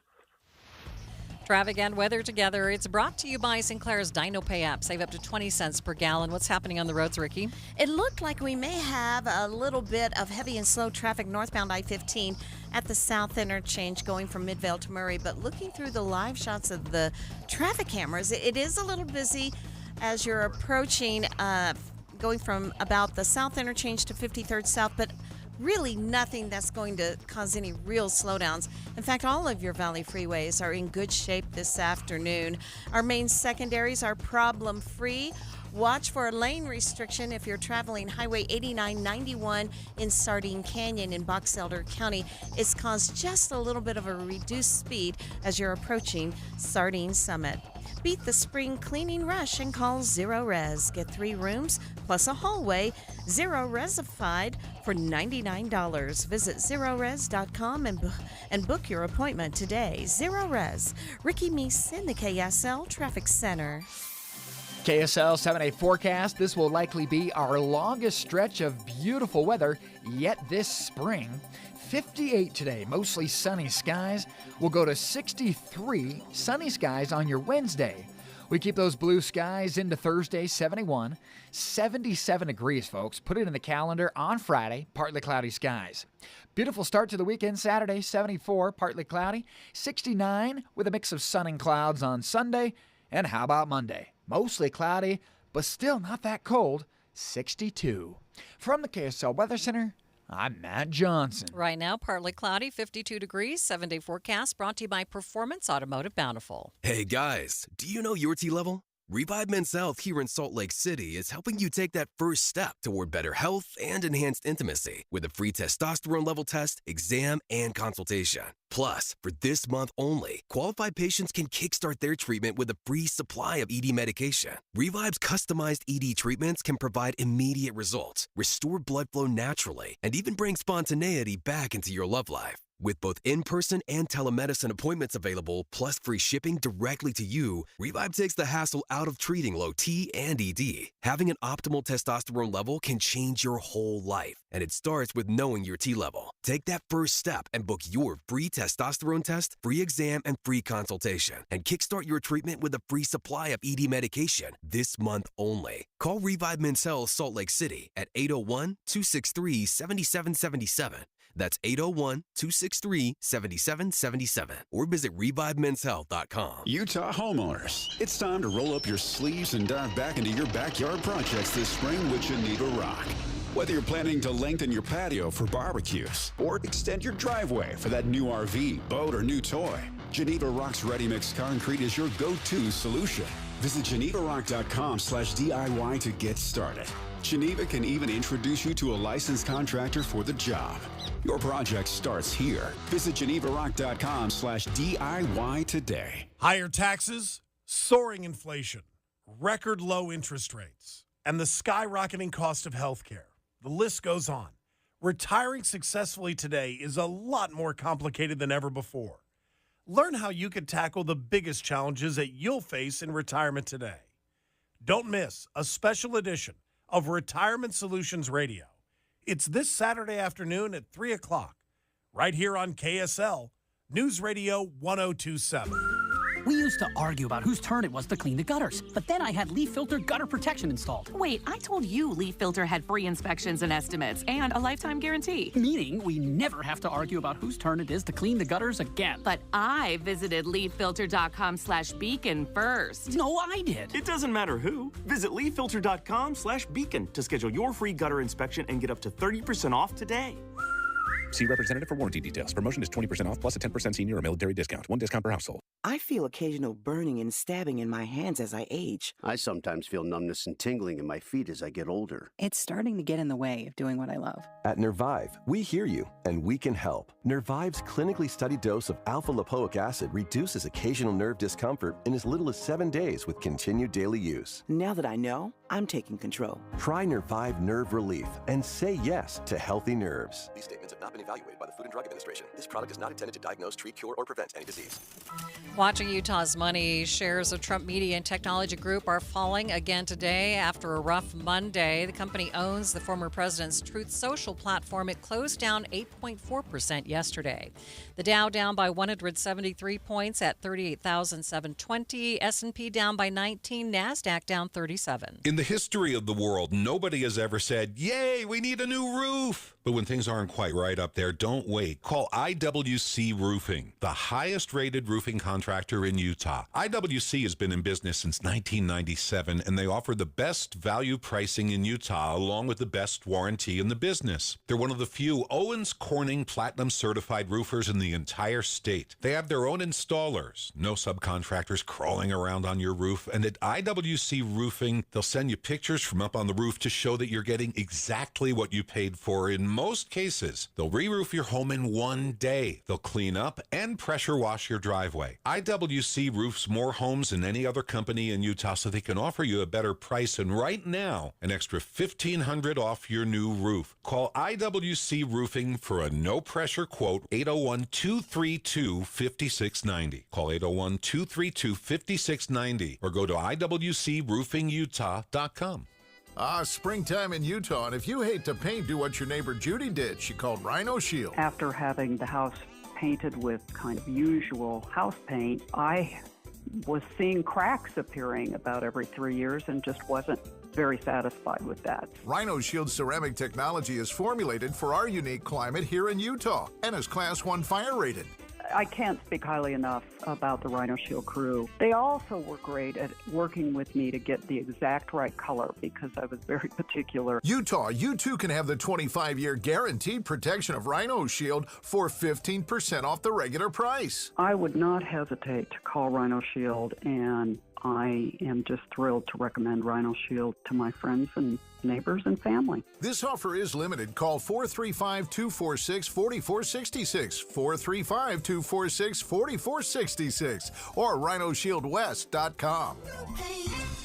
Traffic and weather together. It's brought to you by Sinclair's Dino Pay app. Save up to 20 cents per gallon. What's happening on the roads, Ricky? It looked like we may have a little bit of heavy and slow traffic northbound I-15 at the south interchange going from Midvale to Murray. But looking through the live shots of the traffic cameras, it is a little busy as you're approaching going from about the south interchange to 53rd South. But really nothing that's going to cause any real slowdowns. In fact, all of your Valley freeways are in good shape this afternoon. Our main secondaries are problem-free. Watch for a lane restriction if you're traveling Highway 8991 in Sardine Canyon in Box Elder County. It's caused just a little bit of a reduced speed as you're approaching Sardine Summit. Beat the spring cleaning rush and call Zero Res. Get 3 rooms plus a hallway, Zero Resified for $99. Visit ZeroRes.com and book your appointment today. Zero Res. Ricky Meese in the KSL Traffic Center. KSL 7-day forecast. This will likely be our longest stretch of beautiful weather yet this spring. 58 today, mostly sunny skies. We'll go to 63 sunny skies on your Wednesday. We keep those blue skies into Thursday, 71. 77 degrees, folks. Put it in the calendar on Friday, partly cloudy skies. Beautiful start to the weekend, Saturday, 74, partly cloudy. 69 with a mix of sun and clouds on Sunday. And how about Monday? Mostly cloudy, but still not that cold, 62. From the KSL Weather Center, I'm Matt Johnson. Right now, partly cloudy, 52 degrees, 7-day forecast brought to you by Performance Automotive Bountiful. Hey guys, do you know your T-level? Revive Men's Health here in Salt Lake City is helping you take that first step toward better health and enhanced intimacy with a free testosterone level test, exam, and consultation. Plus, for this month only, qualified patients can kickstart their treatment with a free supply of ED medication. Revive's customized ED treatments can provide immediate results, restore blood flow naturally, and even bring spontaneity back into your love life. With both in-person and telemedicine appointments available, plus free shipping directly to you, Revive takes the hassle out of treating low T and ED. Having an optimal testosterone level can change your whole life, and it starts with knowing your T level. Take that first step and book your free testosterone test, free exam, and free consultation, and kickstart your treatment with a free supply of ED medication this month only. Call Revive Men's Health Salt Lake City at 801-263-7777. That's 801-263-7777. Or visit ReviveMen'sHealth.com. Utah homeowners, it's time to roll up your sleeves and dive back into your backyard projects this spring with Geneva Rock. Whether you're planning to lengthen your patio for barbecues or extend your driveway for that new RV, boat, or new toy, Geneva Rock's Ready Mix Concrete is your go-to solution. Visit GenevaRock.com/DIY to get started. Geneva can even introduce you to a licensed contractor for the job. Your project starts here. Visit GenevaRock.com/DIY today. Higher taxes, soaring inflation, record low interest rates, and the skyrocketing cost of healthcare. The list goes on. Retiring successfully today is a lot more complicated than ever before. Learn how you can tackle the biggest challenges that you'll face in retirement today. Don't miss a special edition of Retirement Solutions Radio. It's this Saturday afternoon at 3 o'clock, right here on KSL, News Radio 1027. We used to argue about whose turn it was to clean the gutters, but then I had Leaf Filter gutter protection installed. Wait, I told you Leaf Filter had free inspections and estimates and a lifetime guarantee. Meaning we never have to argue about whose turn it is to clean the gutters again. But I visited leaffilter.com/beacon first. No, I did. It doesn't matter who. Visit leaffilter.com/beacon to schedule your free gutter inspection and get up to 30% off today. See representative for warranty details. Promotion is 20% off plus a 10% senior or military discount. One discount per household. I feel occasional burning and stabbing in my hands as I age. I sometimes feel numbness and tingling in my feet as I get older. It's starting to get in the way of doing what I love. At Nervive, we hear you, and we can help. Nervive's clinically studied dose of alpha-lipoic acid reduces occasional nerve discomfort in as little as 7 days with continued daily use. Now that I know, I'm taking control. Try Nervive Nerve Relief and say yes to healthy nerves. These statements have not been evaluated by the Food and Drug Administration. This product is not intended to diagnose, treat, cure, or prevent any disease. Watching Utah's money, shares of Trump Media and Technology Group are falling again today after a rough Monday. The company owns the former president's Truth Social platform. It closed down 8.4% yesterday. The Dow down by 173 points at 38,720. S&P down by 19. NASDAQ down 37. In the history of the world, nobody has ever said, "Yay, we need a new roof." But when things aren't quite right up there, don't wait. Call IWC Roofing, the highest-rated roofing contractor in Utah. IWC has been in business since 1997, and they offer the best value pricing in Utah, along with the best warranty in the business. They're one of the few Owens Corning Platinum-certified roofers in the entire state. They have their own installers, no subcontractors crawling around on your roof. And at IWC Roofing, they'll send you pictures from up on the roof to show that you're getting exactly what you paid for. In most cases, they'll re-roof your home in 1 day. They'll clean up and pressure wash your driveway. IWC roofs more homes than any other company in Utah, so they can offer you a better price. And right now, an extra $1,500 off your new roof. Call IWC Roofing for a no-pressure quote, 801-232-5690. Call 801-232-5690 or go to IWCRoofingUtah.com. Springtime in Utah, and if you hate to paint, do what your neighbor Judy did. She called Rhino Shield. After having the house painted with kind of usual house paint, I was seeing cracks appearing about every 3 years and just wasn't very satisfied with that. Rhino Shield ceramic technology is formulated for our unique climate here in Utah and is Class 1 fire rated. I can't speak highly enough about the Rhino Shield crew. They also were great at working with me to get the exact right color because I was very particular. Utah, you too can have the 25-year guaranteed protection of Rhino Shield for 15% off the regular price. I would not hesitate to call Rhino Shield and I am just thrilled to recommend Rhino Shield to my friends and neighbors and family. This offer is limited. Call 435-246-4466, 435-246-4466, or rhinoshieldwest.com.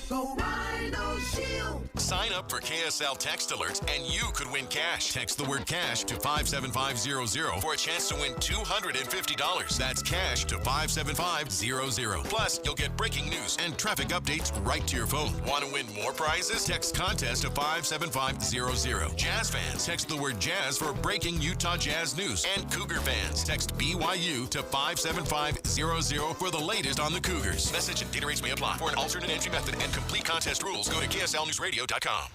Go Rhino Shield. Sign up for KSL text alerts and you could win cash. Text the word cash to 57500 for a chance to win $250. That's cash to 57500. Plus, you'll get breaking news and traffic updates right to your phone. Want to win more prizes? Text contest to 57500. Jazz fans, text the word jazz for breaking Utah Jazz news. And Cougar fans, text BYU to 57500 for the latest on the Cougars. Message and data rates may apply. For an alternate entry method and complete contest rules, go to KSLNewsRadio.com.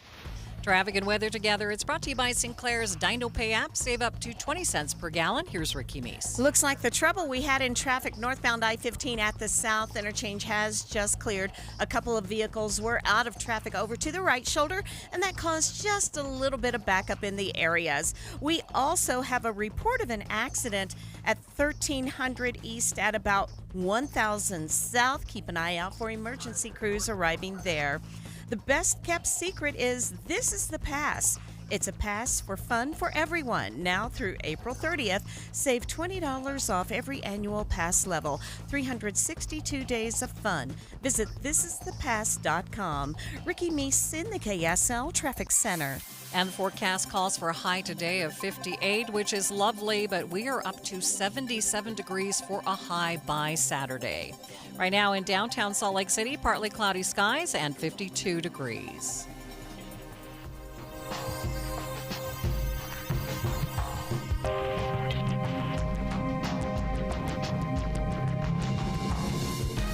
Traffic and weather together. It's brought to you by Sinclair's Dino Pay app. Save up to 20 cents per gallon. Here's Ricky Meese. Looks like the trouble we had in traffic northbound I-15 at the south interchange has just cleared. A couple of vehicles were out of traffic over to the right shoulder, and that caused just a little bit of backup in the areas. We also have a report of an accident at 1300 East at about 1000 South. Keep an eye out for emergency crews arriving there. The best kept secret is this is the pass. It's a pass for fun for everyone. Now through April 30th, save $20 off every annual pass level. 362 days of fun. Visit thisisthepass.com. Ricky Meese in the KSL Traffic Center. And the forecast calls for a high today of 58, which is lovely, but we are up to 77 degrees for a high by Saturday. Right now in downtown Salt Lake City, partly cloudy skies and 52 degrees.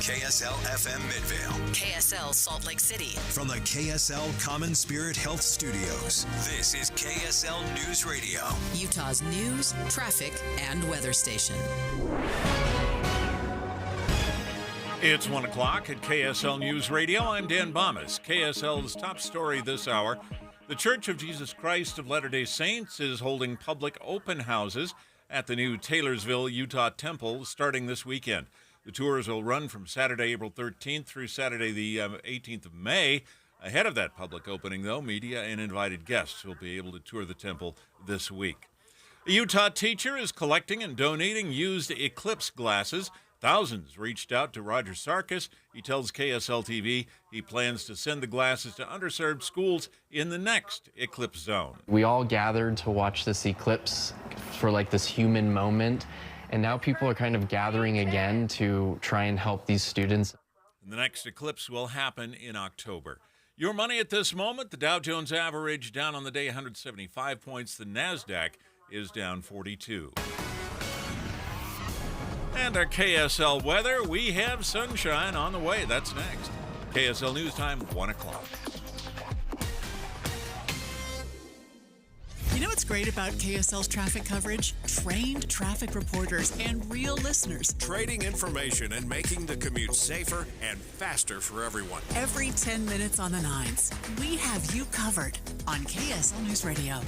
KSL FM Midvale. KSL Salt Lake City. From the KSL Common Spirit Health Studios, this is KSL News Radio. Utah's news, traffic, and weather station. It's 1 o'clock at KSL News Radio. I'm Dan Bomas. KSL's top story this hour. The Church of Jesus Christ of Latter-day Saints is holding public open houses at the new Taylorsville, Utah Temple starting this weekend. The tours will run from Saturday, April 13th through Saturday, the 18th of May. Ahead of that public opening, though, media and invited guests will be able to tour the temple this week. A Utah teacher is collecting and donating used eclipse glasses. Thousands reached out to Roger Sarkis. He tells KSL TV he plans to send the glasses to underserved schools in the next eclipse zone. We all gathered to watch this eclipse for like this human moment. And now people are kind of gathering again to try and help these students. The next eclipse will happen in October. Your money at this moment, the Dow Jones average down on the day 175 points. The NASDAQ is down 42. And our KSL weather, we have sunshine on the way. That's next. KSL News Time, 1 o'clock. You know what's great about KSL's traffic coverage? Trained traffic reporters and real listeners. Trading information and making the commute safer and faster for everyone. Every 10 minutes on the nines, we have you covered on KSL News Radio.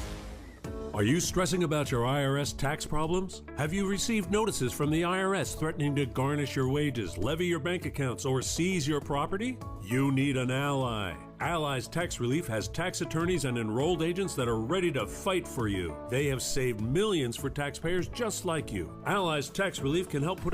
Are you stressing about your IRS tax problems? Have you received notices from the IRS threatening to garnish your wages, levy your bank accounts, or seize your property? You need an ally. Allies Tax Relief has tax attorneys and enrolled agents that are ready to fight for you. They have saved millions for taxpayers just like you. Allies Tax Relief can help put a